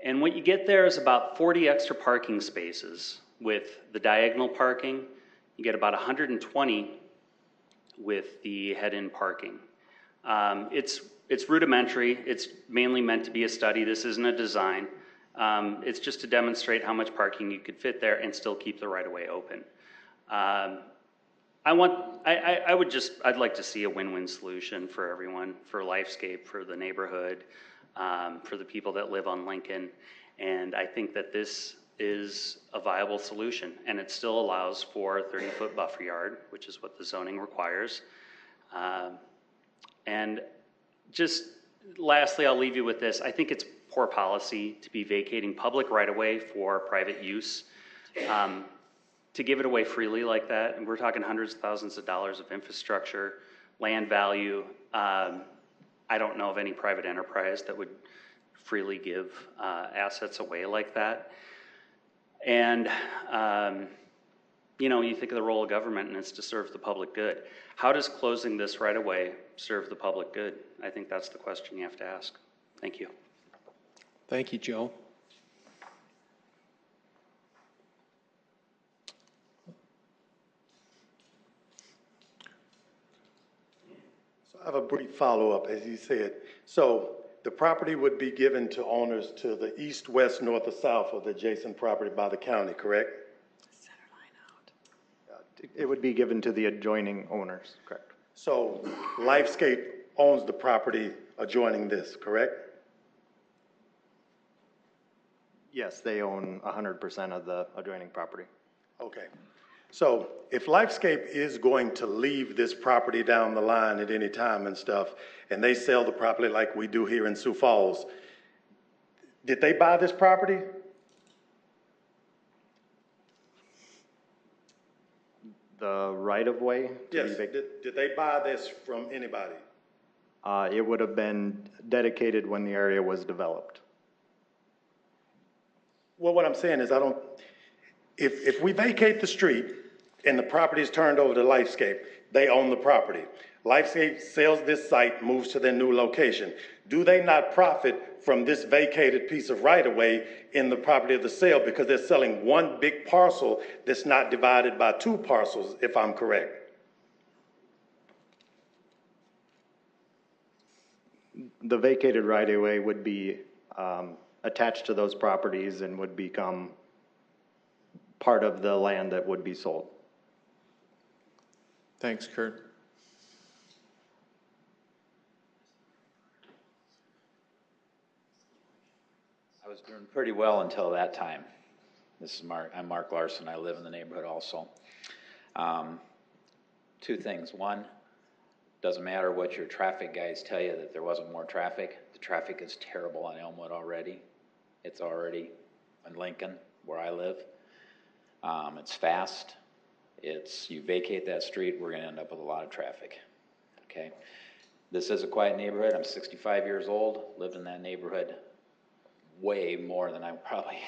And what you get there is about 40 extra parking spaces with the diagonal parking. You get about 120 with the head-in parking. It's rudimentary. It's mainly meant to be a study. This isn't a design. It's just to demonstrate how much parking you could fit there and still keep the right-of-way open. I'd like to see a win-win solution for everyone, for Lifescape, for the neighborhood, for the people that live on Lincoln. And I think that this is a viable solution, and it still allows for a 30-foot buffer yard, which is what the zoning requires. And just lastly, I'll leave you with this. I think it's poor policy to be vacating public right-of-way for private use. To give it away freely like that, and we're talking hundreds of thousands of dollars of infrastructure, land value. I don't know of any private enterprise that would freely give assets away like that. And, you think of the role of government and it's to serve the public good. How does closing this right away serve the public good? I think that's the question you have to ask. Thank you. Thank you, Joe. So I have a brief follow-up, as you said. So the property would be given to owners to the east, west, north, or south of the adjacent property by the county, correct? It would be given to the adjoining owners, correct? So Lifescape owns the property adjoining this, correct? Yes, they own 100% of the adjoining property. Okay. So if Lifescape is going to leave this property down the line at any time and stuff, and they sell the property like we do here in Sioux Falls, did they buy this property? The right-of-way? Yes. Did they buy this from anybody? It would have been dedicated when the area was developed. Well, what I'm saying is if we vacate the street and the property is turned over to Lifescape, they own the property. Lifescape sells this site, moves to their new location. Do they not profit from this vacated piece of right-of-way in the property of the sale because they're selling one big parcel that's not divided by two parcels, if I'm correct? The vacated right-of-way would be attached to those properties and would become part of the land that would be sold. Thanks, Kurt. I was doing pretty well until that time. I'm Mark Larson. I live in the neighborhood also. Two things. One, Doesn't matter what your traffic guys tell you that there wasn't more traffic. The traffic is terrible on Elmwood already. It's already in Lincoln, where I live. It's fast. You vacate that street, we're gonna end up with a lot of traffic, okay? This is a quiet neighborhood. I'm 65 years old, lived in that neighborhood way more than I'm probably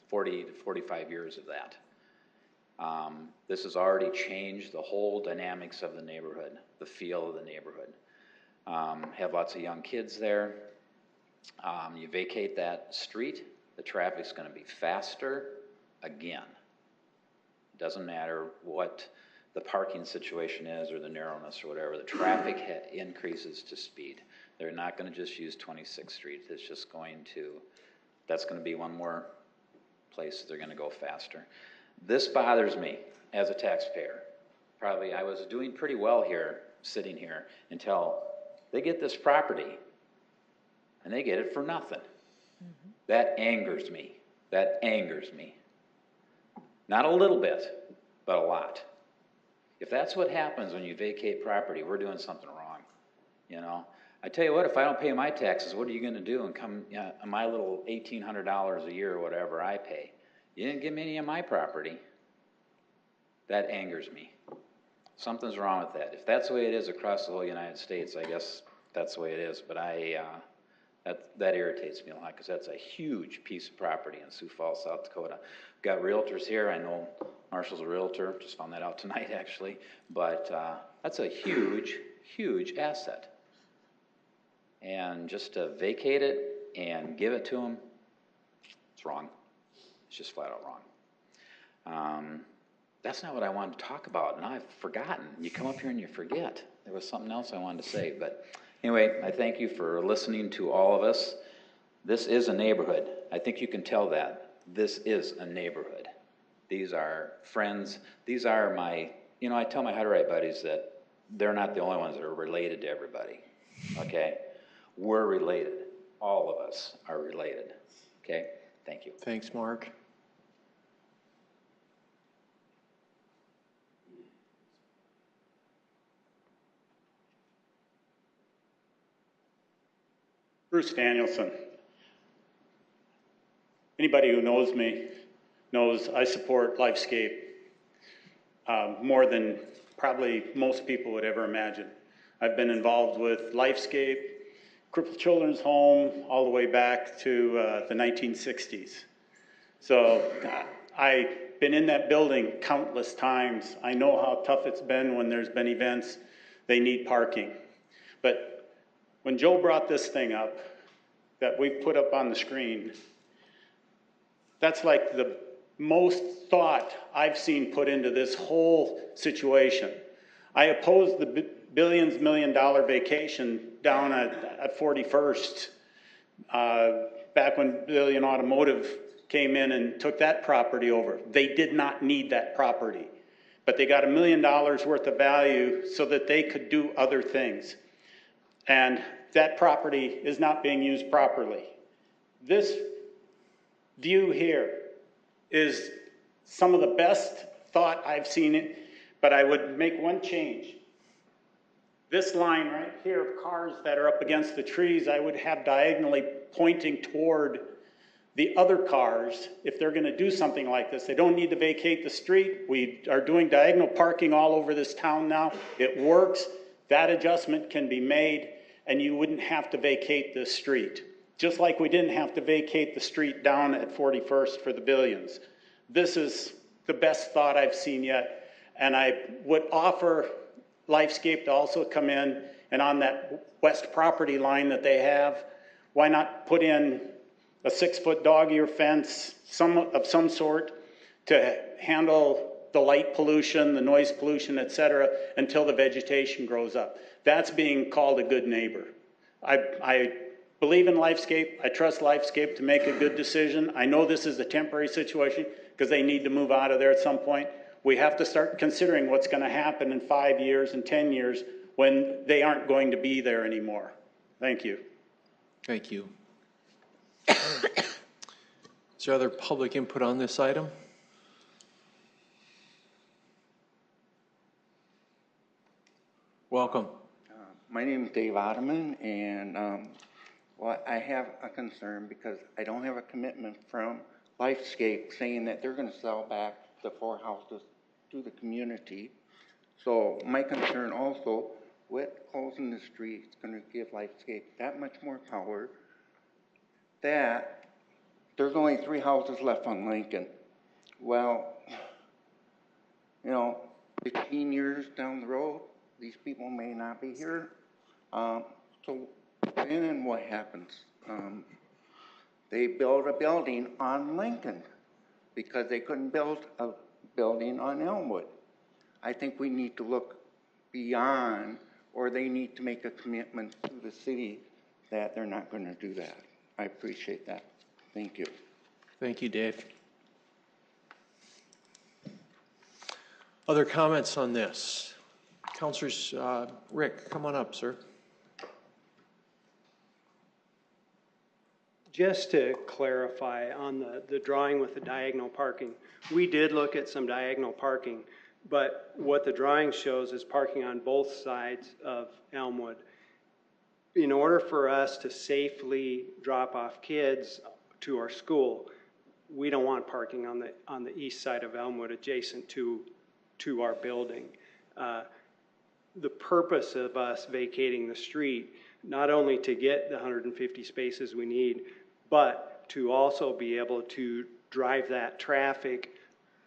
40 to 45 years of that. This has already changed the whole dynamics of the neighborhood, the feel of the neighborhood. Have lots of young kids there. You vacate that street, the traffic's gonna be faster again. Doesn't matter what the parking situation is or the narrowness or whatever, the traffic increases to speed. They're not gonna just use 26th Street. It's just that's gonna be one more place they're gonna go faster. This bothers me as a taxpayer. Probably I was doing pretty well here, sitting here, until they get this property and they get it for nothing. Mm-hmm. That angers me. That angers me. Not a little bit, but a lot. If that's what happens when you vacate property, we're doing something wrong, you know? I tell you what, if I don't pay my taxes, what are you gonna do and come, my little $1,800 a year or whatever I pay? You didn't give me any of my property. That angers me. Something's wrong with that. If that's the way it is across the whole United States, I guess that's the way it is, but that irritates me a lot because that's a huge piece of property in Sioux Falls, South Dakota. Got realtors here. I know Marshall's a realtor. Just found that out tonight, actually. But that's a huge, huge asset. And just to vacate it and give it to them, it's wrong. It's just flat out wrong. That's not what I wanted to talk about. Now I've forgotten. You come up here and you forget. There was something else I wanted to say, but anyway, I thank you for listening to all of us. This is a neighborhood. I think you can tell that. This is a neighborhood. These are friends. These are my, I tell my Hutterite buddies that they're not the only ones that are related to everybody, okay? We're related. All of us are related, okay? Thank you. Thanks, Mark. Bruce Danielson. Anybody who knows me knows I support Lifescape more than probably most people would ever imagine. I've been involved with Lifescape, Crippled Children's Home, all the way back to the 1960s. So I've been in that building countless times. I know how tough it's been when there's been events. They need parking. But when Joe brought this thing up that we've put up on the screen, that's like the most thought I've seen put into this whole situation. I opposed the billions, $1 million vacation down at 41st, back when Billion Automotive came in and took that property over. They did not need that property, but they got $1 million worth of value so that they could do other things. And that property is not being used properly. This view here is some of the best thought I've seen it, but I would make one change. This line right here of cars that are up against the trees, I would have diagonally pointing toward the other cars if they're gonna do something like this. They don't need to vacate the street. We are doing diagonal parking all over this town now. It works. That adjustment can be made and you wouldn't have to vacate this street. Just like we didn't have to vacate the street down at 41st for the Billions. This is the best thought I've seen yet. And I would offer Lifescape to also come in and on that west property line that they have, why not put in a 6-foot dog ear fence of some sort to handle the light pollution, the noise pollution, et cetera, until the vegetation grows up. That's being called a good neighbor. I believe in Lifescape. I trust Lifescape to make a good decision. I know this is a temporary situation because they need to move out of there at some point. We have to start considering what's going to happen in 5 years and 10 years when they aren't going to be there anymore. Thank you. Thank you. Is there other public input on this item? Welcome. My name is Dave Ottoman, and well, I have a concern because I don't have a commitment from Lifescape saying that they're going to sell back the 4 houses to the community. So my concern also with closing the street is going to give Lifescape that much more power that there's only 3 houses left on Lincoln. Well, you know, 15 years down the road, these people may not be here. So then what happens? They build a building on Lincoln because they couldn't build a building on Elmwood. I think we need to look beyond, or they need to make a commitment to the city that they're not going to do that. I appreciate that. Thank you. Thank you, Dave. Other comments on this? Councilors, Rick, come on up, sir. Just to clarify on the drawing with the diagonal parking, we did look at some diagonal parking, but what the drawing shows is parking on both sides of Elmwood. In order for us to safely drop off kids to our school, we don't want parking on the east side of Elmwood adjacent to our building. The purpose of us vacating the street, not only to get the 150 spaces we need, but to also be able to drive that traffic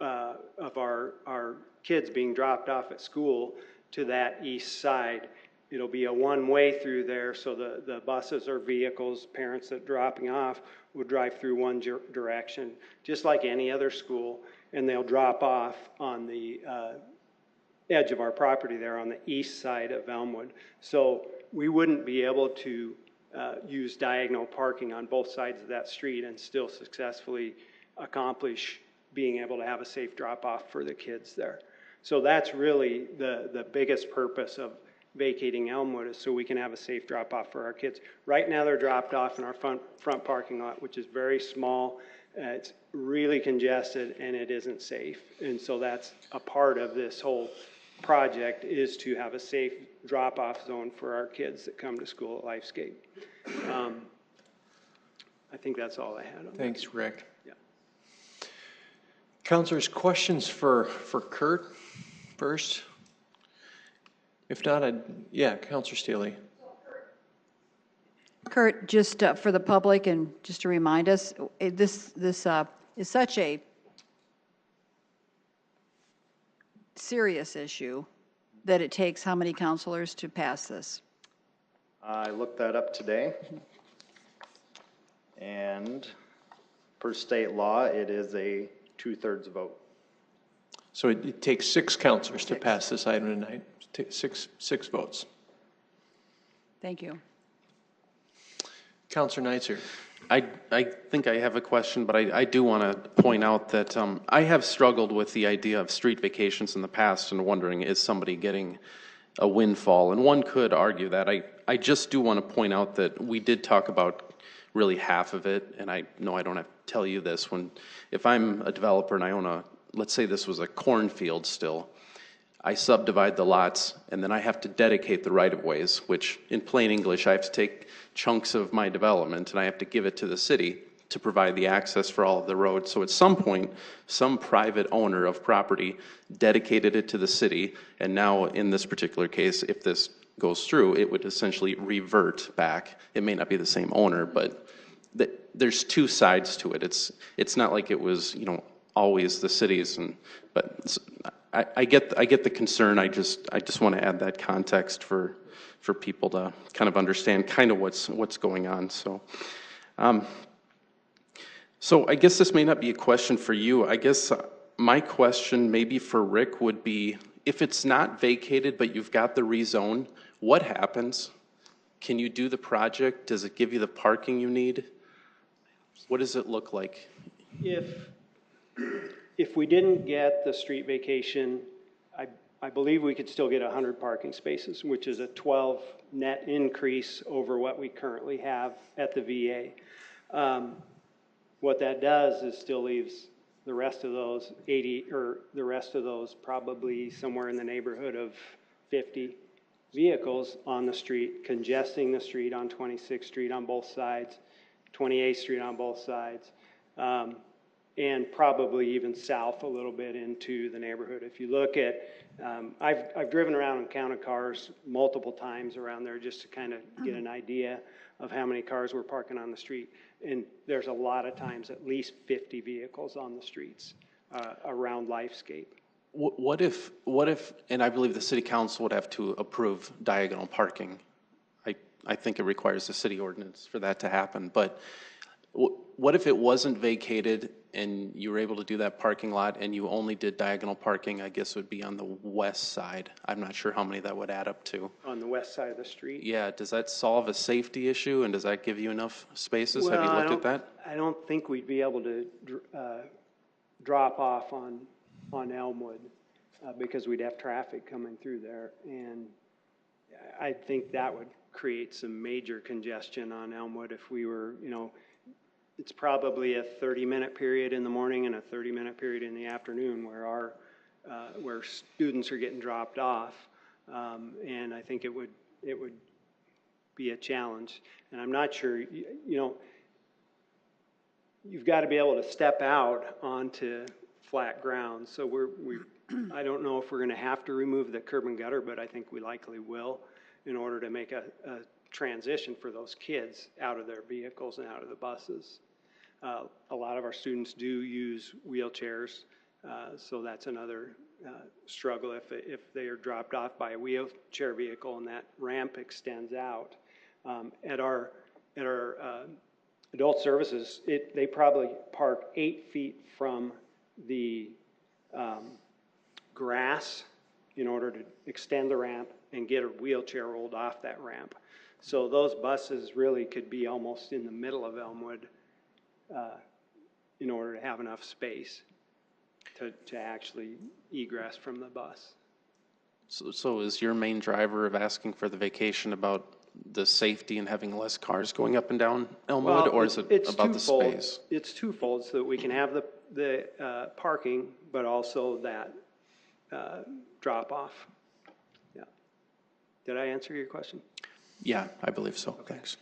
of our kids being dropped off at school to that east side. It'll be a one-way through there, so the buses or vehicles, parents that are dropping off, would drive through one direction, just like any other school, and they'll drop off on the edge of our property there on the east side of Elmwood. So we wouldn't be able to use diagonal parking on both sides of that street and still successfully accomplish being able to have a safe drop-off for the kids there. So that's really the biggest purpose of vacating Elmwood, is so we can have a safe drop-off for our kids. Right now they're dropped off in our front parking lot, which is very small. It's really congested and it isn't safe. And so that's a part of this whole project, is to have a safe drop-off zone for our kids that come to school at Lifescape. I think that's all I had on Thanks, that. Rick. Yeah. Councilors, questions for Kurt first? If not, yeah, Councilor Staley. Kurt, just for the public and just to remind us, this is such a serious issue that it takes how many councilors to pass this? I looked that up today, and per state law, it is a 2/3 vote. So it takes 6 councilors to pass this item tonight. Six votes. Thank you. Councilor Neitzer. I think I have a question, but I do want to point out that I have struggled with the idea of street vacations in the past and wondering, is somebody getting a windfall? And one could argue that. I just do want to point out that we did talk about really half of it, and I know I don't have to tell you this. If I'm a developer and I own let's say this was a cornfield still, I subdivide the lots, and then I have to dedicate the right-of-ways, which in plain English, I have to take chunks of my development and I have to give it to the city to provide the access for all of the roads. So at some point, some private owner of property dedicated it to the city, and now in this particular case, if this goes through, it would essentially revert back. It may not be the same owner, but there's 2 sides to it. It's not like it was, always the cities, but I get the concern. I just want to add that context for people to kind of understand kind of what's going on. So I guess this may not be a question for you. I guess my question maybe for Rick would be, if it's not vacated but you've got the rezone, what happens? Can you do the project? Does it give you the parking you need? What does it look like? If we didn't get the street vacation, I believe we could still get 100 parking spaces, which is a 12 net increase over what we currently have at the VA. What that does is still leaves the rest of those 80, or the rest of those probably somewhere in the neighborhood of 50 vehicles on the street, congesting the street on 26th Street on both sides, 28th Street on both sides, and probably even south a little bit into the neighborhood. If you look at, I've driven around and counted cars multiple times around there just to kind of get an idea of how many cars we're parking on the street. And there's a lot of times at least 50 vehicles on the streets around Lifescape. What if, and I believe the city council would have to approve diagonal parking. I think it requires the city ordinance for that to happen, but what if it wasn't vacated and you were able to do that parking lot and you only did diagonal parking? I guess it would be on the west side. I'm not sure how many that would add up to. On the west side of the street? Yeah, does that solve a safety issue and does that give you enough spaces? Have you looked at that? I don't think we'd be able to drop off on Elmwood because we'd have traffic coming through there, and I think that would create some major congestion on Elmwood if we were, it's probably a 30-minute period in the morning and a 30-minute period in the afternoon where where students are getting dropped off, and I think it would be a challenge. And I'm not sure, you've got to be able to step out onto flat ground. So I don't know if we're going to have to remove the curb and gutter, but I think we likely will in order to make a transition for those kids out of their vehicles and out of the buses. A lot of our students do use wheelchairs, so that's another struggle if they are dropped off by a wheelchair vehicle and that ramp extends out. At our adult services, they probably park 8 feet from the grass in order to extend the ramp and get a wheelchair rolled off that ramp. So those buses really could be almost in the middle of Elmwood in order to have enough space to actually egress from the bus. So is your main driver of asking for the vacation about the safety and having less cars going up and down Elmwood, or is it about the space? It's twofold, so that we can have the parking, but also that drop-off. Yeah. Did I answer your question? Yeah, I believe so. Okay. Thanks.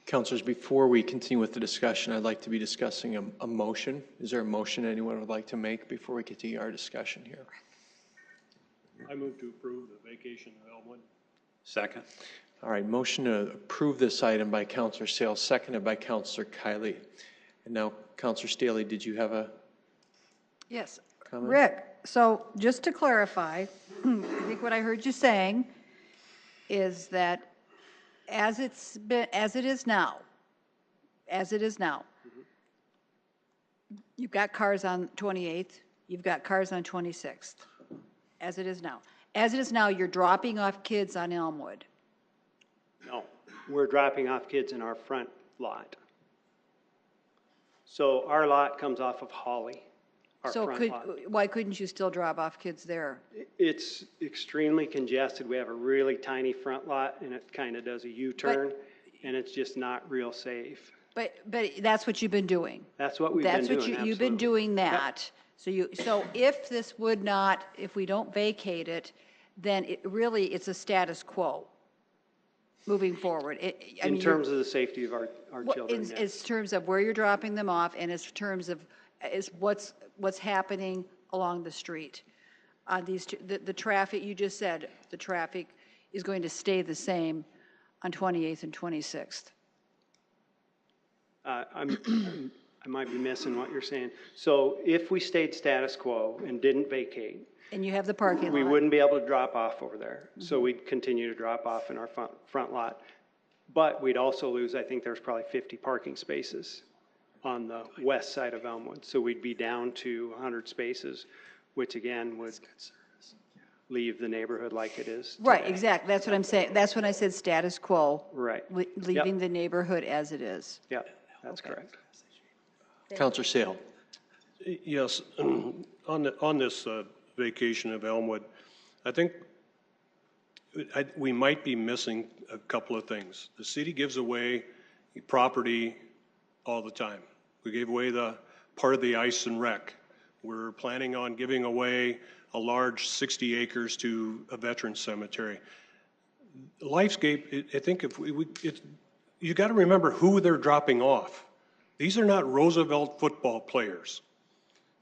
Councilors, before we continue with the discussion, I'd like to be discussing a motion. Is there a motion anyone would like to make before we continue our discussion here? I move to approve the vacation of Elmwood. Second. All right, motion to approve this item by Councilor Sales, seconded by Councilor Kiley. And now, Councilor Staley, did you have a Yes. comment? Rick, so just to clarify, I think what I heard you saying is that as it is now, you've got cars on 28th, you've got cars on 26th, as it is now. As it is now, you're dropping off kids on Elmwood. No, we're dropping off kids in our front lot. So our lot comes off of Holly, our So front lot. why couldn't you still drop off kids there? It's extremely congested. We have a really tiny front lot, and it kind of does a U-turn, and it's just not real safe. But that's what you've been doing. That's what we've been doing, That's what you've been doing that. Yep. So if this would not, if we don't vacate it, then it's a status quo moving forward. In terms of the safety of our children, in terms of where you're dropping them off, and in terms of what's happening along the street. On these the traffic, you just said, the traffic is going to stay the same on 28th and 26th. I might be missing what you're saying. So if we stayed status quo and didn't vacate, and you have the parking lot, we wouldn't be able to drop off over there. Mm-hmm. So we'd continue to drop off in our front lot. But we'd also lose, I think there's probably 50 parking spaces on the west side of Elmwood. So we'd be down to 100 spaces, which again would leave the neighborhood like it is today. Right, exactly. That's what I'm saying. That's when I said status quo. Right. Leaving the neighborhood as it is. Yep, that's correct. Councilor Sale. Yes, on this vacation of Elmwood, I think we might be missing a couple of things. The city gives away property all the time. We gave away the part of the ice and rec. We're planning on giving away a large 60 acres to a veteran cemetery. Lifescape, I think if you got to remember who they're dropping off. These are not Roosevelt football players.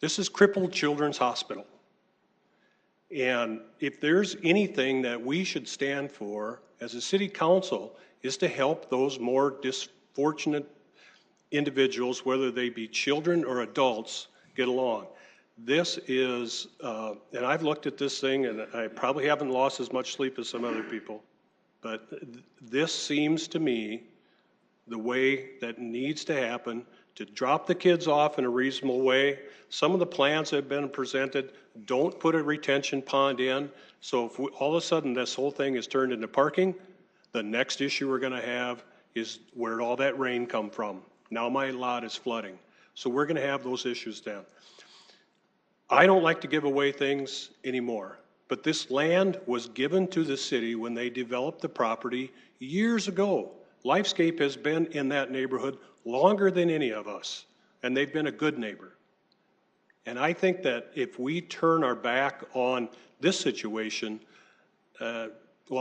This is Crippled Children's Hospital. And if there's anything that we should stand for as a city council is to help those more disfortunate individuals, whether they be children or adults, get along. This is, and I've looked at this thing and I probably haven't lost as much sleep as some other people, but this seems to me the way that needs to happen to drop the kids off in a reasonable way. Some of the plans that have been presented don't put a retention pond in. So if all of a sudden this whole thing is turned into parking, the next issue we're going to have is where did all that rain come from? Now my lot is flooding. So we're going to have those issues then. I don't like to give away things anymore, but this land was given to the city when they developed the property years ago. Lifescape has been in that neighborhood longer than any of us, and they've been a good neighbor. And I think that if we turn our back on this situation, well,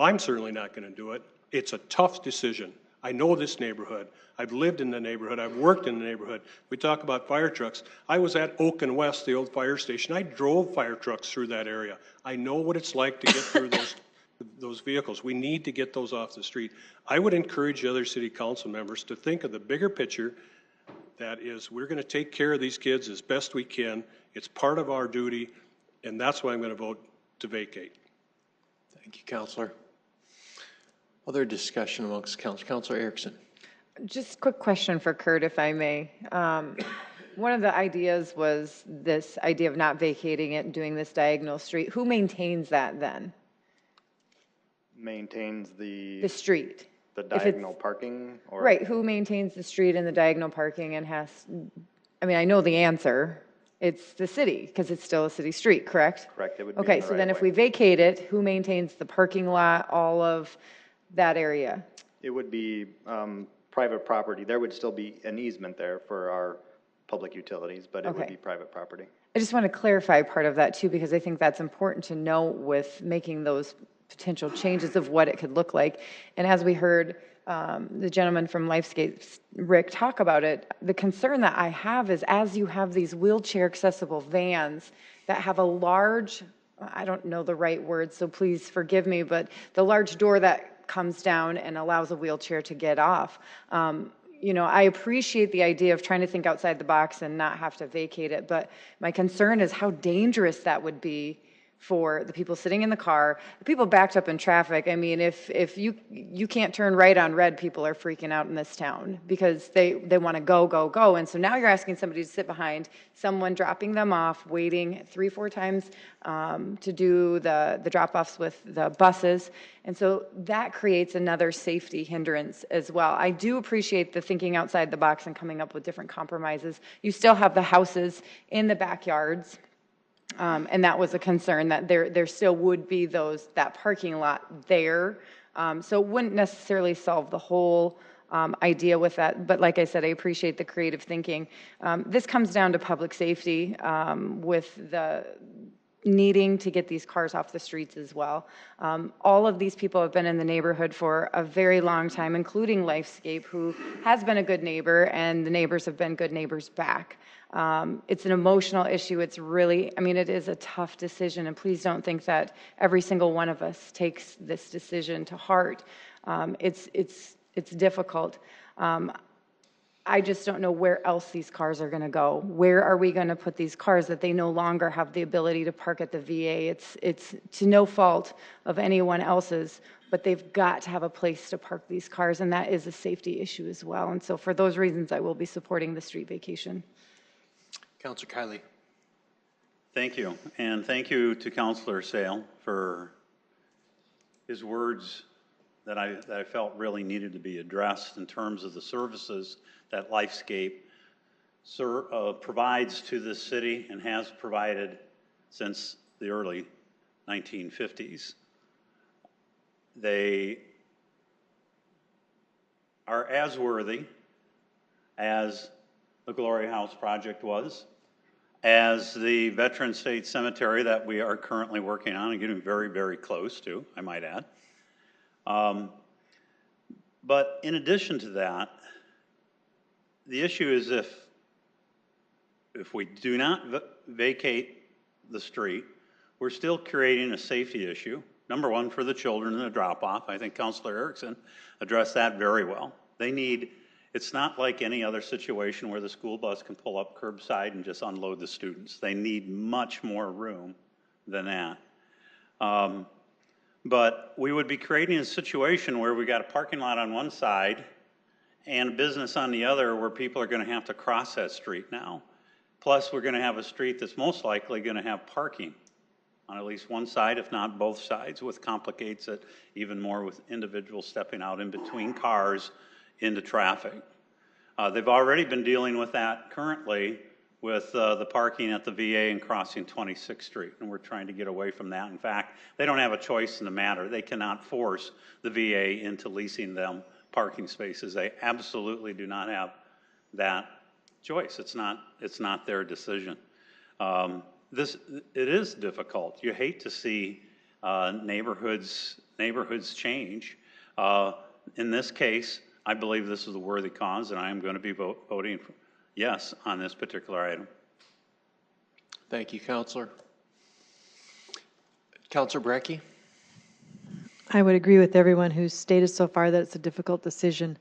I'm certainly not going to do it. It's a tough decision. I know this neighborhood. I've lived in the neighborhood. I've worked in the neighborhood. We talk about fire trucks. I was at Oak and West, the old fire station. I drove fire trucks through that area. I know what it's like to get through those vehicles. We need to get those off the street. I would encourage other city council members to think of the bigger picture. That is, we're going to take care of these kids as best we can. It's part of our duty, and that's why I'm going to vote to vacate. Thank you, Councilor. Other discussion amongst Councilor. Councilor Erickson. Just a quick question for Kurt, if I may. One of the ideas was this idea of not vacating it and doing this diagonal street. Who maintains that then? Maintains the street. The diagonal parking? Or? Right, who maintains the street and the diagonal parking and has, I mean, I know the answer. It's the city, because it's still a city street, correct? Correct, it would be Okay, in the so right then of if way. we vacate it, who maintains the parking lot, all of that area? It would be private property. There would still be an easement there for our public utilities, but it would Okay. be private property. I just want to clarify part of that too, because I think that's important to know with making those potential changes of what it could look like. And as we heard the gentleman from Lifescape, Rick, talk about it, the concern that I have is as you have these wheelchair accessible vans that have a large, I don't know the right word, so please forgive me, but the large door that comes down and allows a wheelchair to get off. You know, I appreciate the idea of trying to think outside the box and not have to vacate it, but my concern is how dangerous that would be for the people sitting in the car, the people backed up in traffic. I mean, if you can't turn right on red, people are freaking out in this town because they want to go. And so now you're asking somebody to sit behind someone dropping them off, waiting 3-4 times to do the drop-offs with the buses. And so that creates another safety hindrance as well. I do appreciate the thinking outside the box and coming up with different compromises. You still have the houses in the backyards. And that was a concern that there still would be that parking lot there. So it wouldn't necessarily solve the whole idea with that. But like I said, I appreciate the creative thinking. This comes down to public safety with the needing to get these cars off the streets as well. All of these people have been in the neighborhood for a very long time, including Lifescape, who has been a good neighbor, and the neighbors have been good neighbors back. It's an emotional issue. It's really, I mean, it is a tough decision, and please don't think that every single one of us takes this decision to heart. It's difficult. I just don't know where else these cars are going to go. Where are we going to put these cars that they no longer have the ability to park at the VA? It's to no fault of anyone else's, but they've got to have a place to park these cars, and that is a safety issue as well. And so for those reasons, I will be supporting the street vacation. Councilor Kiley. Thank you, and thank you to Councilor Sale for his words that I felt really needed to be addressed in terms of the services that Lifescape provides to this city and has provided since the early 1950s. They are as worthy as the Glory House project was. as the Veteran State Cemetery that we are currently working on and getting very, very close to, I might add. But in addition to that, the issue is if we do not vacate the street, we're still creating a safety issue. Number one, for the children in the drop-off. I think Councilor Erickson addressed that very well. They need, it's not like any other situation where the school bus can pull up curbside and just unload the students. They need much more room than that. But we would be creating a situation where we got a parking lot on one side and a business on the other where people are going to have to cross that street now. Plus, we're going to have a street that's most likely going to have parking on at least one side, if not both sides, which complicates it even more with individuals stepping out in between cars into traffic. They've already been dealing with that currently with the parking at the VA and crossing 26th Street, and we're trying to get away from that. In fact, they don't have a choice in the matter. They cannot force the VA into leasing them parking spaces. They absolutely do not have that choice. It's not their decision. It is difficult. You hate to see neighborhoods change. In this case, I believe this is a worthy cause, and I am going to be voting for yes on this particular item. Thank you, Counselor. Counselor Brecky? I would agree with everyone who's stated so far that it's a difficult decision.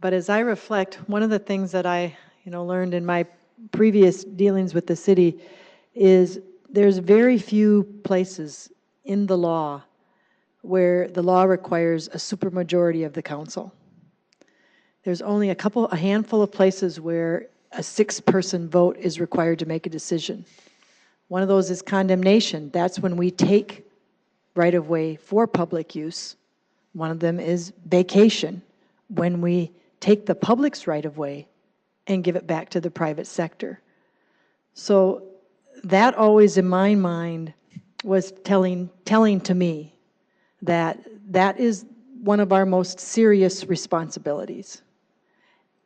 But as I reflect, one of the things that I learned in my previous dealings with the city is there's very few places in the law where the law requires a supermajority of the council. There's only a handful of places where a 6-person vote is required to make a decision. One of those is condemnation. That's when we take right-of-way for public use. One of them is vacation, when we take the public's right-of-way and give it back to the private sector. So that always in my mind was telling to me that that is one of our most serious responsibilities,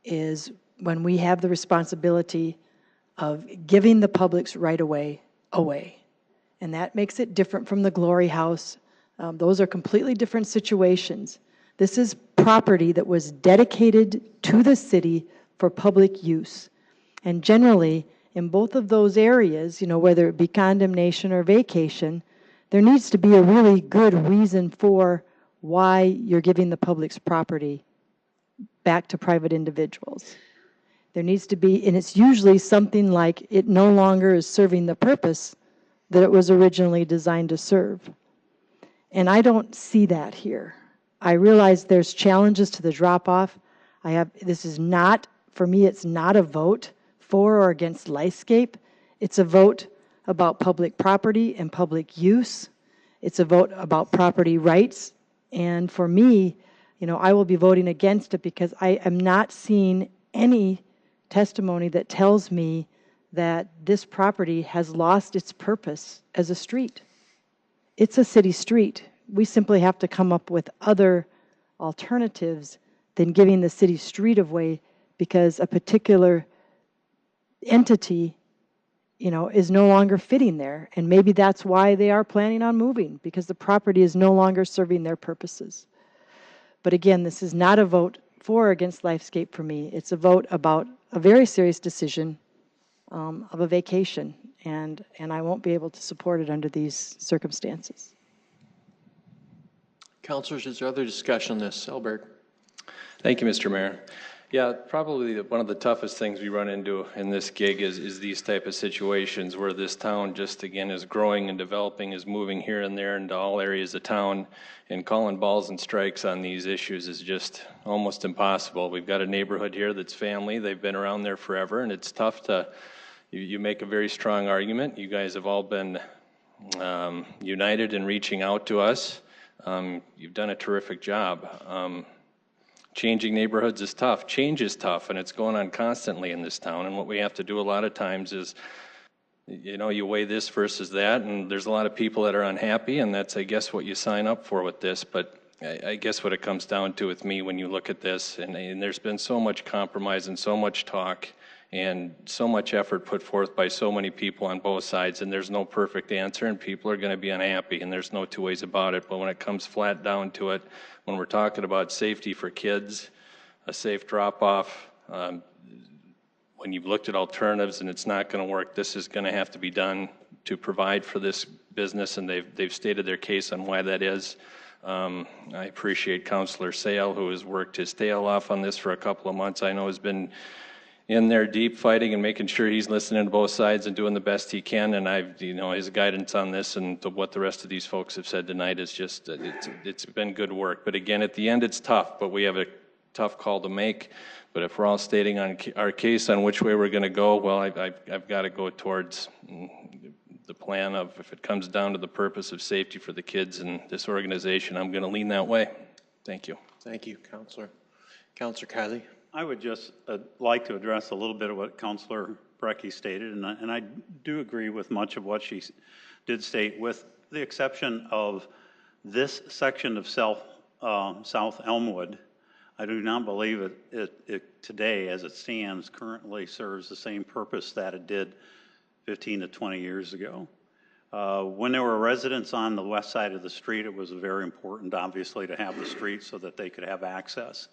is when we have the responsibility of giving the public's right-of-way away. And that makes it different from the Glory House. Those are completely different situations. This is property that was dedicated to the city for public use. And generally, in both of those areas, whether it be condemnation or vacation, there needs to be a really good reason for why you're giving the public's property back to private individuals. There needs to be, and it's usually something like it no longer is serving the purpose that it was originally designed to serve. And I don't see that here. I realize there's challenges to the drop-off. This is not, for me, it's not a vote for or against Lifescape. It's a vote about public property and public use. It's a vote about property rights. And for me, I will be voting against it because I am not seeing any testimony that tells me that this property has lost its purpose as a street. It's a city street. We simply have to come up with other alternatives than giving the city street away because a particular entity, is no longer fitting there. And maybe that's why they are planning on moving, because the property is no longer serving their purposes. But again, this is not a vote for or against Lifescape for me. It's a vote about a very serious decision of a vacation, and I won't be able to support it under these circumstances. Councilors, is there other discussion on this? Elbert. Thank you, Mr. Mayor. Yeah, probably one of the toughest things we run into in this gig is these type of situations where this town just, again, is growing and developing, is moving here and there into all areas of town, and calling balls and strikes on these issues is just almost impossible. We've got a neighborhood here that's family. They've been around there forever, and it's tough to, you make a very strong argument. You guys have all been united in reaching out to us. You've done a terrific job. Changing neighborhoods is tough. Change is tough, and it's going on constantly in this town. And what we have to do a lot of times is, you weigh this versus that, and there's a lot of people that are unhappy, and that's, I guess, what you sign up for with this. But I guess what it comes down to with me when you look at this, and there's been so much compromise and so much talk and so much effort put forth by so many people on both sides, and there's no perfect answer, and people are going to be unhappy, and there's no two ways about it. But when it comes flat down to it, when we're talking about safety for kids, a safe drop-off, when you've looked at alternatives and it's not going to work, this is going to have to be done to provide for this business, and they've stated their case on why that is. I appreciate Councilor Sale, who has worked his tail off on this for a couple of months. I know has been in there deep fighting and making sure he's listening to both sides and doing the best he can. And his guidance on this and what the rest of these folks have said tonight is just, it's been good work. But again, at the end, it's tough, but we have a tough call to make. But if we're all stating on our case on which way we're going to go, well, I've got to go towards the plan of, if it comes down to the purpose of safety for the kids in this organization, I'm going to lean that way. Thank you. Thank you, Councilor. Councilor Kiley. I would just like to address a little bit of what Councilor Brecky stated, and I do agree with much of what she did state, with the exception of this section of South Elmwood. I do not believe it today, as it stands, currently serves the same purpose that it did 15 to 20 years ago. When there were residents on the west side of the street, it was very important, obviously, to have the street so that they could have access.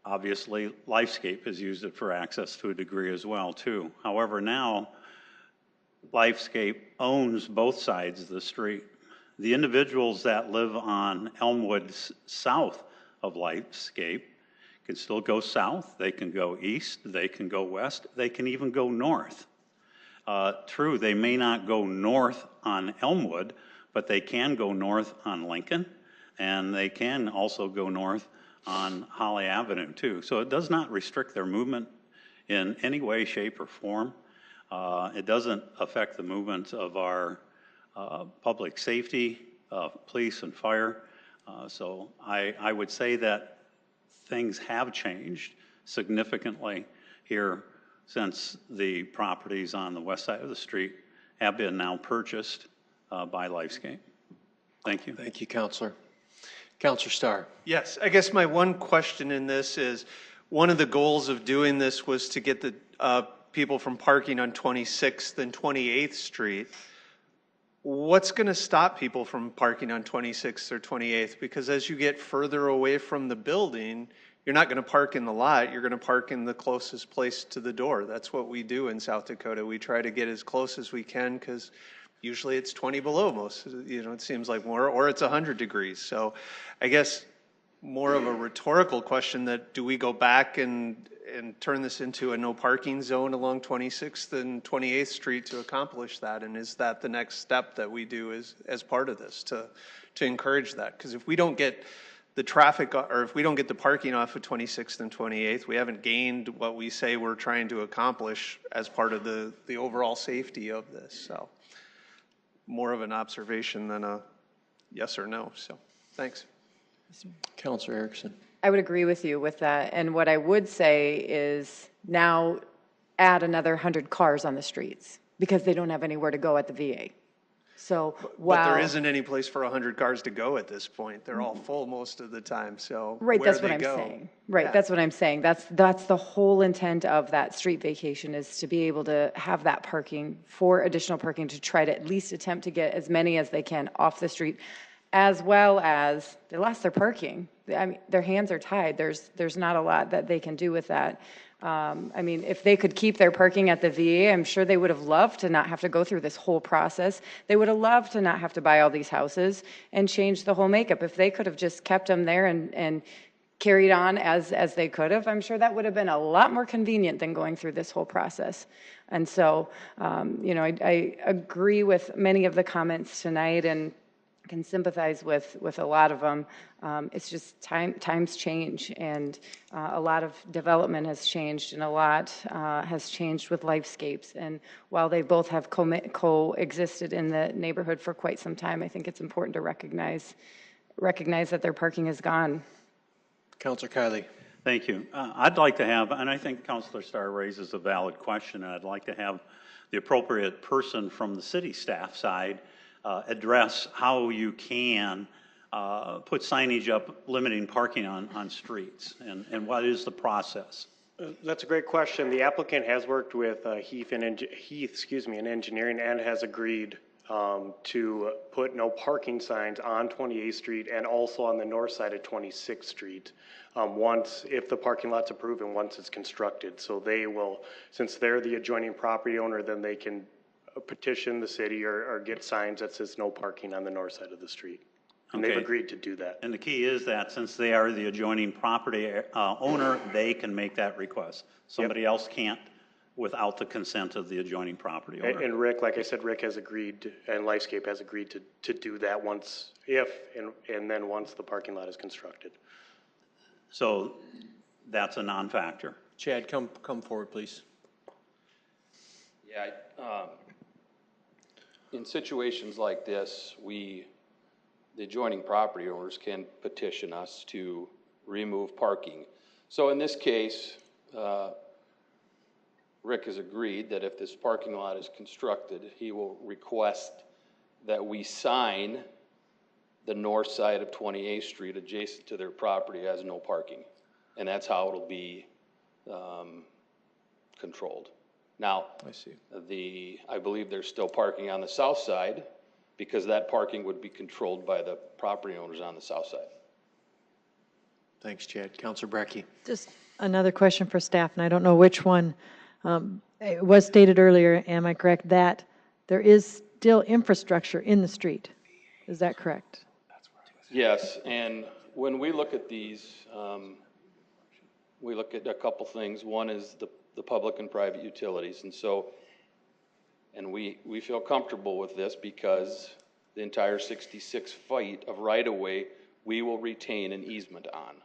Obviously, Lifescape has used it for access to a degree as well, too. However, now, Lifescape owns both sides of the street. The individuals that live on Elmwood south of Lifescape can still go south, they can go east, they can go west, they can even go north. True, they may not go north on Elmwood, but they can go north on Lincoln, and they can also go north on Holly Avenue too. So it does not restrict their movement in any way, shape, or form. It doesn't affect the movement of our public safety, police and fire. So I would say that things have changed significantly here since the properties on the west side of the street have been now purchased by Lifescape. Thank you. Thank you, Councilor. Councilor Starr. Yes, I guess my one question in this is, one of the goals of doing this was to get the people from parking on 26th and 28th Street. What's going to stop people from parking on 26th or 28th? Because as you get further away from the building, you're not going to park in the lot, you're going to park in the closest place to the door. That's what we do in South Dakota. We try to get as close as we can because usually it's 20 below most, it seems like more, or it's 100 degrees. So I guess more of a rhetorical question that do we go back and turn this into a no parking zone along 26th and 28th Street to accomplish that? And is that the next step that we do as part of this to encourage that? Because if we don't get the traffic, or if we don't get the parking off of 26th and 28th, we haven't gained what we say we're trying to accomplish as part of the overall safety of this. So more of an observation than a yes or no. So thanks. Councilor Erickson. I would agree with you with that. And what I would say is now add another 100 cars on the streets because they don't have anywhere to go at the VA. So But there isn't any place for 100 cars to go at this point. They're all full most of the time. So right, where that's what they I'm go, saying. Right, yeah. that's what I'm saying. That's the whole intent of that street vacation, is to be able to have that parking, for additional parking, to try to at least attempt to get as many as they can off the street, as well as they lost their parking. I mean, their hands are tied. There's not a lot that they can do with that. I mean, if they could keep their parking at the VA, I'm sure they would have loved to not have to go through this whole process. They would have loved to not have to buy all these houses and change the whole makeup. If they could have just kept them there and carried on as they could have, I'm sure that would have been a lot more convenient than going through this whole process. And so, I agree with many of the comments tonight and can sympathize with a lot of them. It's just times change, and a lot of development has changed, and a lot has changed with Lifescapes. And while they both have coexisted in the neighborhood for quite some time, I think it's important to recognize that their parking is gone. Councilor Kiley. Thank you. I'd like to have, and I think Councilor Starr raises a valid question, and I'd like to have the appropriate person from the city staff side address how you can put signage up limiting parking on streets, and what is the process? That's a great question. The applicant has worked with Heath, an engineering, and has agreed to put no parking signs on 28th Street and also on the north side of 26th Street if the parking lot's approved and once it's constructed. So they will, since they're the adjoining property owner, then they can petition the city or get signs that says no parking on the north side of the street. And they've agreed to do that. And the key is that since they are the adjoining property owner, they can make that request. Somebody else can't without the consent of the adjoining property owner. And Rick, like I said, Rick has agreed, and Lifescape has agreed to do that once, and then once the parking lot is constructed. So that's a non-factor. Chad, come forward, please. Yeah, in situations like this, the adjoining property owners can petition us to remove parking. So in this case, Rick has agreed that if this parking lot is constructed, he will request that we sign the north side of 28th Street adjacent to their property as no parking. And that's how it'll be controlled. Now, I believe there's still parking on the south side, because that parking would be controlled by the property owners on the south side. Thanks, Chad. Councilor Brecky. Just another question for staff, and I don't know which one. It was stated earlier, am I correct, that there is still infrastructure in the street? Is that correct? Yes, and when we look at these, we look at a couple things. One is the public and private utilities, and we feel comfortable with this because the entire 66 feet of right-of-way we will retain an easement on,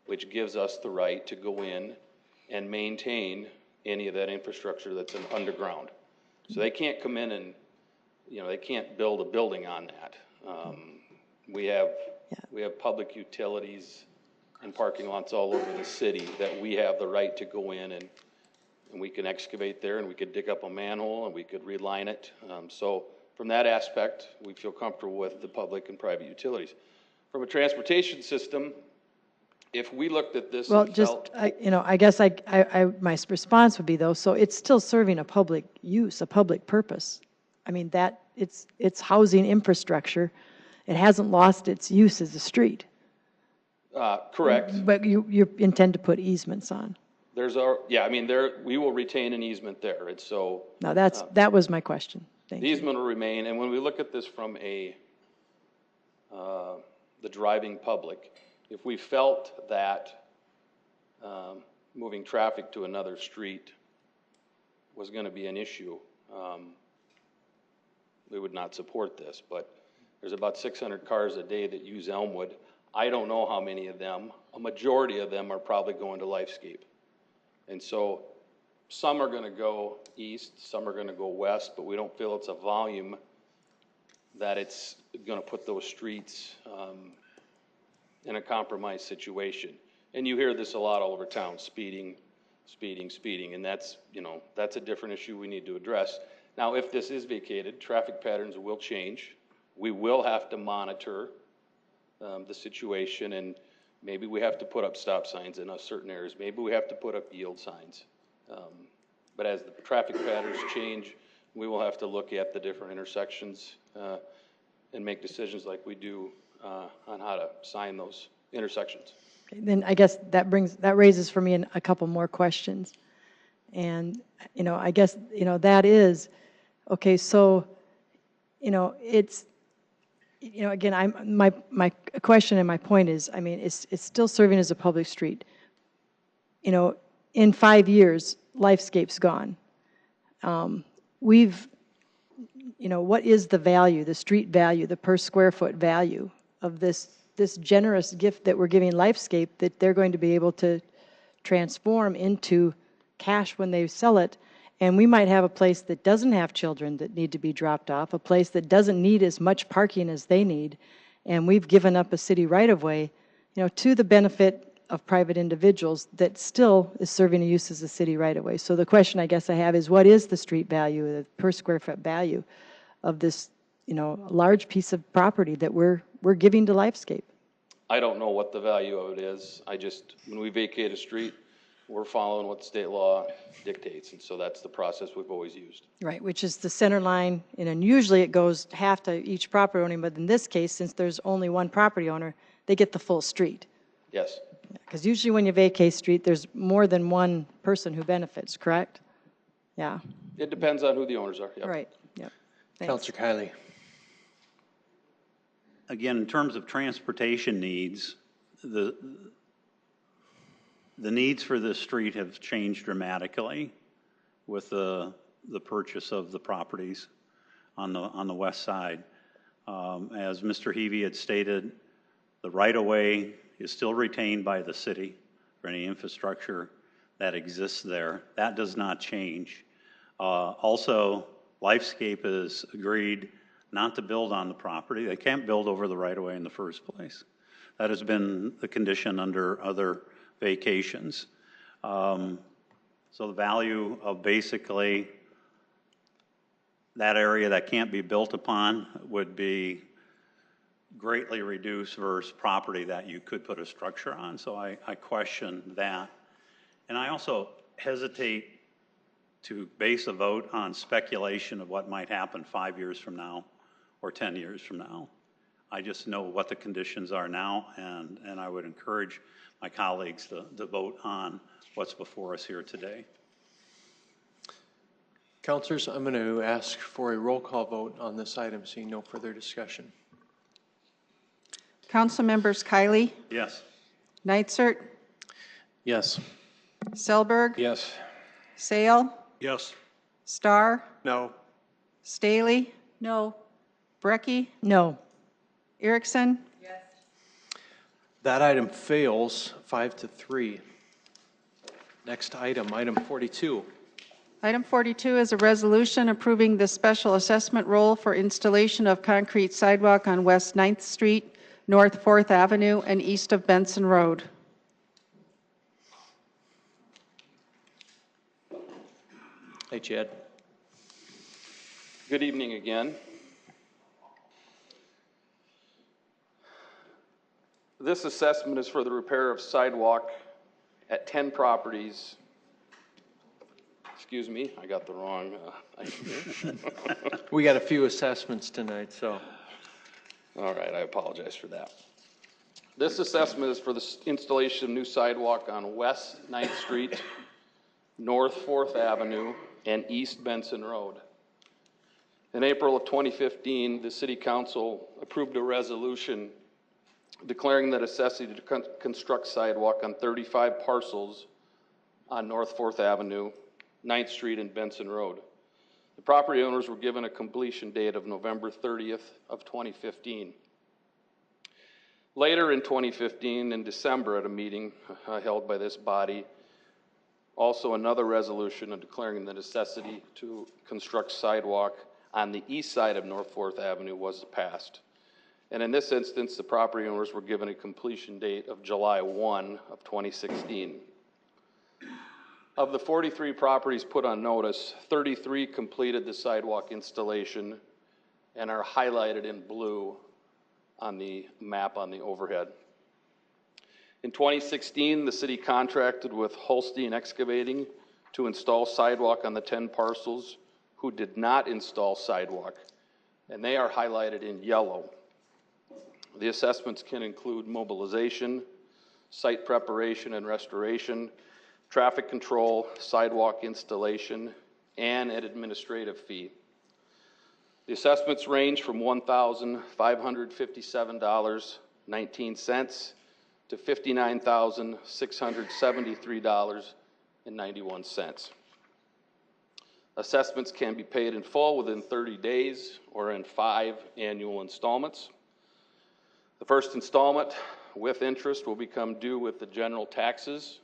which gives us the right to go in and maintain any of that infrastructure that's underground. So they can't come in and, they can't build a building on that. We have public utilities and parking lots all over the city that we have the right to go in and we can excavate there, and we could dig up a manhole, and we could reline it. So from that aspect, we feel comfortable with the public and private utilities. From a transportation system, if we looked at this, well, I guess my response would be though, so it's still serving a public use, a public purpose. I mean that it's housing infrastructure. It hasn't lost its use as a street. Correct. But you intend to put easements on. We will retain an easement there. And so now that was my question. Thank you. The easement will remain. And when we look at this from the driving public, if we felt that moving traffic to another street was going to be an issue, we would not support this. But there's about 600 cars a day that use Elmwood. I don't know how many of them. A majority of them are probably going to Lifescape. And so some are going to go east, some are going to go west, but we don't feel it's a volume that it's going to put those streets in a compromised situation. And you hear this a lot all over town, speeding, and that's a different issue we need to address. Now, if this is vacated, traffic patterns will change. We will have to monitor the situation, and maybe we have to put up stop signs in certain areas. Maybe we have to put up yield signs. But as the traffic patterns change, we will have to look at the different intersections and make decisions like we do on how to sign those intersections. Okay, then I guess that raises for me a couple more questions. And, I guess, that is, okay, so, it's, again, my question and my point is, I mean, it's still serving as a public street. In 5 years, Lifescape's gone. What is the value, the street value, the per square foot value of this generous gift that we're giving Lifescape that they're going to be able to transform into cash when they sell it? And we might have a place that doesn't have children that need to be dropped off, a place that doesn't need as much parking as they need, and we've given up a city right-of-way, to the benefit of private individuals that still is serving a use as a city right-of-way. So the question I guess I have is, what is the street value, the per square foot value of this, large piece of property that we're giving to Lifescape? I don't know what the value of it is. When we vacate a street, we're following what state law dictates, and so that's the process we've always used. Right, which is the center line, and usually it goes half to each property owner, but in this case, since there's only one property owner, they get the full street. Yes. Because usually when you vacate street, there's more than one person who benefits, correct? Yeah. It depends on who the owners are. Yep. Right, yep. Thanks. Councilor Kiley. Again, in terms of transportation needs, the needs for this street have changed dramatically with the purchase of the properties on the west side. As Mr. Heavey had stated, the right-of-way is still retained by the city for any infrastructure that exists there. That does not change. Also, Lifescape has agreed not to build on the property. They can't build over the right-of-way in the first place. That has been the condition under other vacations. So the value of basically that area that can't be built upon would be greatly reduced versus property that you could put a structure on. So I question that. And I also hesitate to base a vote on speculation of what might happen 5 years from now or 10 years from now. I just know what the conditions are now, and I would encourage my colleagues to vote on what's before us here today. Councilors, I'm going to ask for a roll call vote on this item, seeing no further discussion. Council members Kiley, Yes. Neitzert, Yes. Selberg, Yes. Sale, Yes. Starr, No. Staley. No. Brecky, No. Erickson. That item fails 5-3. Next item, item 42. Item 42 is a resolution approving the special assessment roll for installation of concrete sidewalk on West 9th Street, North 4th Avenue, and east of Benson Road. Hey, Chad. Good evening again. This assessment is for the repair of sidewalk at 10 properties. Excuse me, I got the wrong. We got a few assessments tonight, so. All right, I apologize for that. This assessment is for the installation of new sidewalk on West 9th Street, North 4th Avenue, and East Benson Road. In April of 2015, the City Council approved a resolution declaring the necessity to construct sidewalk on 35 parcels on North 4th Avenue, 9th Street, and Benson Road. The property owners were given a completion date of November 30th of 2015. Later in 2015, in December, at a meeting held by this body, also another resolution declaring the necessity to construct sidewalk on the east side of North 4th Avenue was passed. And in this instance, the property owners were given a completion date of July 1 of 2016. Of the 43 properties put on notice, 33 completed the sidewalk installation and are highlighted in blue on the map on the overhead. In 2016, the city contracted with Holstein Excavating to install sidewalk on the 10 parcels who did not install sidewalk, and they are highlighted in yellow. The assessments can include mobilization, site preparation and restoration, traffic control, sidewalk installation, and an administrative fee. The assessments range from $1,557.19 to $59,673.91. Assessments can be paid in full within 30 days or in 5 annual installments. The first installment with interest will become due with the general taxes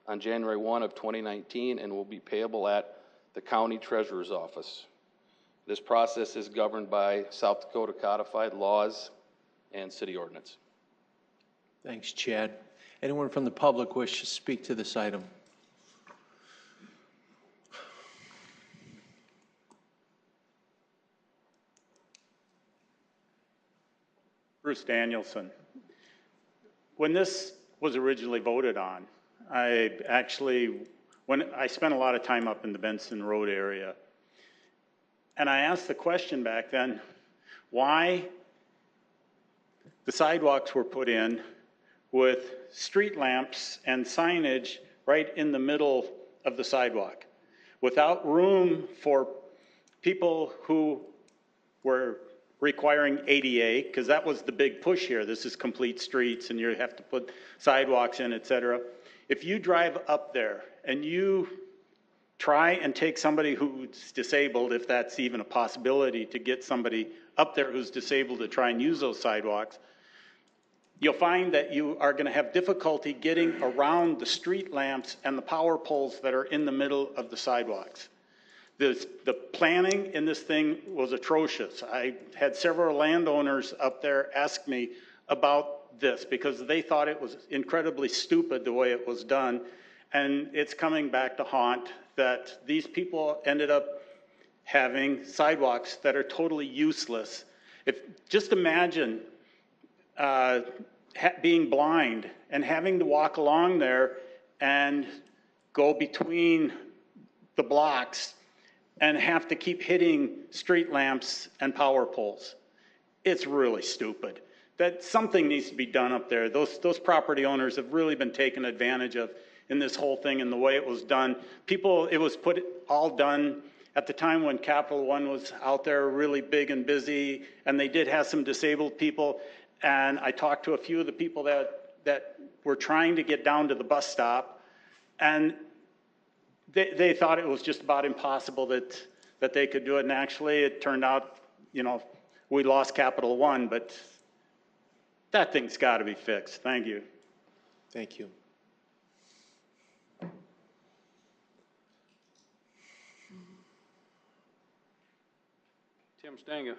on January 1 of 2019 and will be payable at the county treasurer's office. This process is governed by South Dakota codified laws and city ordinance. Thanks, Chad. Anyone from the public wish to speak to this item? Bruce Danielson. When this was originally voted on, when I spent a lot of time up in the Benson Road area, and I asked the question back then, why the sidewalks were put in with street lamps and signage right in the middle of the sidewalk, without room for people who were requiring ADA, because that was the big push here. This is complete streets and you have to put sidewalks in, et cetera. If you drive up there and you try and take somebody who's disabled, if that's even a possibility to get somebody up there who's disabled to try and use those sidewalks, you'll find that you are going to have difficulty getting around the street lamps and the power poles that are in the middle of the sidewalks. The planning in this thing was atrocious. I had several landowners up there ask me about this because they thought it was incredibly stupid the way it was done. And it's coming back to haunt that these people ended up having sidewalks that are totally useless. Just imagine being blind and having to walk along there and go between the blocks and have to keep hitting street lamps and power poles. It's really stupid. That something needs to be done up there. Those property owners have really been taken advantage of in this whole thing and the way it was done. It was all done at the time when Capital One was out there really big and busy, and they did have some disabled people. And I talked to a few of the people that were trying to get down to the bus stop, and they thought it was just about impossible that they could do it. And actually it turned out, we lost Capital One, but that thing's got to be fixed. Thank you. Thank you. Tim Stanga.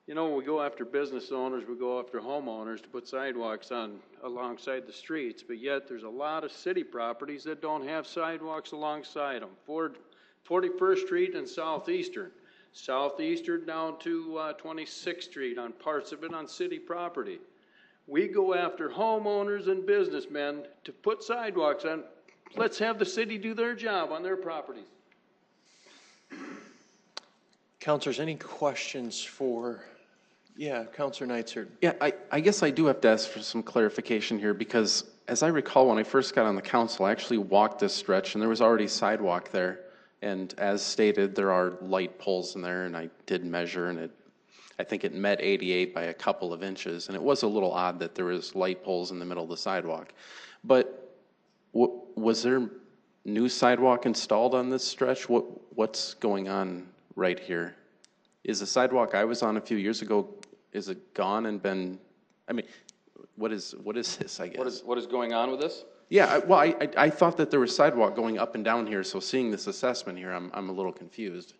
We go after business owners, we go after homeowners to put sidewalks alongside the streets, but yet there's a lot of city properties that don't have sidewalks alongside them. 41st Street and Southeastern. Southeastern down to 26th Street, on parts of it on city property. We go after homeowners and businessmen to put sidewalks on. Let's have the city do their job on their properties. Councilors, any questions for, Councilor Neitzer? Yeah, I guess I do have to ask for some clarification here, because as I recall, when I first got on the council, I actually walked this stretch and there was already sidewalk there. And as stated, there are light poles in there, and I did measure, and I think it met 88 by a couple of inches. And it was a little odd that there was light poles in the middle of the sidewalk. But was there new sidewalk installed on this stretch? What's going on right here? Is the sidewalk I was on a few years ago, is it gone and been, what is this, I guess? What is going on with this? Yeah, I thought that there was sidewalk going up and down here, so seeing this assessment here, I'm a little confused.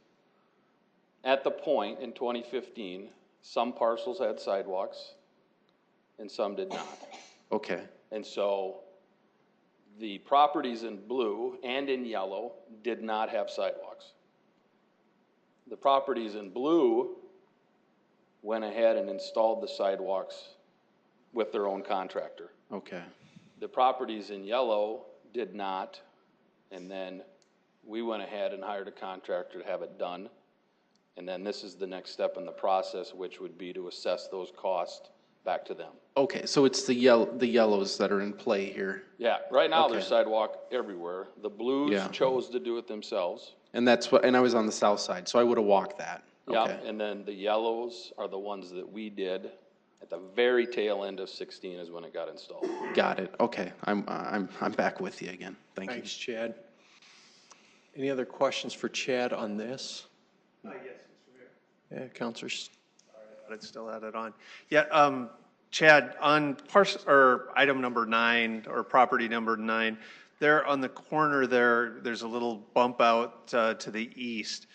At the point in 2015, some parcels had sidewalks and some did not. Okay. And so the properties in blue and in yellow did not have sidewalks. The properties in blue went ahead and installed the sidewalks with their own contractor. Okay. The properties in yellow did not, and then we went ahead and hired a contractor to have it done. And then this is the next step in the process, which would be to assess those costs back to them. Okay, so it's the yellows that are in play here. Yeah, right now there's sidewalk everywhere. The blues chose to do it themselves. And and I was on the south side, so I would have walked that. Yeah, Okay. and then the yellows are the ones that we did at the very tail end of 16 is when it got installed. Got it. Okay, I'm back with you again. Thank you. Thanks, Chad. Any other questions for Chad on this? Yes, Mr. Mayor. Yeah, Councilors. But it's still added on. Yeah, Chad, on item number 9 or property number 9, there on the corner there's a little bump out to the east.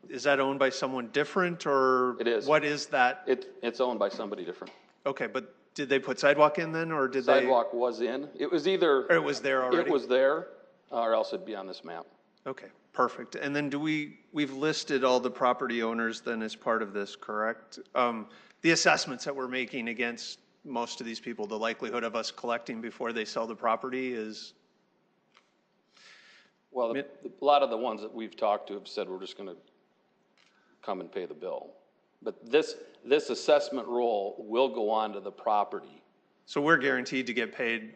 Is that owned by someone different, or it is? What is that? It's owned by somebody different. Okay, but did they put sidewalk in then, or did sidewalk was in? It was either. Or it was there already. It was there, or else it'd be on this map. Okay, perfect. And then we've listed all the property owners then as part of this, correct? The assessments that we're making against most of these people, the likelihood of us collecting before they sell the property is? Well, a lot of the ones that we've talked to have said we're just gonna come and pay the bill. But this assessment roll will go on to the property. So we're guaranteed to get paid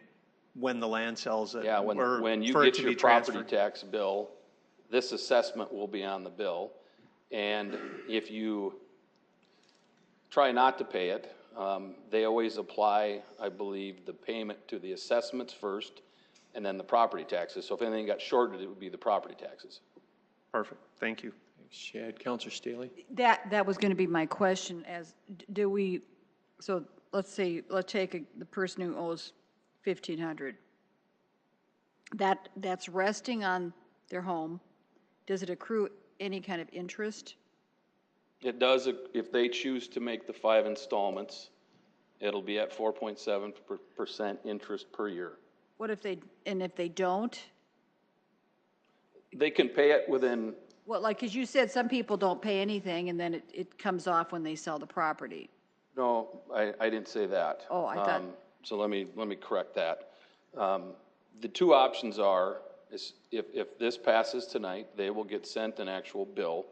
when the land sells it? Yeah, or when you for it get to your be property transferred? tax bill, this assessment will be on the bill. And if you try not to pay it, they always apply, I believe, the payment to the assessments first and then the property taxes. So if anything got shorted, it would be the property taxes. Perfect, thank you. Thanks, Chad. Counselor Staley? That was going to be my question, as do we, so let's take the person who owes $1,500. That's resting on their home. Does it accrue any kind of interest? It does, if they choose to make the 5 installments, it'll be at 4.7% interest per year. What if they don't? They can pay it within, Well, like, because you said some people don't pay anything, and then it comes off when they sell the property. no, I didn't say that. Oh, I thought. So let me correct that. The two options are, is if this passes tonight, they will get sent an actual bill.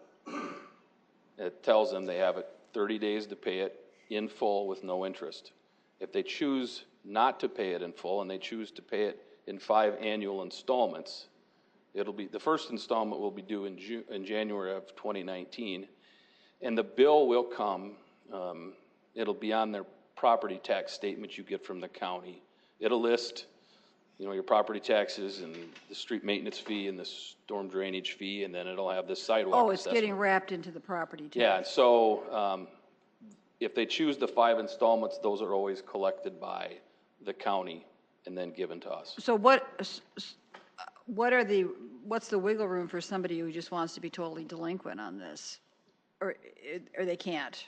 It tells them they have 30 days to pay it in full with no interest. If they choose not to pay it in full and they choose to pay it in 5 annual installments, it'll be, the first installment will be due in January of 2019, and the bill will come, it'll be on their property tax statement you get from the county. It'll list, your property taxes and the street maintenance fee and the storm drainage fee, and then it'll have this sidewalk Oh, it's assessment. getting wrapped into the property tax. Yeah, so if they choose the 5 installments, those are always collected by the county and then given to us. So what's the wiggle room for somebody who just wants to be totally delinquent on this? Or they can't?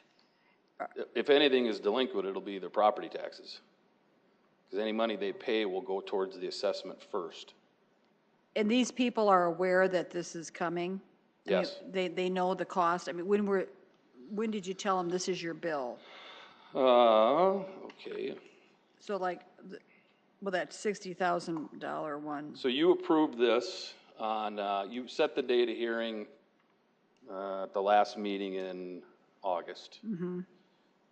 If anything is delinquent, it'll be their property taxes. Because any money they pay will go towards the assessment first. And these people are aware that this is coming? Yes. They know the cost? I mean, when did you tell them this is your bill? Okay. So like, that $60,000 one. So you approved this on, you set the date of hearing at the last meeting in August. Mm-hmm.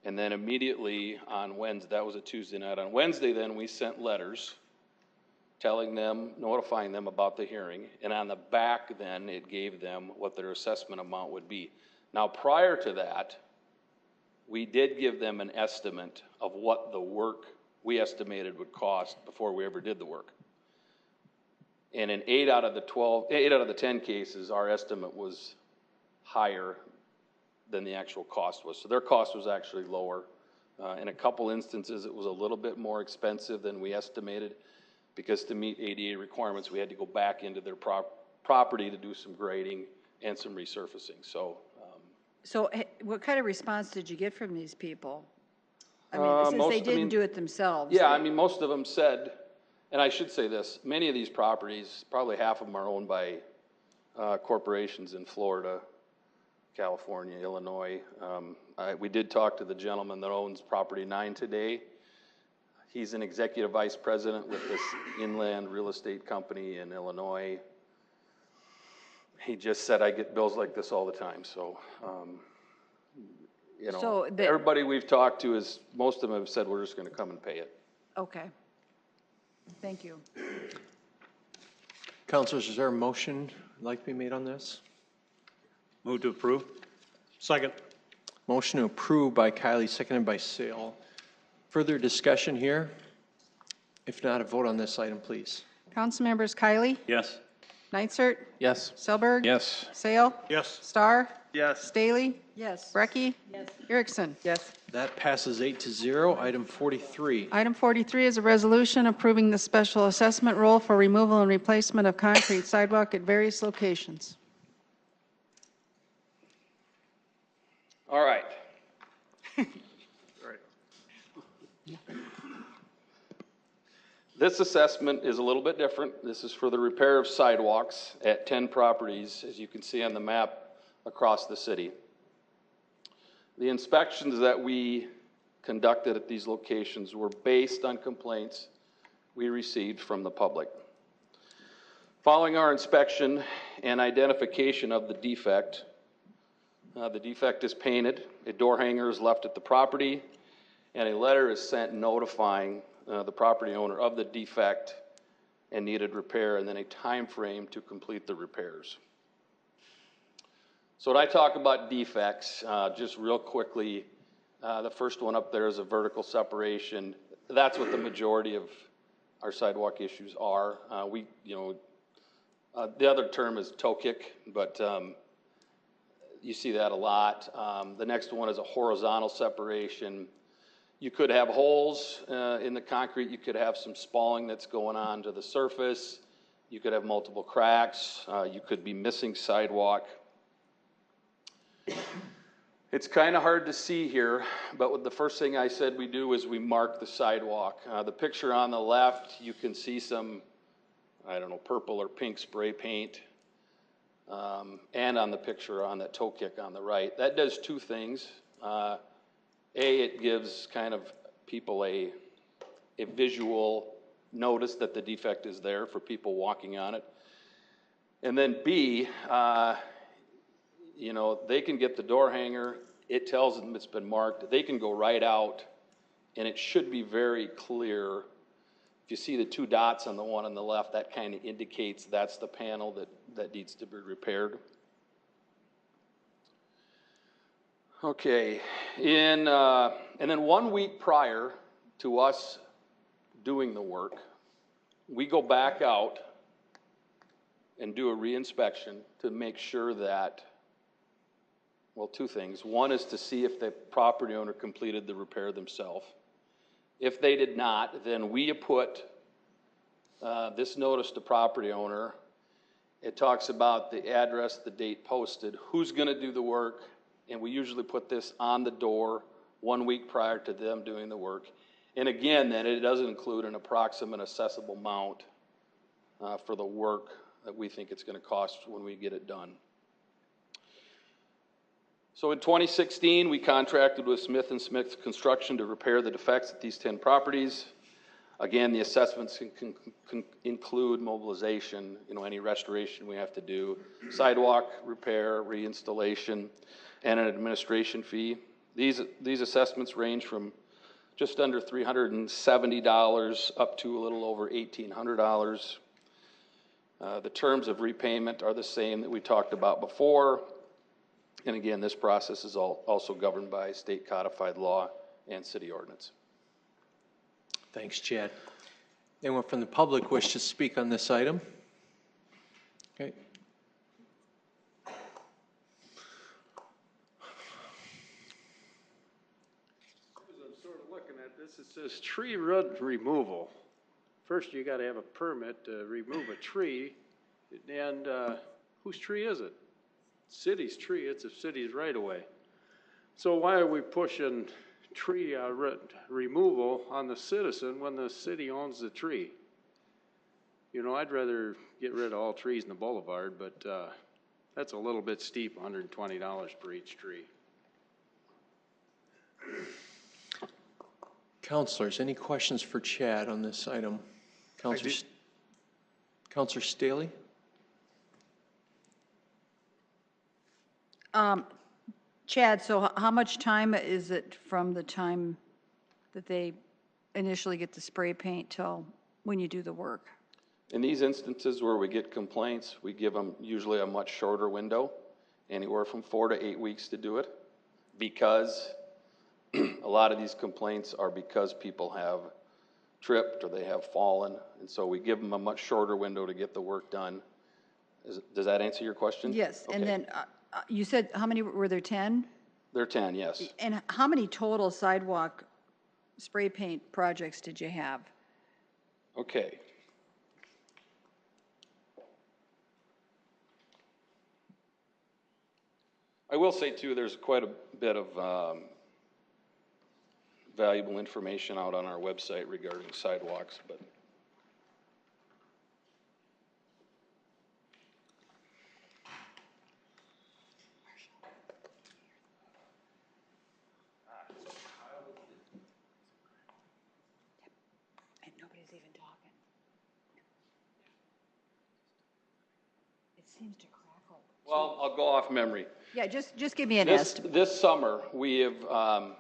And then immediately on Wednesday, that was a Tuesday night, on Wednesday then we sent letters telling them, notifying them about the hearing, and on the back then it gave them what their assessment amount would be. Now prior to that, we did give them an estimate of what the work we estimated would cost before we ever did the work. And in 8 out of the 10 cases, our estimate was higher than the actual cost was. So their cost was actually lower. In a couple instances, it was a little bit more expensive than we estimated, because to meet ADA requirements, we had to go back into their property to do some grading and some resurfacing. So what kind of response did you get from these people? I mean, since they didn't do it themselves. Yeah, I mean, most of them said, and I should say this, many of these properties, probably half of them are owned by corporations in Florida, California, Illinois. We did talk to the gentleman that owns property 9 today. He's an executive vice president with this inland real estate company in Illinois. He just said, I get bills like this all the time. So, everybody we've talked to is, most of them have said, we're just going to come and pay it. Okay. Thank you. Councilors, is there a motion like to be made on this? Move to approve. Second. Motion to approve by Kylie, seconded by Sale. Further discussion here? If not, a vote on this item, please. Councilmembers Kylie? Yes. Neitzert? Yes. Selberg? Yes. Sale? Yes. Starr? Yes. Staley? Yes. Brecky? Yes. Erickson? Yes. That passes 8-0. Item 43. Item 43 is a resolution approving the special assessment roll for removal and replacement of concrete sidewalk at various locations. All right. This assessment is a little bit different. This is for the repair of sidewalks at 10 properties, as you can see on the map across the city. The inspections that we conducted at these locations were based on complaints we received from the public. Following our inspection and identification of the defect is painted, a door hanger is left at the property, and a letter is sent notifying the property owner of the defect and needed repair, and then a time frame to complete the repairs. So when I talk about defects, just real quickly, the first one up there is a vertical separation. That's what the majority of our sidewalk issues are. The other term is toe kick, but you see that a lot. The next one is a horizontal separation. You could have holes in the concrete. You could have some spalling that's going on to the surface. You could have multiple cracks. You could be missing sidewalk. It's kind of hard to see here, but the first thing I said we do is we mark the sidewalk. The picture on the left, you can see some, I don't know, purple or pink spray paint. And on the picture on that toe kick on the right. That does two things. It gives kind of people a visual notice that the defect is there for people walking on it. And then B, they can get the door hanger. It tells them it's been marked. They can go right out, and it should be very clear. If you see the two dots on the one on the left, that kind of indicates that's the panel that needs to be repaired. Okay, and then 1 week prior to us doing the work, we go back out and do a reinspection to make sure that, well, two things. One is to see if the property owner completed the repair themselves. If they did not, then we put this notice to property owner. It talks about the address, the date posted, who's going to do the work, and we usually put this on the door 1 week prior to them doing the work. And again, then it doesn't include an approximate assessable amount for the work that we think it's going to cost when we get it done. So in 2016, we contracted with Smith & Smith Construction to repair the defects at these 10 properties. Again, the assessments can include mobilization, any restoration we have to do, sidewalk repair, reinstallation, and an administration fee. These assessments range from just under $370 up to a little over $1,800. The terms of repayment are the same that we talked about before. And again, this process is also governed by state codified law and city ordinance. Thanks, Chad. Anyone from the public wish to speak on this item? Okay. As I'm sort of looking at this, it says tree root removal. First, you got to have a permit to remove a tree, and whose tree is it? City's tree. It's a city's right of way. So why are we pushing tree removal on the citizen when the city owns the tree? I'd rather get rid of all trees in the boulevard, but that's a little bit steep, $120 for each tree. Councilors, any questions for Chad on this item? Councilor Staley? Chad, so how much time is it from the time that they initially get the spray paint till when you do the work? In these instances where we get complaints, we give them usually a much shorter window, anywhere from 4 to 8 weeks to do it, because a lot of these complaints are because people have tripped or they have fallen, and so we give them a much shorter window to get the work done. Does that answer your question? Yes, Okay. and then you said how many were there? 10? There are 10, yes. And how many total sidewalk spray paint projects did you have? Okay. I will say too, there's quite a bit of valuable information out on our website regarding sidewalks, but Nobody's even talking. It seems to crackle. Well, I'll go off memory. Yeah, just give me an This, estimate. this summer, we have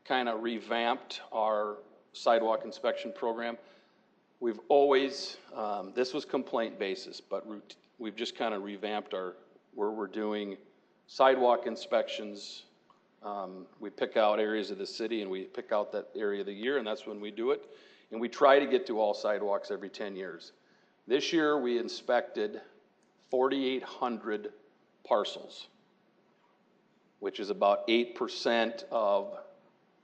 kind of revamped our sidewalk inspection program. We've always, this was complaint basis, but we've just kind of revamped where we're doing sidewalk inspections. We pick out areas of the city and we pick out that area of the year, and that's when we do it. And we try to get to all sidewalks every 10 years. This year, we inspected 4,800 parcels, which is about 8% of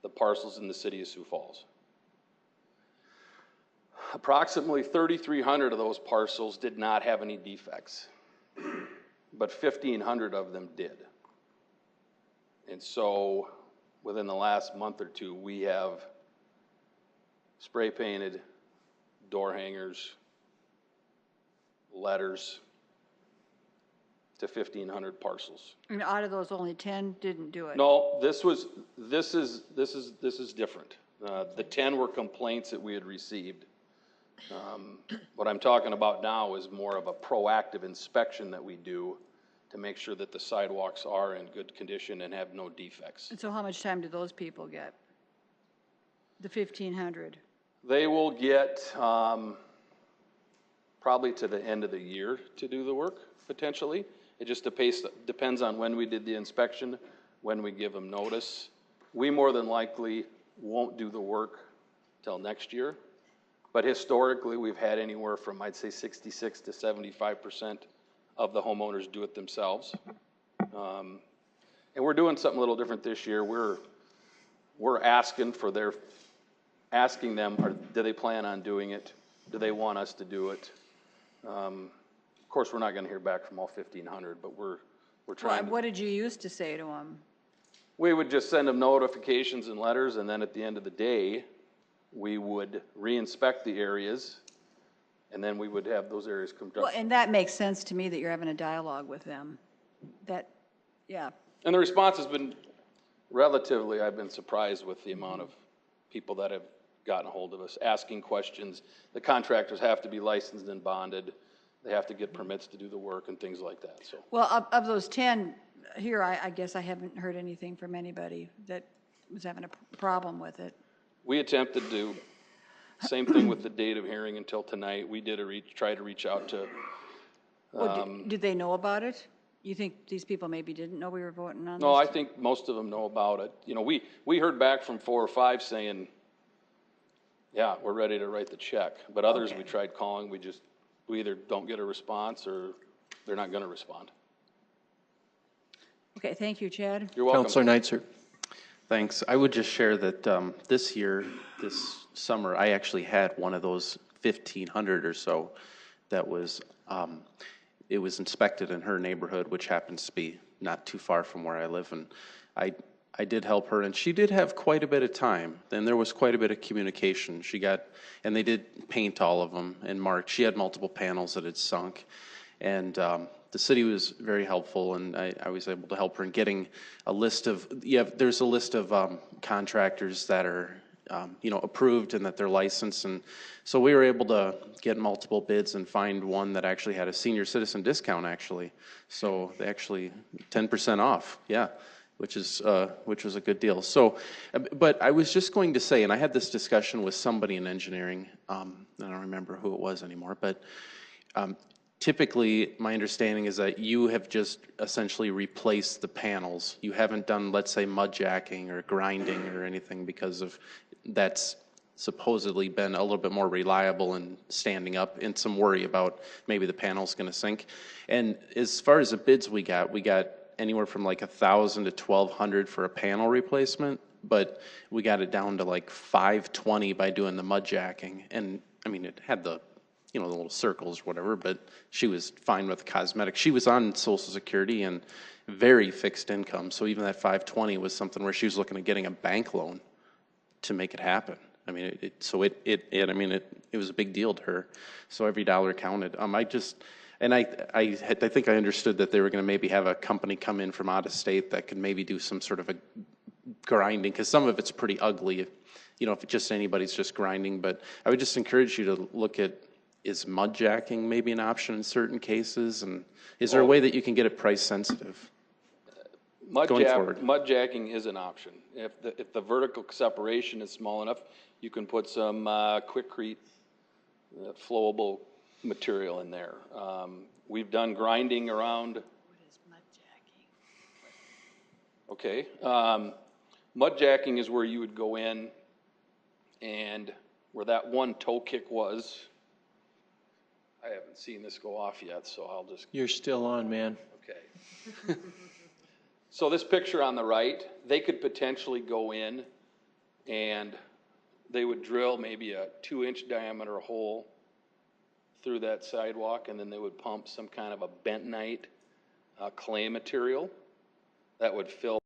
the parcels in the city of Sioux Falls. Approximately 3,300 of those parcels did not have any defects, but 1,500 of them did. And so within the last month or two, we have spray painted door hangers, letters to 1,500 parcels. And out of those, only 10 didn't do it. No, this is different. The 10 were complaints that we had received. What I'm talking about now is more of a proactive inspection that we do to make sure that the sidewalks are in good condition and have no defects. And so how much time do those people get? The 1,500? They will get probably to the end of the year to do the work, potentially. It just depends on when we did the inspection, when we give them notice. We more than likely won't do the work till next year. But historically, we've had anywhere from, I'd say, 66 to 75% of the homeowners do it themselves. And we're doing something a little different this year. We're asking them, do they plan on doing it? Do they want us to do it? Of course, we're not going to hear back from all 1,500, but we're trying. Well, what did you used to say to them? We would just send them notifications and letters, and then at the end of the day, we would re-inspect the areas, and then we would have those areas come down. Well, and that makes sense to me that you're having a dialogue with them. Yeah. And the response has been relatively, I've been surprised with the amount of people that have gotten a hold of us, asking questions. The contractors have to be licensed and bonded. They have to get permits to do the work and things like that, so. Well, of those 10, here, I guess I haven't heard anything from anybody that was having a problem with it. We attempted to do same thing with the date of hearing until tonight. We did try to reach out to. Did they know about it? You think these people maybe didn't know we were voting on this? No, I think most of them know about it. You know, we heard back from 4 or 5 saying, yeah, we're ready to write the check. But others we tried calling, we either don't get a response or they're not going to respond. Okay, thank you, Chad. You're welcome. Councilor Neitzer. Thanks. I would just share that this year, this summer, I actually had one of those 1,500 or so that was, it was inspected in her neighborhood, which happens to be not too far from where I live. And I did help her, and she did have quite a bit of time. And there was quite a bit of communication. And they did paint all of them in March. She had multiple panels that had sunk. And the city was very helpful, and I was able to help her in getting a list of, there's a list of contractors that are, approved and that they're licensed. And so we were able to get multiple bids and find one that actually had a senior citizen discount, actually. So they actually 10% off, which was a good deal. So, but I was just going to say, and I had this discussion with somebody in engineering, I don't remember who it was anymore, but typically, my understanding is that you have just essentially replaced the panels. You haven't done, let's say, mud jacking or grinding or anything, because of that's supposedly been a little bit more reliable and standing up, and some worry about maybe the panel's going to sink. And as far as the bids we got anywhere from like 1,000 to 1,200 for a panel replacement, but we got it down to like $520 by doing the mud jacking. And I mean, it had the the little circles, whatever, but she was fine with cosmetic. She was on Social Security and very fixed income, so even that $520 was something where she was looking at getting a bank loan to make it happen. I mean, it was a big deal to her, so every dollar counted. I think I understood that they were going to maybe have a company come in from out of state that could maybe do some sort of a grinding, because some of it's pretty ugly, you know, if just anybody's just grinding. But I would just encourage you to look at, is mud jacking maybe an option in certain cases? And is there a way that you can get it price sensitive? Mud jacking is an option. If the vertical separation is small enough, you can put some quickcrete flowable material in there. We've done grinding around. What is mud jacking? Okay. Mud jacking is where you would go in and where that one toe kick was. I haven't seen this go off yet, so I'll just. You're still on, man. Okay. So this picture on the right, they could potentially go in and they would drill maybe a 2-inch diameter hole through that sidewalk, and then they would pump some kind of a bentonite clay material that would fill